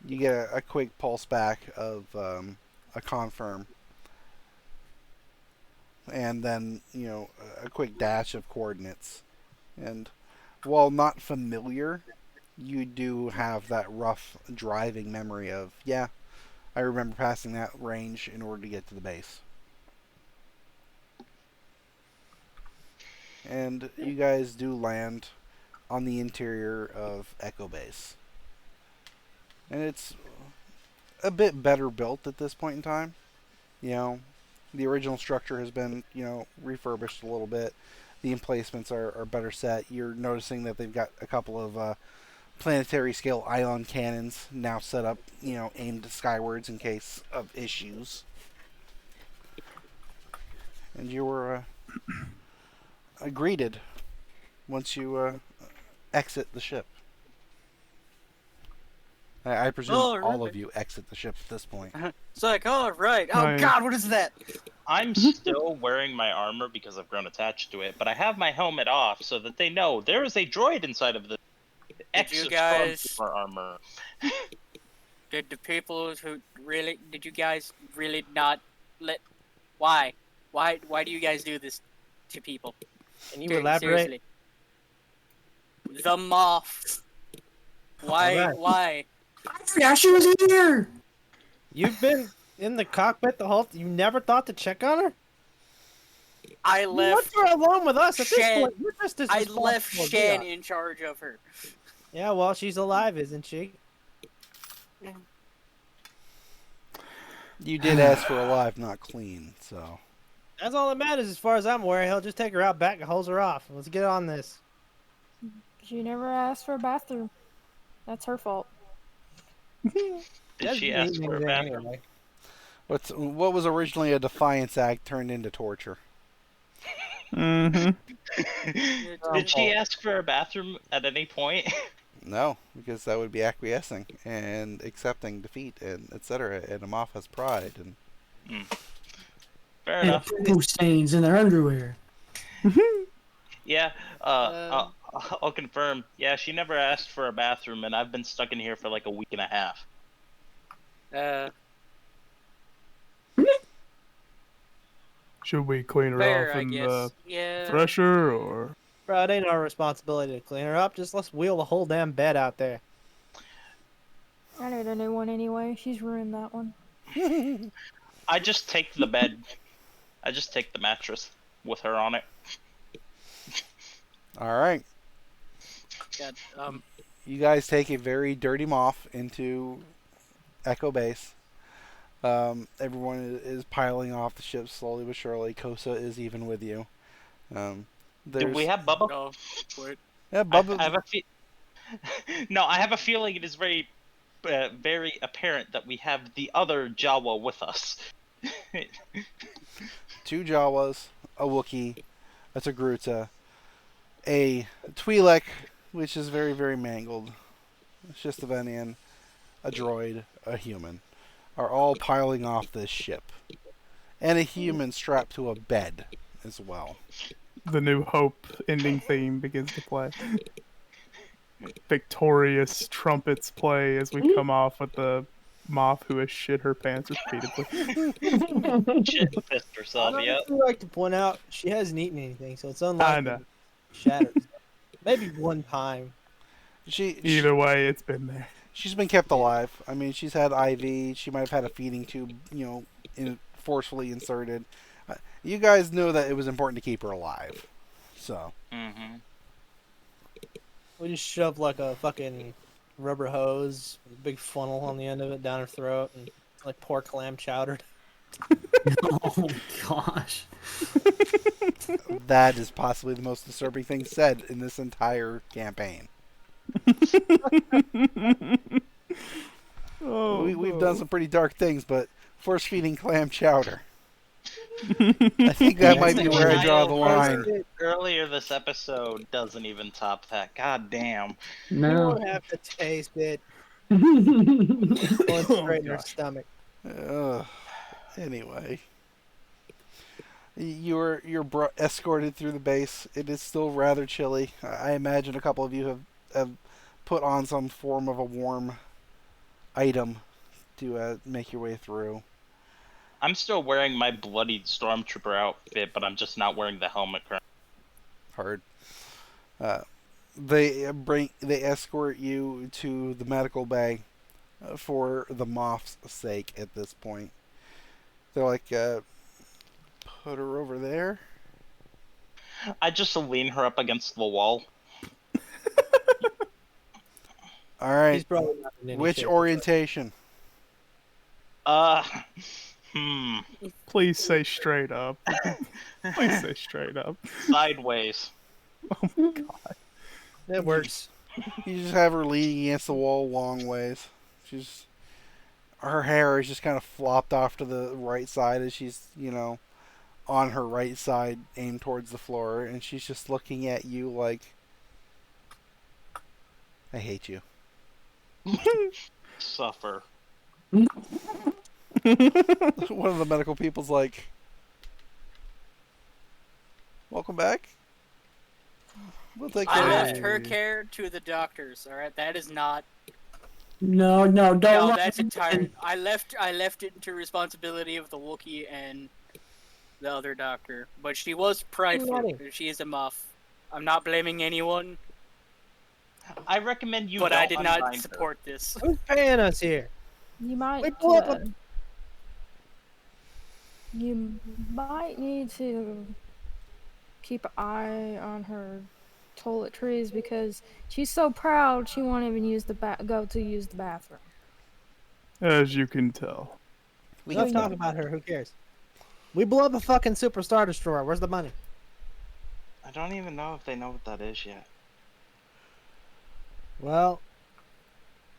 you get a quick pulse back of a confirm. And then, a quick dash of coordinates. And while not familiar, you do have that rough driving memory of, yeah, I remember passing that range in order to get to the base. And you guys do land on the interior of Echo Base. And it's a bit better built at this point in time. The original structure has been, refurbished a little bit. The emplacements are better set. You're noticing that they've got a couple of planetary scale ion cannons now set up, aimed skywards in case of issues. And you were greeted once you exit the ship. I presume all of you exit the ship at this point. It's like, oh, right. Oh, God, what is that? I'm still wearing my armor because I've grown attached to it, but I have my helmet off so that they know there is a droid inside of the armor. Did you guys really not let... Why? Why do you guys do this to people? Can you elaborate? Seriously. The moth. Why? I forgot she was here! You've been in the cockpit the whole... You never thought to check on her? I You left... left her alone with us at this point. You're just as I responsible left as we Shan are. in charge of her. Yeah, well, she's alive, isn't she? You did ask for alive, not clean, so... That's all that matters as far as I'm aware. He'll just take her out back and hose her off. Let's get on this. She never asked for a bathroom. That's her fault. Did she ask for a bathroom? What was originally a defiance act turned into torture? Did she ask for a bathroom at any point? No, because that would be acquiescing and accepting defeat and etc. And a moth has pride and. Fair enough. Poo stains in their underwear. Yeah, I'll confirm. Yeah, she never asked for a bathroom, and I've been stuck in here for like a week and a half. Should we clean her Fair, off I in guess. the Yeah. thresher, or? Bro, it ain't our responsibility to clean her up. Just let's wheel the whole damn bed out there. I need a new one anyway. She's ruined that one. I just take the bed. I just take the mattress with her on it. All right. God, You guys take a very dirty moth into Echo Base. Everyone is piling off the ship slowly but surely. Kosa is even with you. Do we have Bubba? no, wait. Yeah, Bubba. No, I have a feeling it is very very apparent that we have the other Jawa with us. 2 Jawas, a Wookiee, a Togruta, a Twi'lek, which is very, very mangled, Shistavanen, a droid, a human, are all piling off this ship. And a human strapped to a bed as well. The New Hope ending theme begins to play. Victorious trumpets play as we come off with the Moff who has shit her pants repeatedly. Shit pissed herself, I'd yeah. honestly like to point out she hasn't eaten anything, so it's I unlikely know. shattered. Maybe one time. Either way, it's been there. She's been kept alive. I mean, she's had IV. She might have had a feeding tube, forcefully inserted. You guys knew that it was important to keep her alive. So. Mm-hmm. We just shoved like a fucking rubber hose with a big funnel on the end of it down her throat and like pour clam chowder. Oh gosh. That is possibly the most disturbing thing said in this entire campaign. We've done some pretty dark things, but force feeding clam chowder. I think that might be where I draw the line. Earlier this episode doesn't even top that. God damn. You No. won't have to taste it. Going straight in her stomach. Anyway, you're escorted through the base. It is still rather chilly. I imagine a couple of you have put on some form of a warm item to make your way through. I'm still wearing my bloodied stormtrooper outfit, but I'm just not wearing the helmet currently. Hard. They escort you to the medical bay for the Moff's sake at this point. They're like, put her over there. I just lean her up against the wall. All right. He's probably not in any Which shape. orientation? Please say straight up. Please say straight up. Sideways. Oh my god. That works. You just have her leaning against the wall long ways. Her hair is just kind of flopped off to the right side as she's, on her right side, aimed towards the floor, and she's just looking at you like, I hate you. Suffer. One of the medical people's like, welcome back. We'll take I care of left you. her care to the doctors. All right, that is not. No, don't. No, that's entire. I left it to responsibility of the Wookiee and the other doctor. But she was prideful. She is a muff. I'm not blaming anyone. I recommend you. But don't I did not unbind her. support this. Who's paying us here? You might. Wait, pull up You might need to keep an eye on her toiletries because she's so proud she won't even use the go to use the bathroom. As you can tell. Let's talk about her. Who cares? We blew up a fucking Super Star Destroyer. Where's the money? I don't even know if they know what that is yet. Well,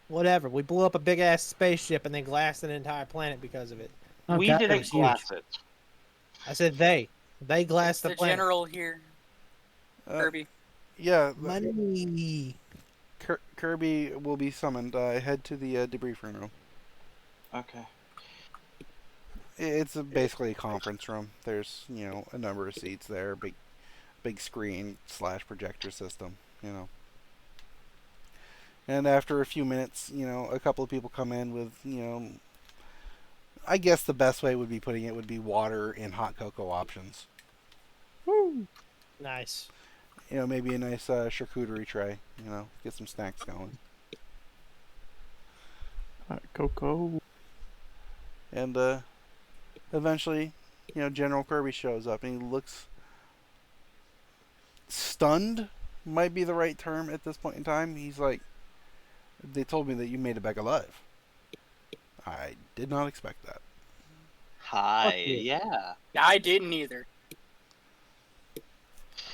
whatever. We blew up a big ass spaceship and then glassed an entire planet because of it. We didn't glass it. I said they. They glassed the The planet. general here, Kirby. Yeah. Money. Kirby will be summoned. Head to the debriefing room. Okay. It's basically a conference room. There's, a number of seats there. Big screen / projector system, And after a few minutes, a couple of people come in with, I guess the best way would be putting it would be water and hot cocoa options. Woo. Nice. Maybe a nice charcuterie tray, get some snacks going. Hot cocoa. And eventually, General Kirby shows up and he looks stunned, might be the right term at this point in time. He's like, they told me that you made it back alive. I did not expect that. Hi, yeah. I didn't either.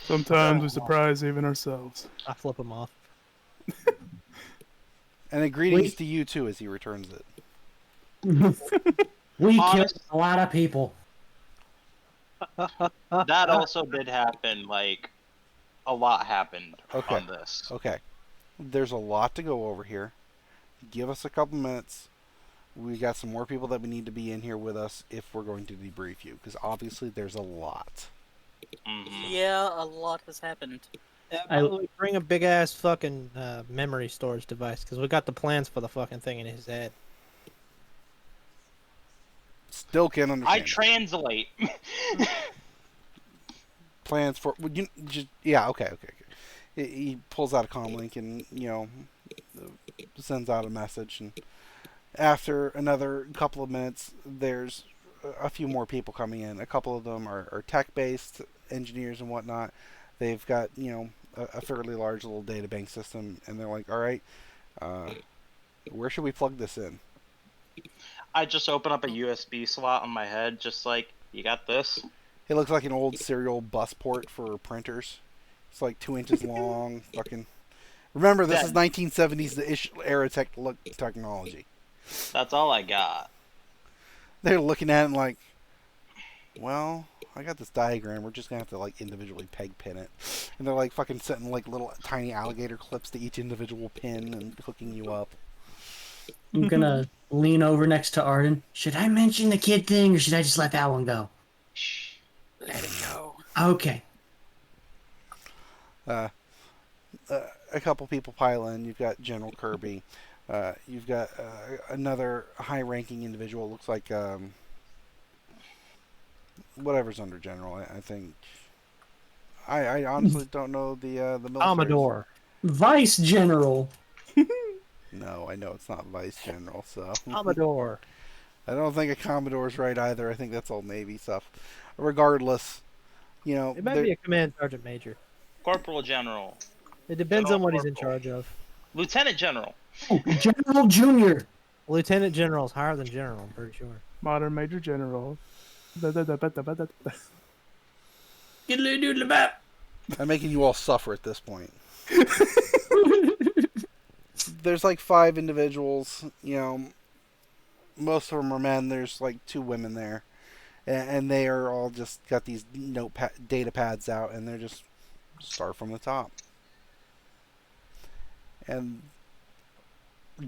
Sometimes we surprise even ourselves. I flip them off. And then greetings to you too as he returns it. We killed Honest- a lot of people. That also did happen. Like, a lot happened Okay. on this. Okay. There's a lot to go over here. Give us a couple minutes. We got some more people that we need to be in here with us if we're going to debrief you, because obviously there's a lot. Mhm. Yeah, a lot has happened. Probably bring a big ass fucking memory storage device because we got the plans for the fucking thing in his head. Still can't understand. I translate. Plans for yeah, okay. He pulls out a comm link and sends out a message, and after another couple of minutes there's a few more people coming in. A couple of them are tech based engineers and whatnot. They've got a fairly large little data bank system, and they're like, all right, where should we plug this in? I just open up a USB slot on my head, just like, you got this? It looks like an old serial bus port for printers. It's like 2 inches long. Fucking. Remember, this is 1970s era technology. That's all I got. They're looking at it and like, well, I got this diagram. We're just gonna have to like individually peg pin it. And they're like fucking setting like little tiny alligator clips to each individual pin and hooking you up. I'm gonna lean over next to Arden. Should I mention the kid thing, or should I just let that one go? Let it go. Okay. A couple people pile in. You've got General Kirby. You've got another high-ranking individual. Looks like whatever's under General. I think. I honestly don't know the military. Commodore. Vice General. No, I know it's not Vice General. So Commodore. I don't think a Commodore's right either. I think that's old Navy stuff. Regardless, It might be a command sergeant major. Corporal General. It depends on what he's in Corporal. charge of. Lieutenant General. Oh, General Junior. Lieutenant general is higher than general, I'm pretty sure. Modern Major General. I'm making you all suffer at this point. There's like 5 individuals, most of them are men. There's like 2 women there, and they are all just got these data pads out, and they're just start from the top. And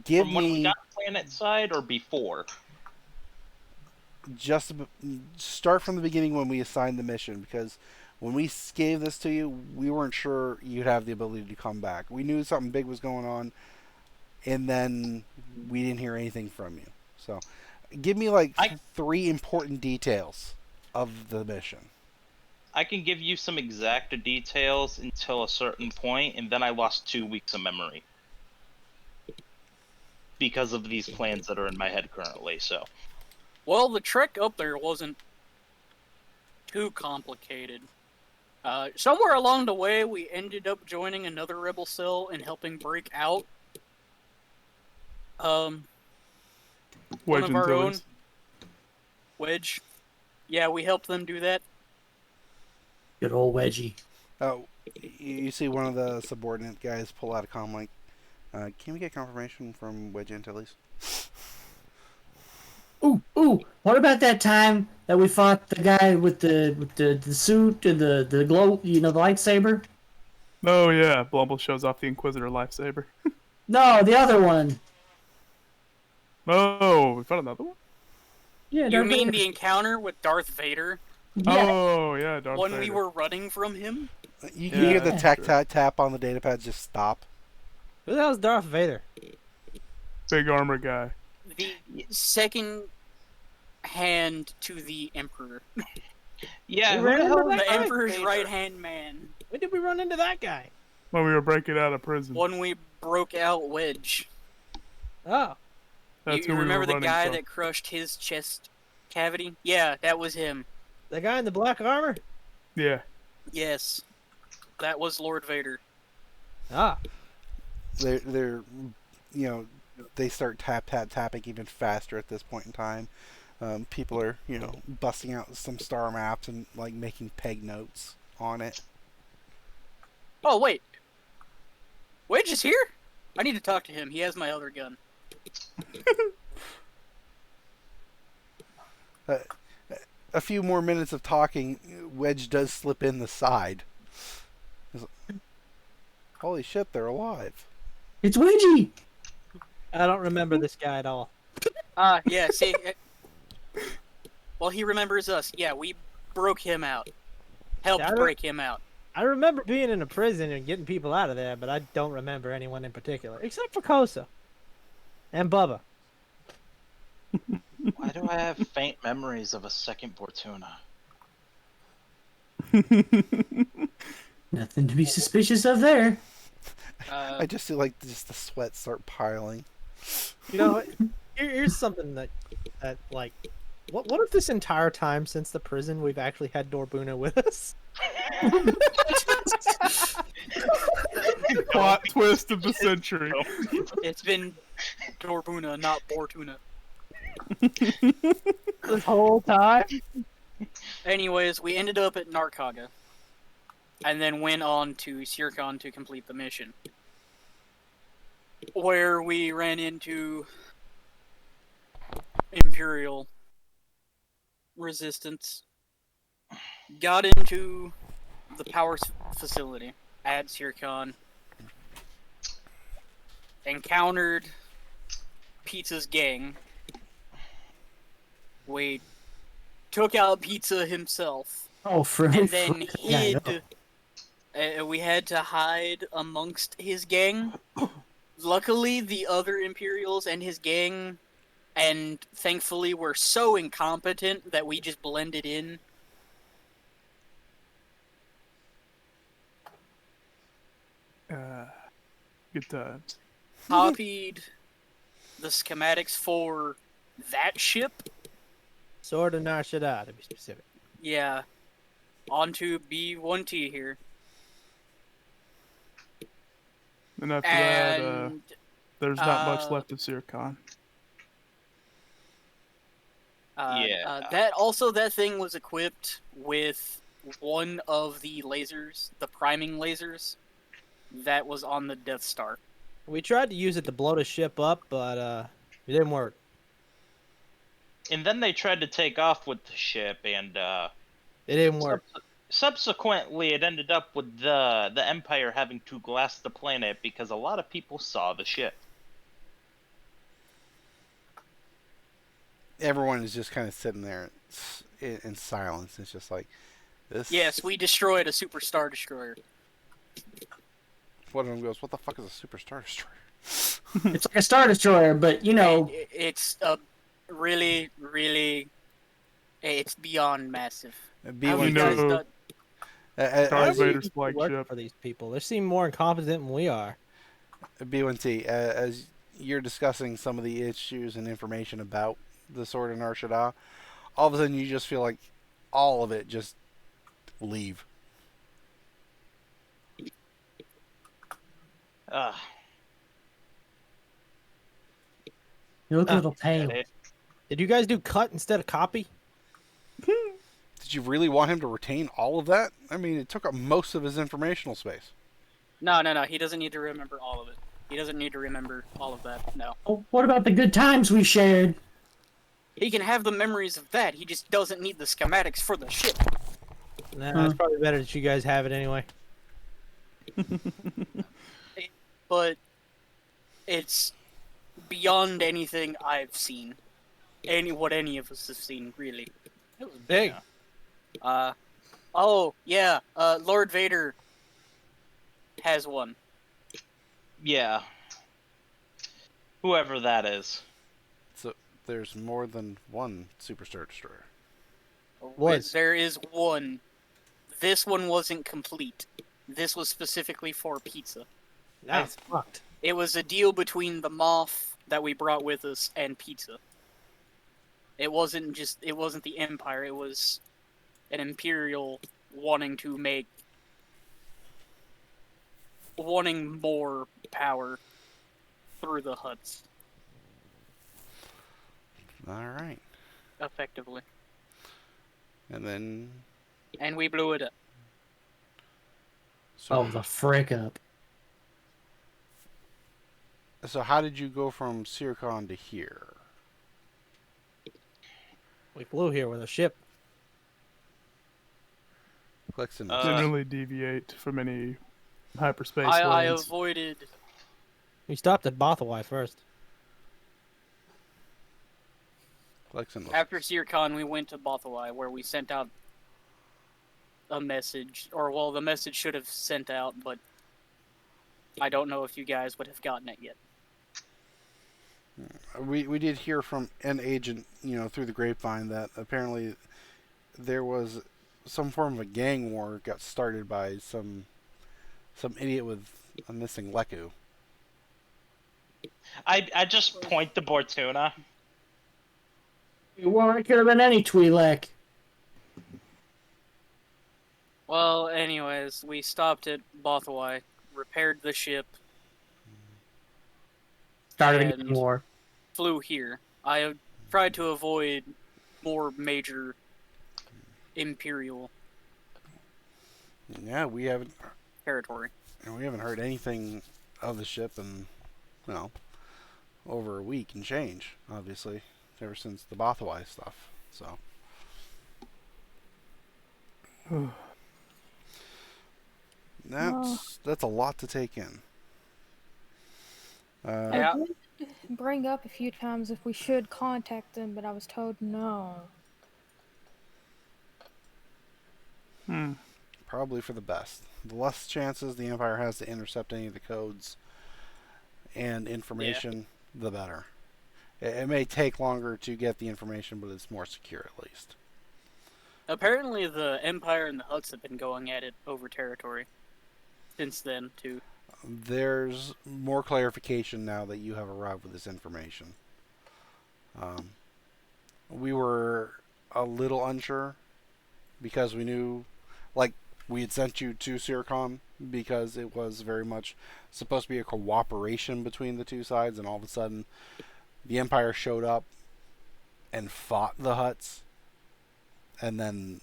give From when we me got planet side or before? just start from the beginning when we assigned the mission, because when we gave this to you, we weren't sure you'd have the ability to come back. We knew something big was going on, and then we didn't hear anything from you. So give me like 3 important details of the mission. I can give you some exact details until a certain point, and then I lost 2 weeks of memory. Because of these plans that are in my head currently, so. Well, the trek up there wasn't too complicated. Somewhere along the way, we ended up joining another rebel cell and helping break out one Wedge of and our own. Tilly's. Wedge. Yeah, we helped them do that. Good old Wedgie. Oh, you see one of the subordinate guys pull out a comm link. Can we get confirmation from Wedge Antilles? Ooh! What about that time that we fought the guy with the suit and the glow, the lightsaber? Oh yeah, Blumbles shows off the Inquisitor lightsaber. No, the other one. Oh, we found another one? Yeah, You Darth mean Vader. the encounter with Darth Vader Yeah. Oh yeah, Darth when Vader. we were running from him? You can hear the Yeah. tap on the data pad just stop. Who the hell's Darth Vader? Big armor guy. The second hand to the Emperor. Yeah, We who ran the into hell that The guy? Emperor's Vader? right-hand man. When did we run into that guy? When we were breaking out of prison. When we broke out Wedge. Oh. That's You who we remember were the running guy from. that crushed his chest cavity? Yeah, that was him. The guy in the black armor? Yeah. Yes. That was Lord Vader. Ah. They're they start tapping even faster at this point in time. People are busting out some star maps and like making peg notes on it. Oh, wait. Wedge is here? I need to talk to him. He has my other gun. A few more minutes of talking, Wedge does slip in the side. Holy shit, they're alive. It's Wedgie! I don't remember this guy at all. Yeah, see... Well, he remembers us. Yeah, we broke him out. Helped break him out. I remember being in a prison and getting people out of there, but I don't remember anyone in particular. Except for Kosa. And Bubba. Why do I have faint memories of a second Bortuna? Nothing to be suspicious of there. I just see like the sweat start piling. You know, here's something that like, what if this entire time since the prison we've actually had Dorbuna with us? Plot twist of the century. It's been Dorbuna, not Bortuna. This whole time? Anyways, we ended up at Narkaga. And then went on to Sircon to complete the mission. Where we ran into Imperial resistance. Got into the power facility at Sircon. Encountered Pizza's gang. We took out Pizza himself. Oh, and then hid. We had to hide amongst his gang. Luckily, the other Imperials and his gang, and thankfully, were so incompetent that we just blended in. Good times. Copied the schematics for that ship. Sword of Nar Shaddaa, to be specific. Yeah. Onto B1T here. And after that, there's not much left of Sircon. That thing was equipped with one of the lasers, the priming lasers, that was on the Death Star. We tried to use it to blow the ship up, but it didn't work. And then they tried to take off with the ship, and it didn't work. Subsequently, it ended up with the Empire having to glass the planet because a lot of people saw the ship. Everyone is just kind of sitting there in silence. It's just like this. Yes, we destroyed a Super Star Destroyer. One of them goes, "What the fuck is a Super Star Destroyer?" It's like a Star Destroyer, but you know, it's a really, it's beyond massive. Darth Vader's flagship. For these people, they seem more incompetent than we are. B1T, as you're discussing some of the issues and information about the Sword of Nar Shaddaa, all of a sudden you just feel like all of it just leave. you look a little pale. Did you guys do cut instead of copy? Did you really want him to retain all of that? I mean, it took up most of his informational space. No. He doesn't need to remember all of it. He doesn't need to remember all of that. No. Oh, what about the good times we shared? He can have the memories of that. He just doesn't need the schematics for the ship. Nah, it's probably better that you guys have it anyway. But it's beyond anything I've seen. What any of us have seen, really. It was big. Lord Vader has one. Yeah. Whoever that is. So there's more than one Super Star Destroyer. There is one. This one wasn't complete. This was specifically for Pizza. That's fucked. It was a deal between the Moth that we brought with us and Pizza. It wasn't the Empire, it was an Imperial wanting more power through the Hutts. Alright. Effectively. And we blew it up. So, the frick up. So how did you go from Sircon to here? We flew here with a ship. Clicks and Didn't really deviate from any hyperspace I lanes. avoided. We stopped at Bothawai first. clicks and After Sircon, we went to Bothawai, where we sent out a message. Or, well, the message should have sent out, but I don't know if you guys would have gotten it yet. We did hear from an agent, through the grapevine that apparently there was some form of a gang war got started by some idiot with a missing Leku. I just point to Bortuna. Well, it could have been any Twi'lek. Well, anyways, we stopped at Bothawai, repaired the ship, Started a And- gang war. flew here. I tried to avoid more major Imperial Yeah, we haven't territory. heard anything of the ship in, over a week and change, obviously, ever since the Bothawai stuff. So. That's a lot to take in. Yeah. I did bring up a few times if we should contact them, but I was told no. Probably for the best. The less chances the Empire has to intercept any of the codes and information, the better. It may take longer to get the information, but it's more secure at least. Apparently, the Empire and the Hutts have been going at it over territory since then, too. There's more clarification now that you have arrived with this information. We were a little unsure because we knew, we had sent you to Sircon because it was very much supposed to be a cooperation between the two sides, and all of a sudden the Empire showed up and fought the Hutts, and then,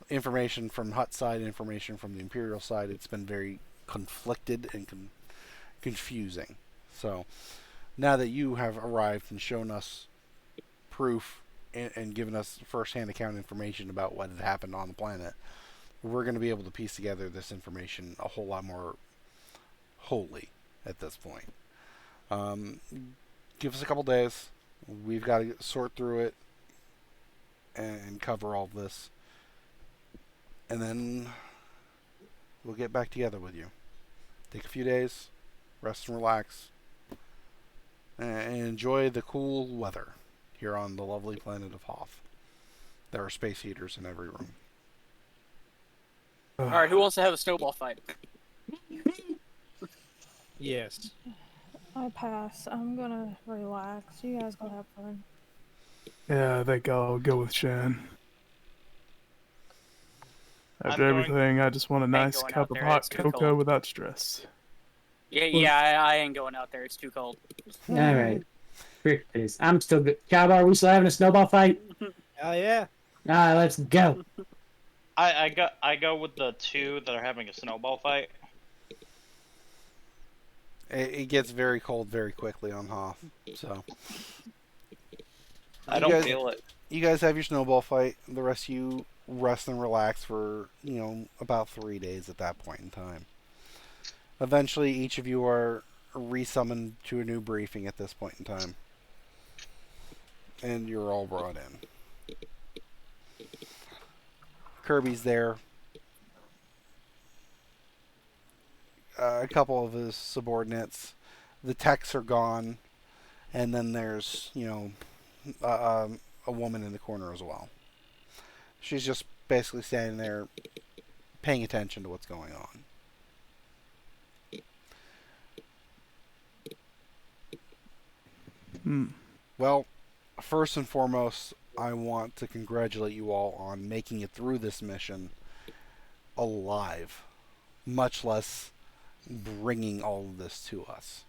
information from Hutt side, information from the Imperial side, it's been very conflicted and confusing. So now that you have arrived and shown us proof and given us first-hand account information about what had happened on the planet, we're going to be able to piece together this information a whole lot more wholly at this point. Give us a couple days. We've got to sort through it and cover all of this, and then we'll get back together with you. Take a few days, rest and relax, and enjoy the cool weather here on the lovely planet of Hoth. There are space heaters in every room. Alright, who wants to have a snowball fight? Yes. I pass. I'm gonna relax. You guys go have fun. Yeah, I think I'll go with Shan. After I'm going- everything, I just want a nice going out cup of there, hot it's too cocoa cold. without stress. Yeah, I ain't going out there. It's too cold. All right. Frick this. I'm still good. Cowboy, are we still having a snowball fight? Oh yeah. All right, let's go. I go with the two that are having a snowball fight. It gets very cold very quickly on Hoth, so I You don't guys- feel it. you guys have your snowball fight. The rest of you rest and relax for, about 3 days at that point in time. Eventually, each of you are resummoned to a new briefing at this point in time. And you're all brought in. Kirby's there. A couple of his subordinates. The techs are gone. And then there's, a woman in the corner as well. She's just basically standing there paying attention to what's going on. Well, first and foremost, I want to congratulate you all on making it through this mission alive, much less bringing all of this to us.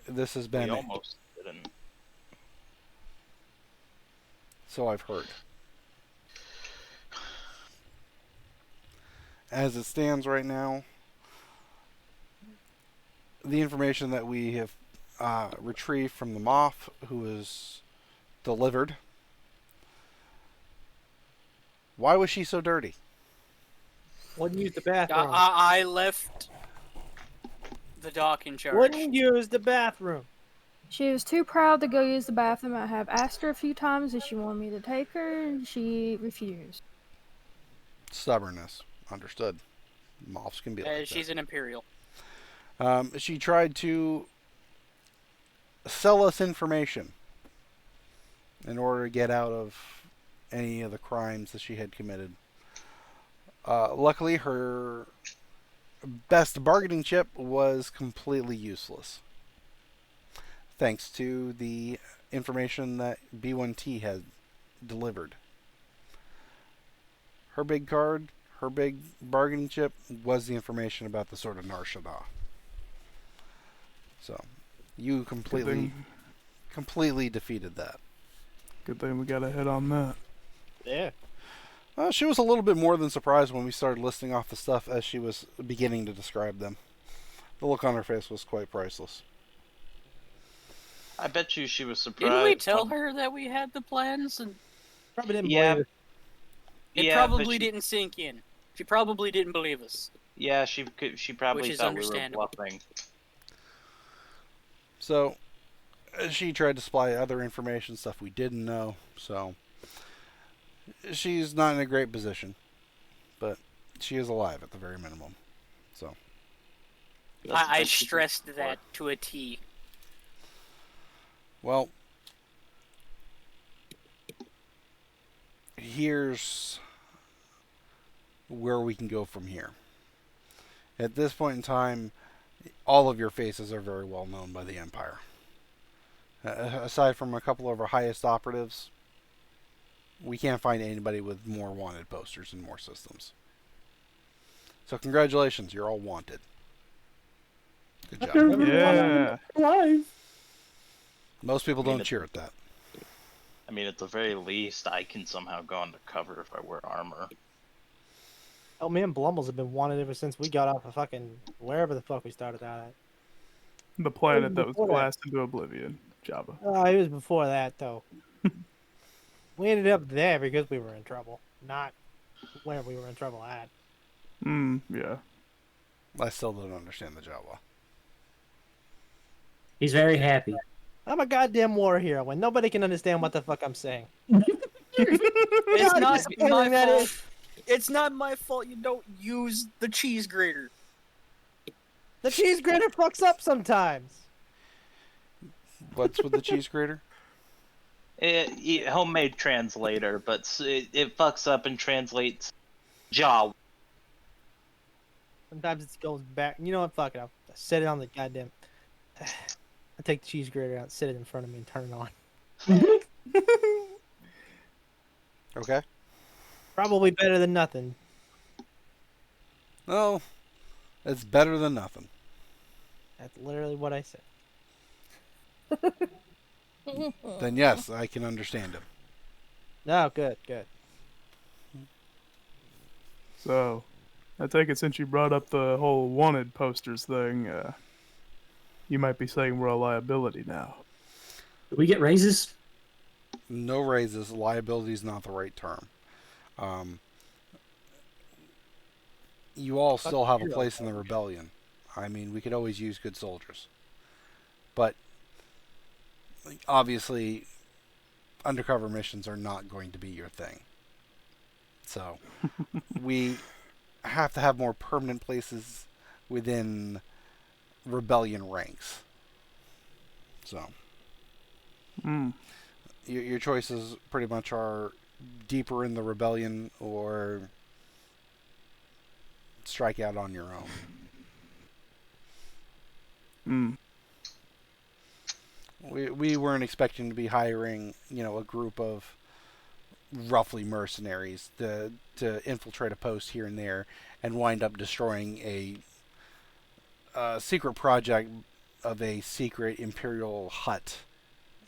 This has We been, almost didn't. so I've heard. As it stands right now, the information that we have retrieved from the Moth, who was delivered. Why was she so dirty? Wouldn't use the bathroom. I left the doc in charge. Wouldn't use the bathroom. She was too proud to go use the bathroom. I have asked her a few times if she wanted me to take her, and she refused. Stubbornness. Understood. Moths can be like She's that. an Imperial. She tried to sell us information in order to get out of any of the crimes that she had committed. Luckily, her best bargaining chip was completely useless, thanks to the information that B1T had delivered. Her big card, her big bargaining chip, was the information about the Sword of Nar Shaddaa. So, you completely defeated that. Good thing we got a hit on that. Yeah. She was a little bit more than surprised when we started listing off the stuff as she was beginning to describe them. The look on her face was quite priceless. I bet you she was surprised. Didn't we tell her that we had the plans? And Probably didn't Yeah. believe it. it Yeah, but probably she- didn't sink in. She probably didn't believe us. Yeah, she probably Which is thought we were understandable. bluffing. So, she tried to supply other information, stuff we didn't know. So, she's not in a great position, but she is alive at the very minimum. So, That's I what she- stressed that to a T. well, here's where we can go from here. At this point in time, all of your faces are very well known by the Empire. Aside from a couple of our highest operatives, we can't find anybody with more wanted posters and more systems. So congratulations, you're all wanted. Good job. Yeah. Alive. Most people I mean, don't cheer at that. I mean, at the very least, I can somehow go undercover if I wear armor. Oh, me and Blumbles have been wanted ever since we got off of fucking wherever the fuck we started out at. The planet that was Before that. blasted into oblivion. Jabba. It was before that, though. We ended up there because we were in trouble, not where we were in trouble at. Yeah. I still don't understand the Jawa. He's very happy. I'm a goddamn war hero when nobody can understand what the fuck I'm saying. It's God, not disappointing my that fault. is. It's not my fault you don't use the cheese grater. The cheese grater fucks up sometimes. What's with the cheese grater? Homemade translator, but it fucks up and translates Jawa. Sometimes it goes back. You know what? Fuck it. I'll set it on the goddamn. I take the cheese grater out, sit it in front of me, and turn it on. Okay. Probably better than nothing. No, it's better than nothing. That's literally what I said. Then yes, I can understand him. No, good. So, I take it since you brought up the whole wanted posters thing, you might be saying we're a liability now. Do we get raises? No raises. Liability is not the right term. You all still have a place in the rebellion. I mean, we could always use good soldiers. But obviously, undercover missions are not going to be your thing. So, we have to have more permanent places within rebellion ranks. So, your choices pretty much are deeper in the rebellion or strike out on your own. We weren't expecting to be hiring, a group of roughly mercenaries to infiltrate a post here and there and wind up destroying a secret project of a secret Imperial Hut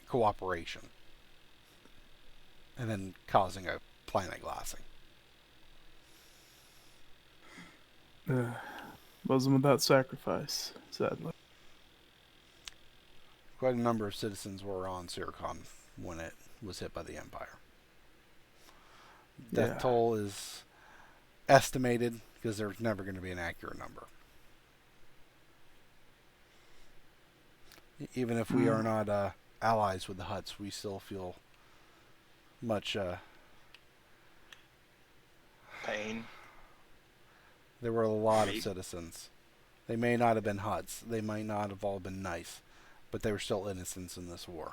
cooperation. And then causing a planet glassing. Wasn't without sacrifice, sadly. quite a number of citizens were on Siricon when it was hit by the Empire. Death toll is estimated because there's never going to be an accurate number. Even if we are not allies with the Hutts, we still feel much Pain. There were a lot of citizens. They may not have been Hutts. They might not have all been nice, but they were still innocents in this war.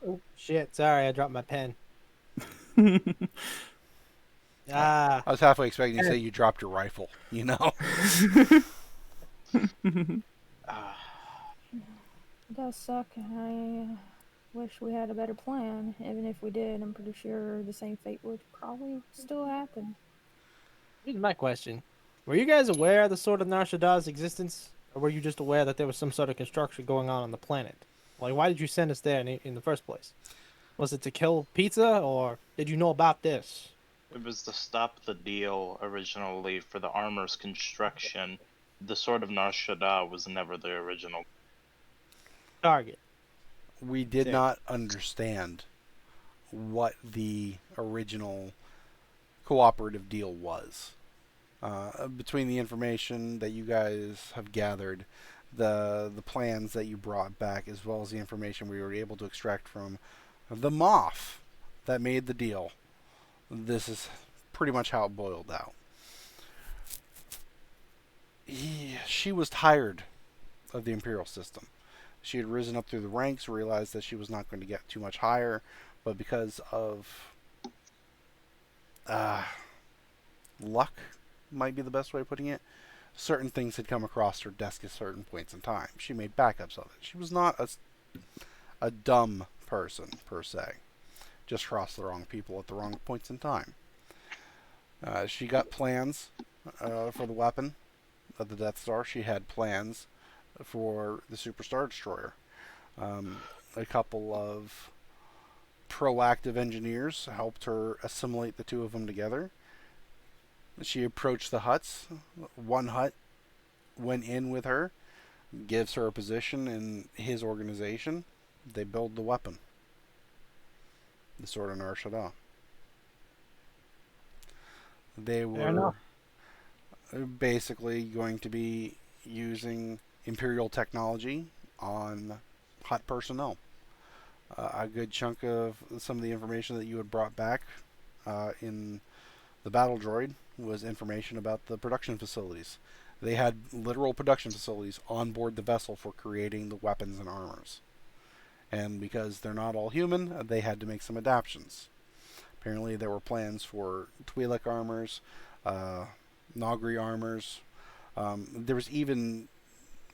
Oh shit! Sorry, I dropped my pen. I was halfway expecting to say you dropped your rifle, you know? It does suck. I wish we had a better plan. Even if we did, I'm pretty sure the same fate would probably still happen. Here's my question: were you guys aware of the Sword of Nar Shaddah's existence, or were you just aware that there was some sort of construction going on the planet? Like, why did you send us there in the first place? Was it to kill pizza, or did you know about this? It was to stop the deal originally for the armor's construction. The Sword of Nar Shaddaa was never the original target. We did not understand what the original cooperative deal was. Between the information that you guys have gathered, the plans that you brought back, as well as the information we were able to extract from the Moth that made the deal, this is pretty much how it boiled out. She was tired of the Imperial system. She had risen up through the ranks, realized that she was not going to get too much higher, but because of luck, might be the best way of putting it, certain things had come across her desk at certain points in time. She made backups of it. She was not a dumb person, per se. Just crossed the wrong people at the wrong points in time. She got plans for the weapon of the Death Star. She had plans for the Super Star Destroyer. A couple of proactive engineers helped her assimilate the two of them together. She approached the Hutts. One Hutt went in with her, gives her a position in his organization. They build the weapon, the Sword of Nar Shaddaa. They were basically going to be using Imperial technology on Hutt personnel. A good chunk of some of the information that you had brought back in the battle droid was information about the production facilities. They had literal production facilities on board the vessel for creating the weapons and armors. And because they're not all human, they had to make some adaptations. Apparently there were plans for Twi'lek armors, Nogri armors. There was even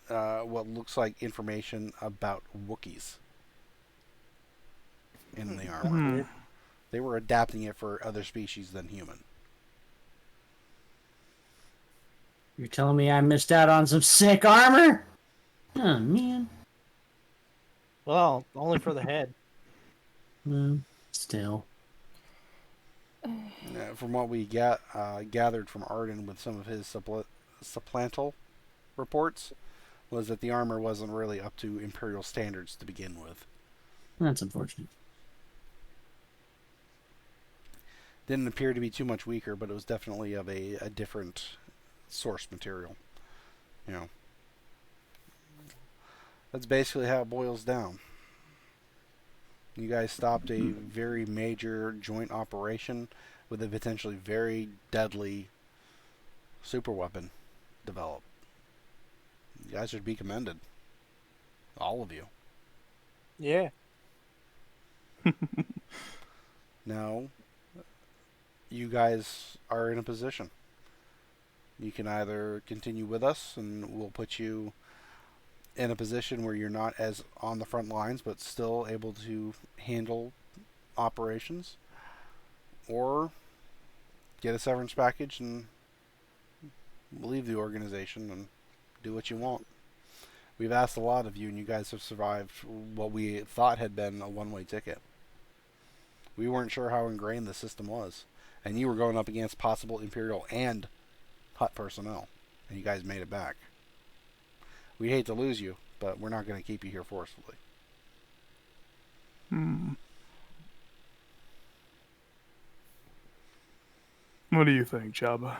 what looks like information about Wookiees in the armor. They were adapting it for other species than human. You're telling me I missed out on some sick armor? Oh, man. Well, only for the head. Still. From what we gathered from Arden with some of his supplantal reports, was that the armor wasn't really up to Imperial standards to begin with. That's unfortunate. Didn't appear to be too much weaker, but it was definitely of a different source material. You know, that's basically how it boils down. You guys stopped a very major joint operation with a potentially very deadly super weapon developed. You guys should be commended. All of you. Yeah. Now, you guys are in a position. You can either continue with us and we'll put you in a position where you're not as on the front lines but still able to handle operations, or get a severance package and leave the organization and do what you want. We've asked a lot of you and you guys have survived what we thought had been a one-way ticket. We weren't sure how ingrained the system was, and you were going up against possible Imperial and Hutt personnel, and you guys made it back. We hate to lose you, but we're not going to keep you here forcefully. What do you think, Chabba?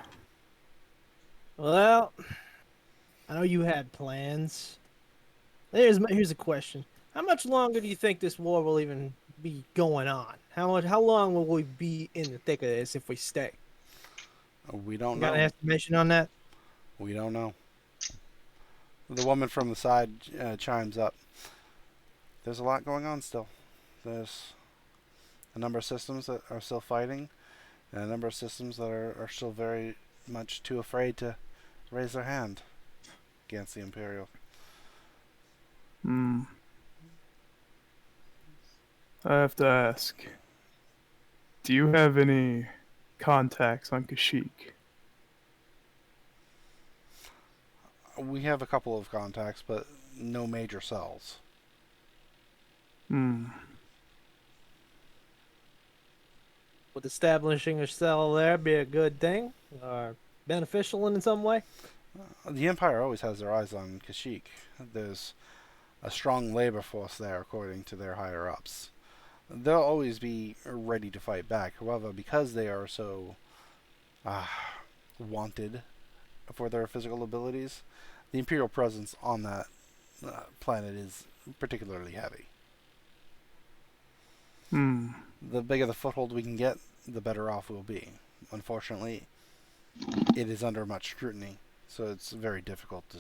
Well, I know you had plans. Here's a question: how much longer do you think this war will even be going on? How long will we be in the thick of this if we stay? We don't Got know. an estimation on that? We don't know. The woman from the side chimes up. There's a lot going on still. There's a number of systems that are still fighting, and a number of systems that are still very much too afraid to raise their hand against the Imperial. I have to ask, do you have any contacts on Kashyyyk? We have a couple of contacts, but no major cells. Would establishing a cell there be a good thing, or beneficial in some way? The Empire always has their eyes on Kashyyyk. There's a strong labor force there, according to their higher-ups. They'll always be ready to fight back. However, because they are so wanted for their physical abilities, the Imperial presence on that planet is particularly heavy. The bigger the foothold we can get, the better off we'll be. Unfortunately, it is under much scrutiny, so it's very difficult to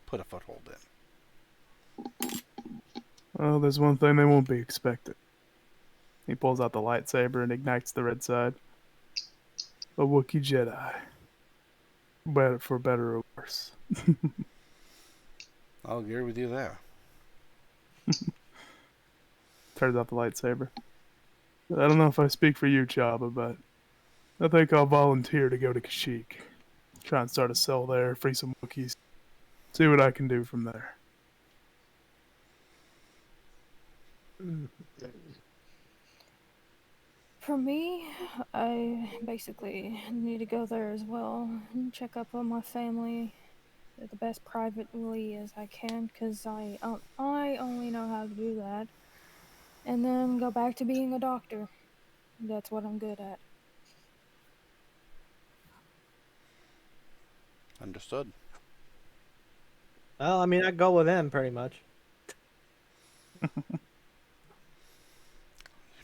put a foothold in. Well, there's one thing they won't be expecting. He pulls out the lightsaber and ignites the red side. A Wookiee Jedi. But for better or worse. I'll agree with you there. Turns out the lightsaber. I don't know if I speak for you, Chabba, but I think I'll volunteer to go to Kashyyyk. Try and start a cell there, free some Wookiees. See what I can do from there. For me, I basically need to go there as well and check up on my family the best privately as I can, because I only know how to do that. And then go back to being a doctor. That's what I'm good at. Understood. Well, I mean, I go with them pretty much.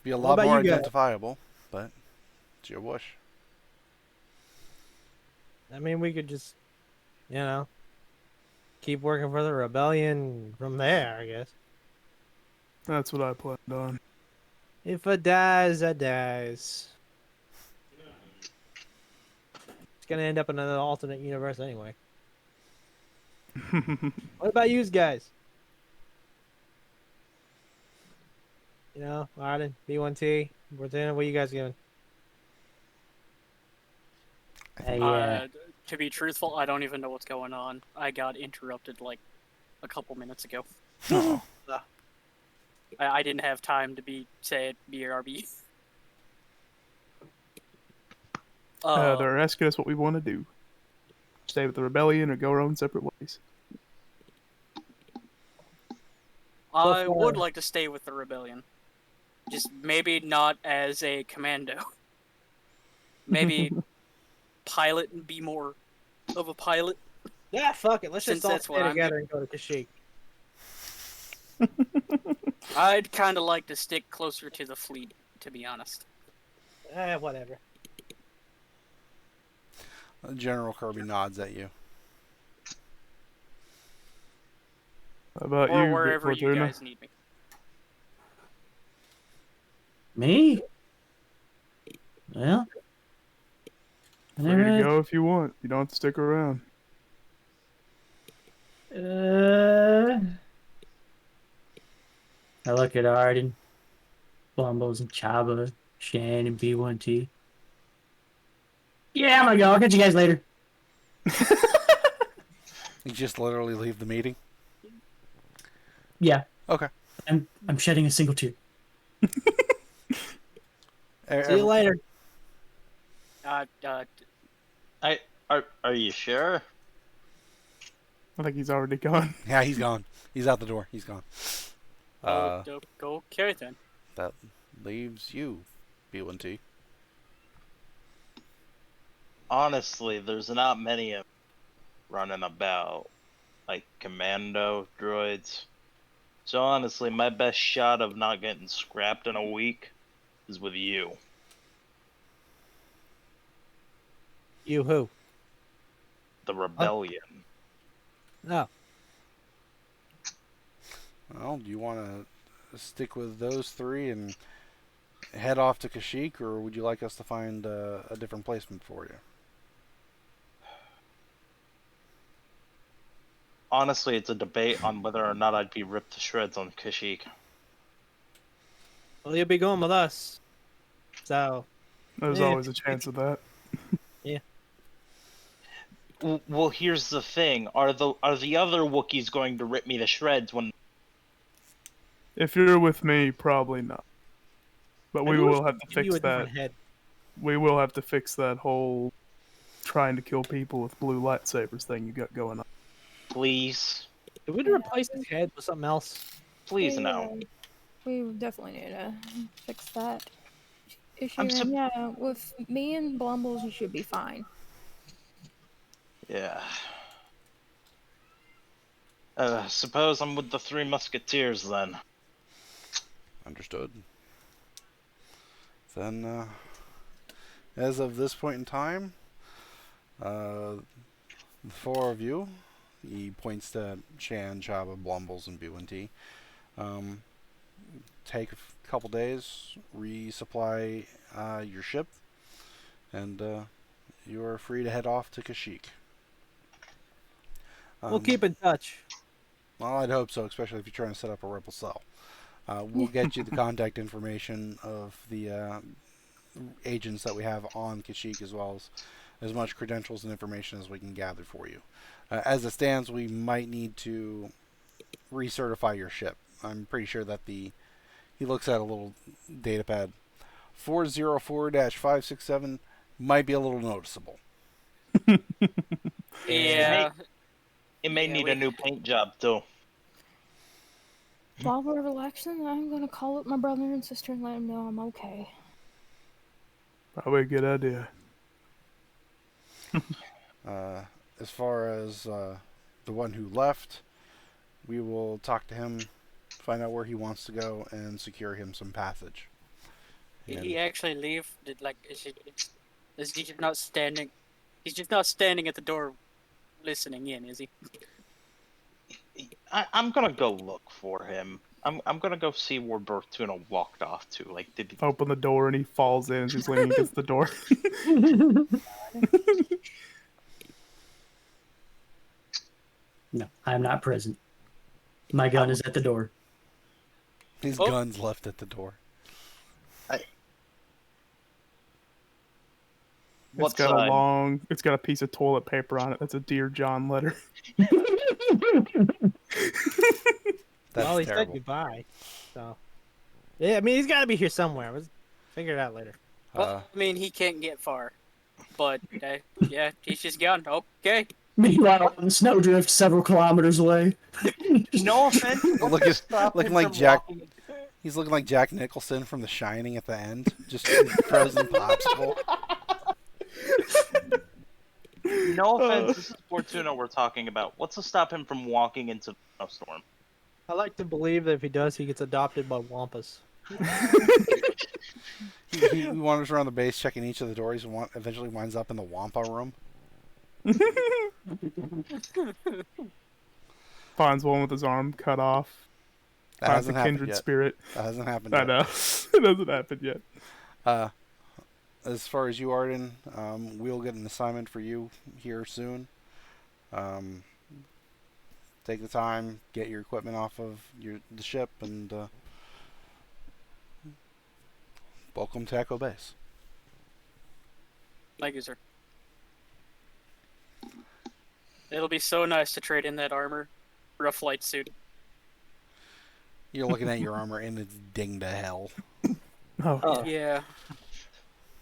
Be a What lot about more you guys? identifiable, but it's your wish. I mean, we could just, keep working for the rebellion from there, I guess. That's what I planned on. If it dies, it dies. It's gonna end up in an alternate universe anyway. What about you guys? Arden, B1T, Bortuna, what are you guys giving? To be truthful, I don't even know what's going on. I got interrupted like a couple minutes ago. Oh. I didn't have time to say it BRB. They're asking us what we want to do. Stay with the rebellion or go our own separate ways. I would like to stay with the rebellion. Just maybe not as a commando. Maybe pilot and be more of a pilot. Yeah, fuck it. Let's Since just all that's stay what I'm together and go to Kashyyyk. I'd kind of like to stick closer to the fleet, to be honest. Whatever. General Kirby nods at you. How about Or you, wherever you Bortuna? guys need me. Me? Well, Free to go if you want. You don't have to stick around. I look at Arden, Blumbles and Chabba, Shan, and B1T. Yeah, I'm gonna go. I'll catch you guys later. You just literally leave the meeting? Yeah. Okay. I'm shedding a single tear. See you later. Are you sure? I think he's already gone. Yeah, he's gone. He's out the door. He's gone. Go carry then. That leaves you, B1T. Honestly, there's not many of running about, like commando droids. So honestly, my best shot of not getting scrapped in a week is with you. You who? The rebellion. No. Well, do you want to stick with those three and head off to Kashyyyk, or would you like us to find a different placement for you? Honestly, it's a debate on whether or not I'd be ripped to shreds on Kashyyyk. Well, you'll be going with us. So. There's always a chance of that. Yeah. Well, here's the thing: are the other Wookiees going to rip me to shreds when? If you're with me, probably not. But we will have to Give you fix a different that. head. We will have to fix that whole trying to kill people with blue lightsabers thing you got going on. Please, Did we replace his head with something else? please we, no. We definitely need to fix that issue. I'm And yeah, with me and Blumbles, you should be fine. Yeah. Suppose I'm with the Three Musketeers then. Understood. Then, as of this point in time, the four of you, he points to Shan, Chabba, Blumbles, and B1T, take a couple days, resupply your ship, and you are free to head off to Kashyyyk. We'll keep in touch. Well, I'd hope so, especially if you're trying to set up a rebel cell. We'll get you the contact information of the agents that we have on Kashyyyk, as well as much credentials and information as we can gather for you. As it stands, we might need to recertify your ship. I'm pretty sure that he looks at a little data pad. 404-567 might be a little noticeable. Yeah. It may need a new paint job too. While we're relaxing, I'm gonna call up my brother and sister and let them know I'm okay. Probably a good idea. As far as the one who left, we will talk to him, find out where he wants to go, and secure him some passage. Did he actually leave? Is he just not standing? He's just not standing at the door, listening in, is he? I'm gonna go look for him. I'm gonna go see where Bortuna walked off to. Like, did he... Open the door and he falls in as he's leaning against the door. No, I'm not present. My gun is at the door. His gun's left at the door. It's got a piece of toilet paper on it. That's a Dear John letter. Well, he terrible. said goodbye. So, yeah, I mean, he's got to be here somewhere. We'll figure it out later. Well, I mean, he can't get far. But, yeah, he's just gone. Okay. Meanwhile, Snowdrift several kilometers away. No offense. Looking like Jack. He's looking like Jack Nicholson from The Shining at the end, just frozen popsicle. No offense. This is Bortuna we're talking about. What's to stop him from walking into the snowstorm? I like to believe that if he does, he gets adopted by Wampus. He wanders around the base, checking each of the doors, and eventually winds up in the Wampa room. Finds one with his arm cut off. That Finds a hasn't happened kindred yet. spirit. That hasn't happened I yet. know. It hasn't happened yet. As far as you, Arden, we'll get an assignment for you here soon. Take the time, get your equipment off of the ship, and welcome to Echo Base. Thank you, sir. It'll be so nice to trade in that armor for a flight suit. You're looking at your armor, and it's dinged to hell. Oh. Yeah.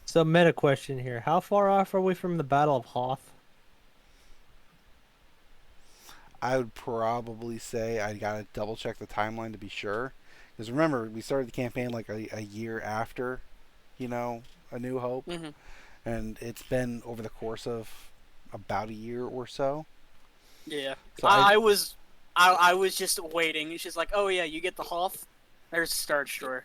So, meta question here. How far off are we from the Battle of Hoth? I would probably say I gotta double check the timeline to be sure. Because remember, we started the campaign like a year after, A New Hope. Mhm. And it's been over the course of about a year or so. Yeah. So I was just waiting. It's just like, oh yeah, you get the Hoth. There's a Star Destroyer.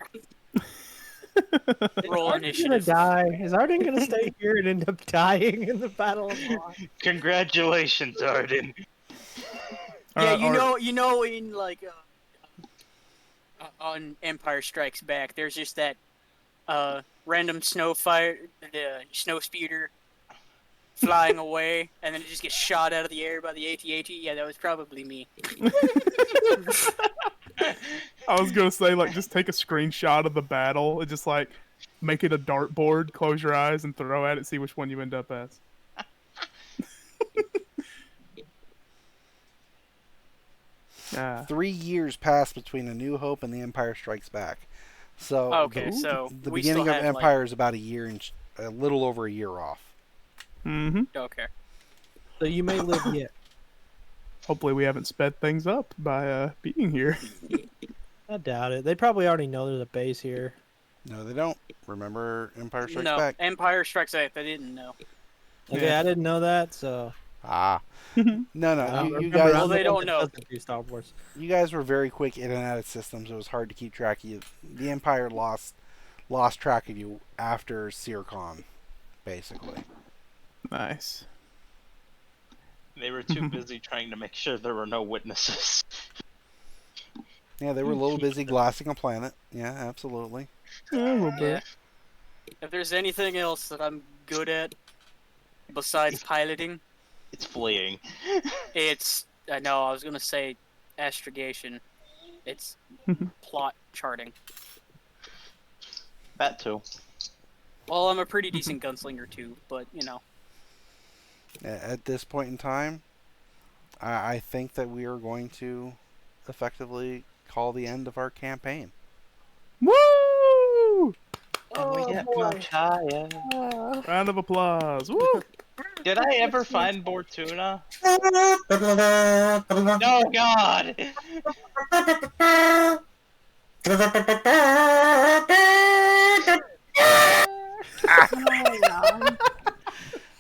Roll Arden initiative. gonna die? Is Arden gonna stay here and end up dying in the Battle of Hoth? Congratulations, Arden. Yeah, Art- you know, in like on Empire Strikes Back, there's just that random snow snow speeder flying away, and then it just gets shot out of the air by the AT-AT. Yeah, that was probably me. I was gonna say, like, just take a screenshot of the battle and just like make it a dartboard, close your eyes and throw at it, see which one you end up as. Ah. 3 years passed between A New Hope and The Empire Strikes Back. So Okay, so the we beginning still of have, Empire is about a year and a little over a year off. Mm-hmm. Okay. So you may live yet. Hopefully we haven't sped things up by being here. I doubt it. They probably already know there's a base here. No, they don't. Remember Empire Strikes No, Back? Empire Strikes Back. I didn't know. Okay, Yeah. I didn't know that, so. No, you Remember, guys. Well, I'm they the don't one that know. doesn't do Star Wars. You guys were very quick in and out of systems. It was hard to keep track of you. The Empire lost track of you after Sircon, basically. Nice. They were too busy trying to make sure there were no witnesses. Yeah, they were a little busy glassing a planet. Yeah, absolutely. Yeah, a little Yeah. bit. If there's anything else that I'm good at besides piloting, It's fleeing. it's I know I was gonna say astrogation. It's plot charting. That too. Well, I'm a pretty decent gunslinger too, but you know. At this point in time, I think that we are going to effectively call the end of our campaign. Woo! And we get much higher. Round of applause. Woo! Did I ever find Bortuna? No, God!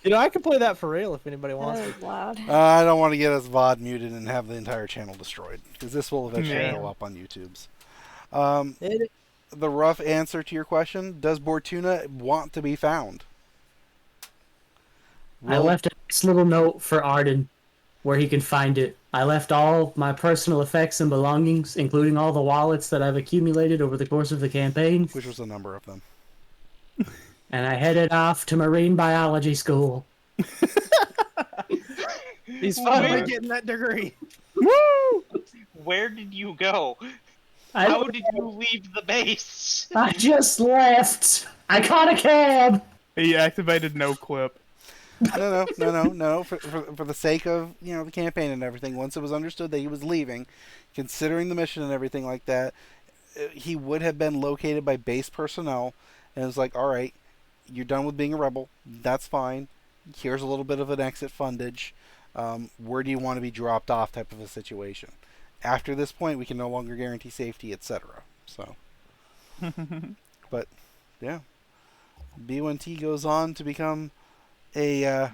You know, I can play that for real if anybody wants That to. was loud. I don't want to get us VOD muted and have the entire channel destroyed, because this will eventually Yeah. go up on YouTube's. The rough answer to your question, does Bortuna want to be found? I left a nice little note for Arden where he can find it. I left all my personal effects and belongings, including all the wallets that I've accumulated over the course of the campaign, Which was a number of them. and I headed off to marine biology school. He's finally Wait. getting that degree. Woo! Where did you go? How did you leave the base? I just left. I caught a cab. He activated no clip. No. For the sake of the campaign and everything, once it was understood that he was leaving, considering the mission and everything like that, he would have been located by base personnel, and it was like, all right, you're done with being a rebel. That's fine. Here's a little bit of an exit fundage. Where do you want to be dropped off? Type of a situation. After this point, we can no longer guarantee safety, etc. So, but yeah, B1T goes on to become a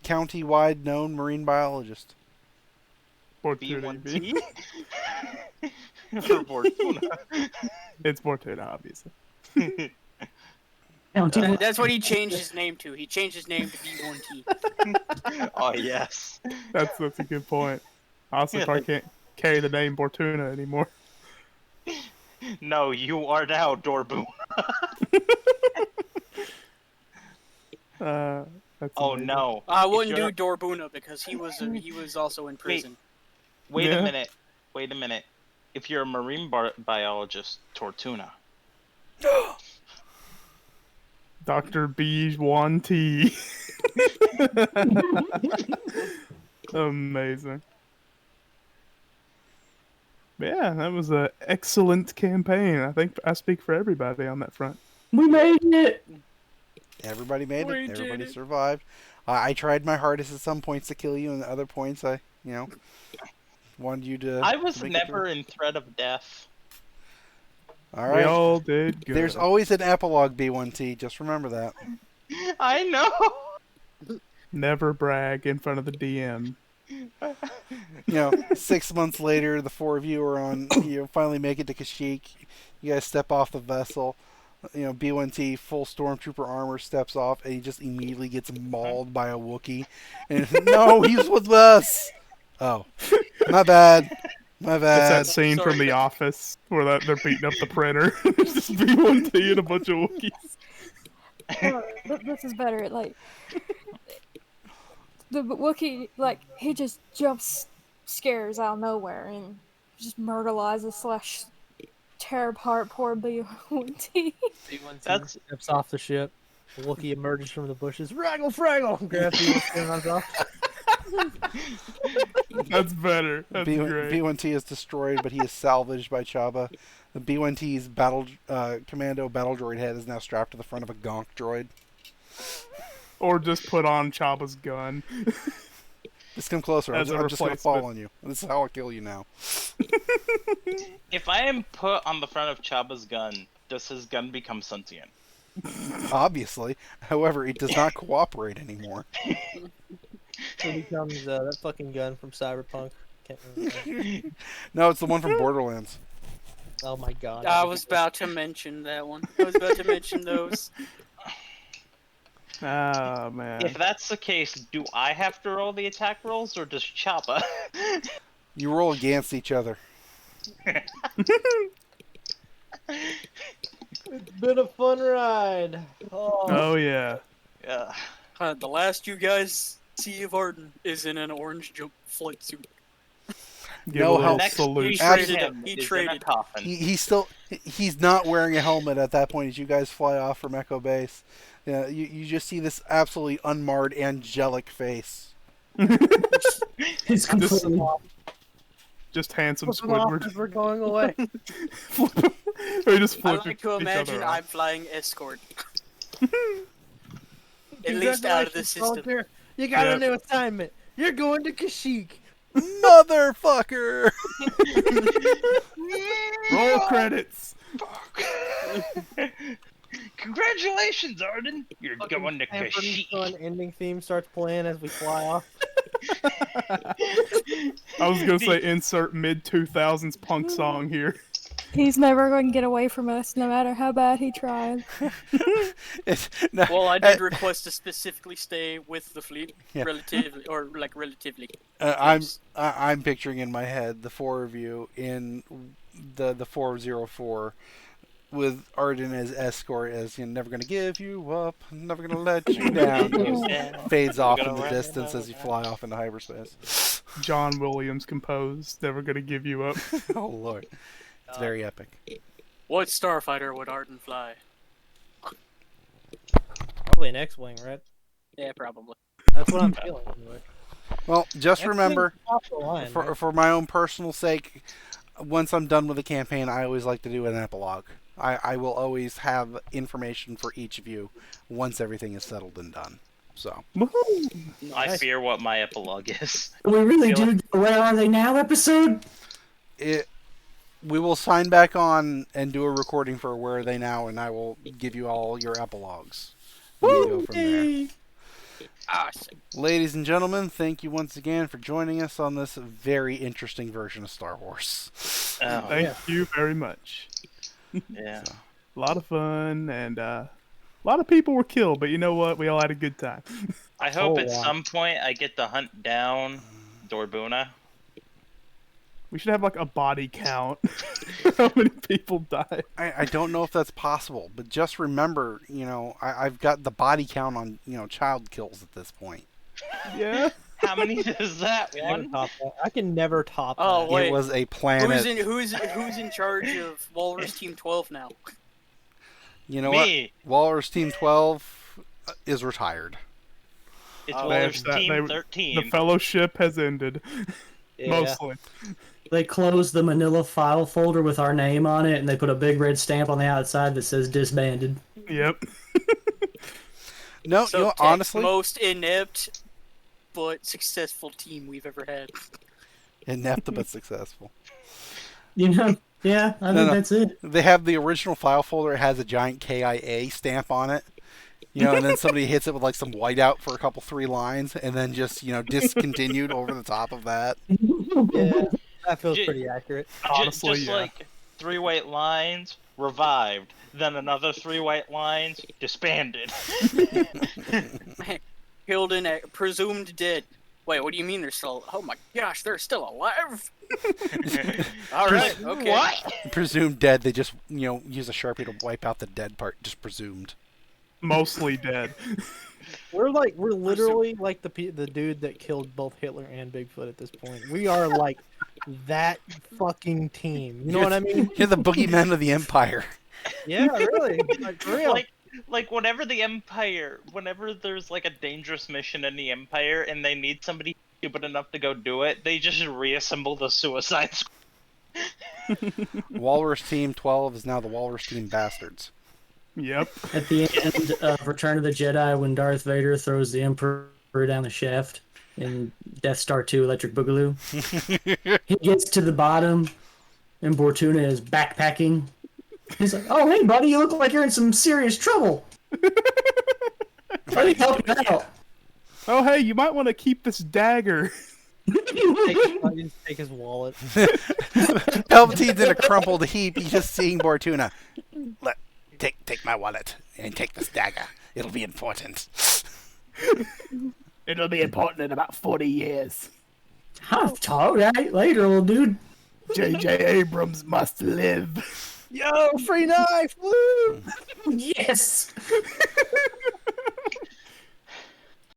county-wide known marine biologist. Bortuna. B1T? For Bortuna. It's Bortuna, obviously. That's what he changed his name to. He changed his name to B1T. Oh, yes. That's a good point. Also, probably can't carry the name Bortuna anymore. No, you are now Dorboon. That's Oh, amazing. no. I If wouldn't do you're- Dorbuna because he was also in prison. Wait Yeah. a minute. Wait a minute. If you're a marine biologist, Tortuna. Dr. B1T. Amazing. Yeah, that was an excellent campaign. I think I speak for everybody on that front. We made it. Everybody made We it. did Everybody it. survived. I tried my hardest at some points to kill you, and at other points I wanted you to. I was to make it never through. in threat of death. All We right. all did good. There's always an epilogue, B1T. Just remember that. I know. Never brag in front of the DM. 6 months later, the four of you are on. You finally make it to Kashyyyk. You guys step off the vessel. B1T full stormtrooper armor steps off, and he just immediately gets mauled by a Wookiee. And no, he's with us. Oh, my bad. My It's bad. that scene Sorry. from The Office where they're beating up the printer. It's just B1T and a bunch of Wookiees. This is better. Like the Wookiee, like he just jumps, scares out of nowhere, and just murderizes / tear apart poor B1T. That's- steps off the ship. The Wookiee emerges from the bushes. Fraggle, fraggle! Grabs B1T and runs off. That's better. That's great. B1T is destroyed, but he is salvaged by Chabba. The B1T's commando battle droid head is now strapped to the front of a gonk droid. Or just put on Chabba's gun. Just come closer. I'm As a just going to fall replacement. on you. This is how I'll kill you now. If I am put on the front of Chabba's gun, does his gun become sentient? Obviously. However, it does not cooperate anymore. It becomes that fucking gun from Cyberpunk. Can't remember. No, it's the one from Borderlands. Oh my god. I was about to mention that one. I was about to mention those. Oh, man. If that's the case, do I have to roll the attack rolls, or does Chabba? You roll against each other. It's been a fun ride. Oh, yeah. Yeah. The last you guys see of Arden is in an orange jump flight suit. Give No a little help. salute. He Absolutely. traded. He Is in a traded. coffin. He's not wearing a helmet at that point as you guys fly off from Echo Base. Yeah, you just see this absolutely unmarred angelic face. It's completely. Just handsome Flip them off Squidward. as we're going away. We just I flip like to each imagine other I'm off. flying escort. At least out of the Congratulations, system. volunteer. You got Yep. a new assignment. You're going to Kashyyyk. Motherfucker! Roll credits. Congratulations, Arden! You're going to Sanford and Kashyyyk. Son ending theme starts playing as we fly off. I was going to say insert mid-2000s punk song here. He's never going to get away from us, no matter how bad he tries. Well, I did request to specifically stay with the fleet, Yeah. relatively. I'm picturing in my head the four of you in the 404 with Arden as escort, as never gonna give you up, never gonna let you down. Fades off in the distance as you fly off into hyperspace. John Williams composed, Never Gonna Give You Up. Oh lord, it's very epic. What starfighter would Arden fly? Probably an X-wing, right? Yeah, probably. That's what I'm feeling. Anyway. Well, just X-wing's remember, off the line, right? for my own personal sake, once I'm done with the campaign, I always like to do an epilogue. I will always have information for each of you once everything is settled and done. So I fear what my epilogue is. We really Feel do the Where Are They Now episode? we will sign back on and do a recording for Where Are They Now, and I will give you all your epilogues. And we'll go from there. Awesome. Ladies and gentlemen, thank you once again for joining us on this very interesting version of Star Wars. Oh, Thank you very much. yeah. A lot of fun, and a lot of people were killed, but you know what? We all had a good time. I hope Oh, at wow. some point I get to hunt down Dorbuna. We should have like a body count. How many people died? I don't know if that's possible, but just remember, I've got the body count on, child kills at this point. Yeah. How many is that? I can never One? top that. I can never top Oh, that. wait. It was a planet. Who's in charge of Walrus Team 12 now? You know Me. what? Walrus Team 12 is retired. It's Oh, Walrus They- Team The 13. fellowship has ended. Yeah. Mostly. They closed the manila file folder with our name on it, and they put a big red stamp on the outside that says disbanded. Yep. No, Subtext, honestly, most inept but successful team we've ever had. Inept but successful. You know, yeah, I think that's it. They have the original file folder. It has a giant KIA stamp on it. You know, and then somebody hits it with like some whiteout for a couple 3 lines, and then just discontinued over the top of that. Yeah, that feels Ju- pretty accurate. Honestly, just yeah. like 3 white lines, revived. Then another 3 white lines, disbanded. Hilden, presumed dead. Wait, what do you mean they're still? Oh my gosh, they're still alive! All right, okay. What? Presumed dead. They just use a Sharpie to wipe out the dead part. Just presumed. Mostly dead. We're literally like the dude that killed both Hitler and Bigfoot at this point. We are like that fucking team. You know what I mean? You're the boogeymen of the Empire. Yeah, really. Like, for real. Like whenever there's like a dangerous mission in the Empire and they need somebody stupid enough to go do it, they just reassemble the Suicide Squad. Walrus Team 12 is now the Walrus Team Bastards. Yep. At the end of Return of the Jedi, when Darth Vader throws the Emperor down the shaft in Death Star 2 Electric Boogaloo, he gets to the bottom and Bortuna is backpacking. He's like, "Oh, hey, buddy, you look like you're in some serious trouble. Let me help you out." Oh, hey, you might want to keep this dagger. Take his wallet. Palpatine's in a crumpled heap. He's just seeing Bortuna. Take my wallet and take this dagger. It'll be important. It'll be important in about 40 years. All right, later, old dude. J.J. Abrams must live. Yo, free knife! Woo! Yes.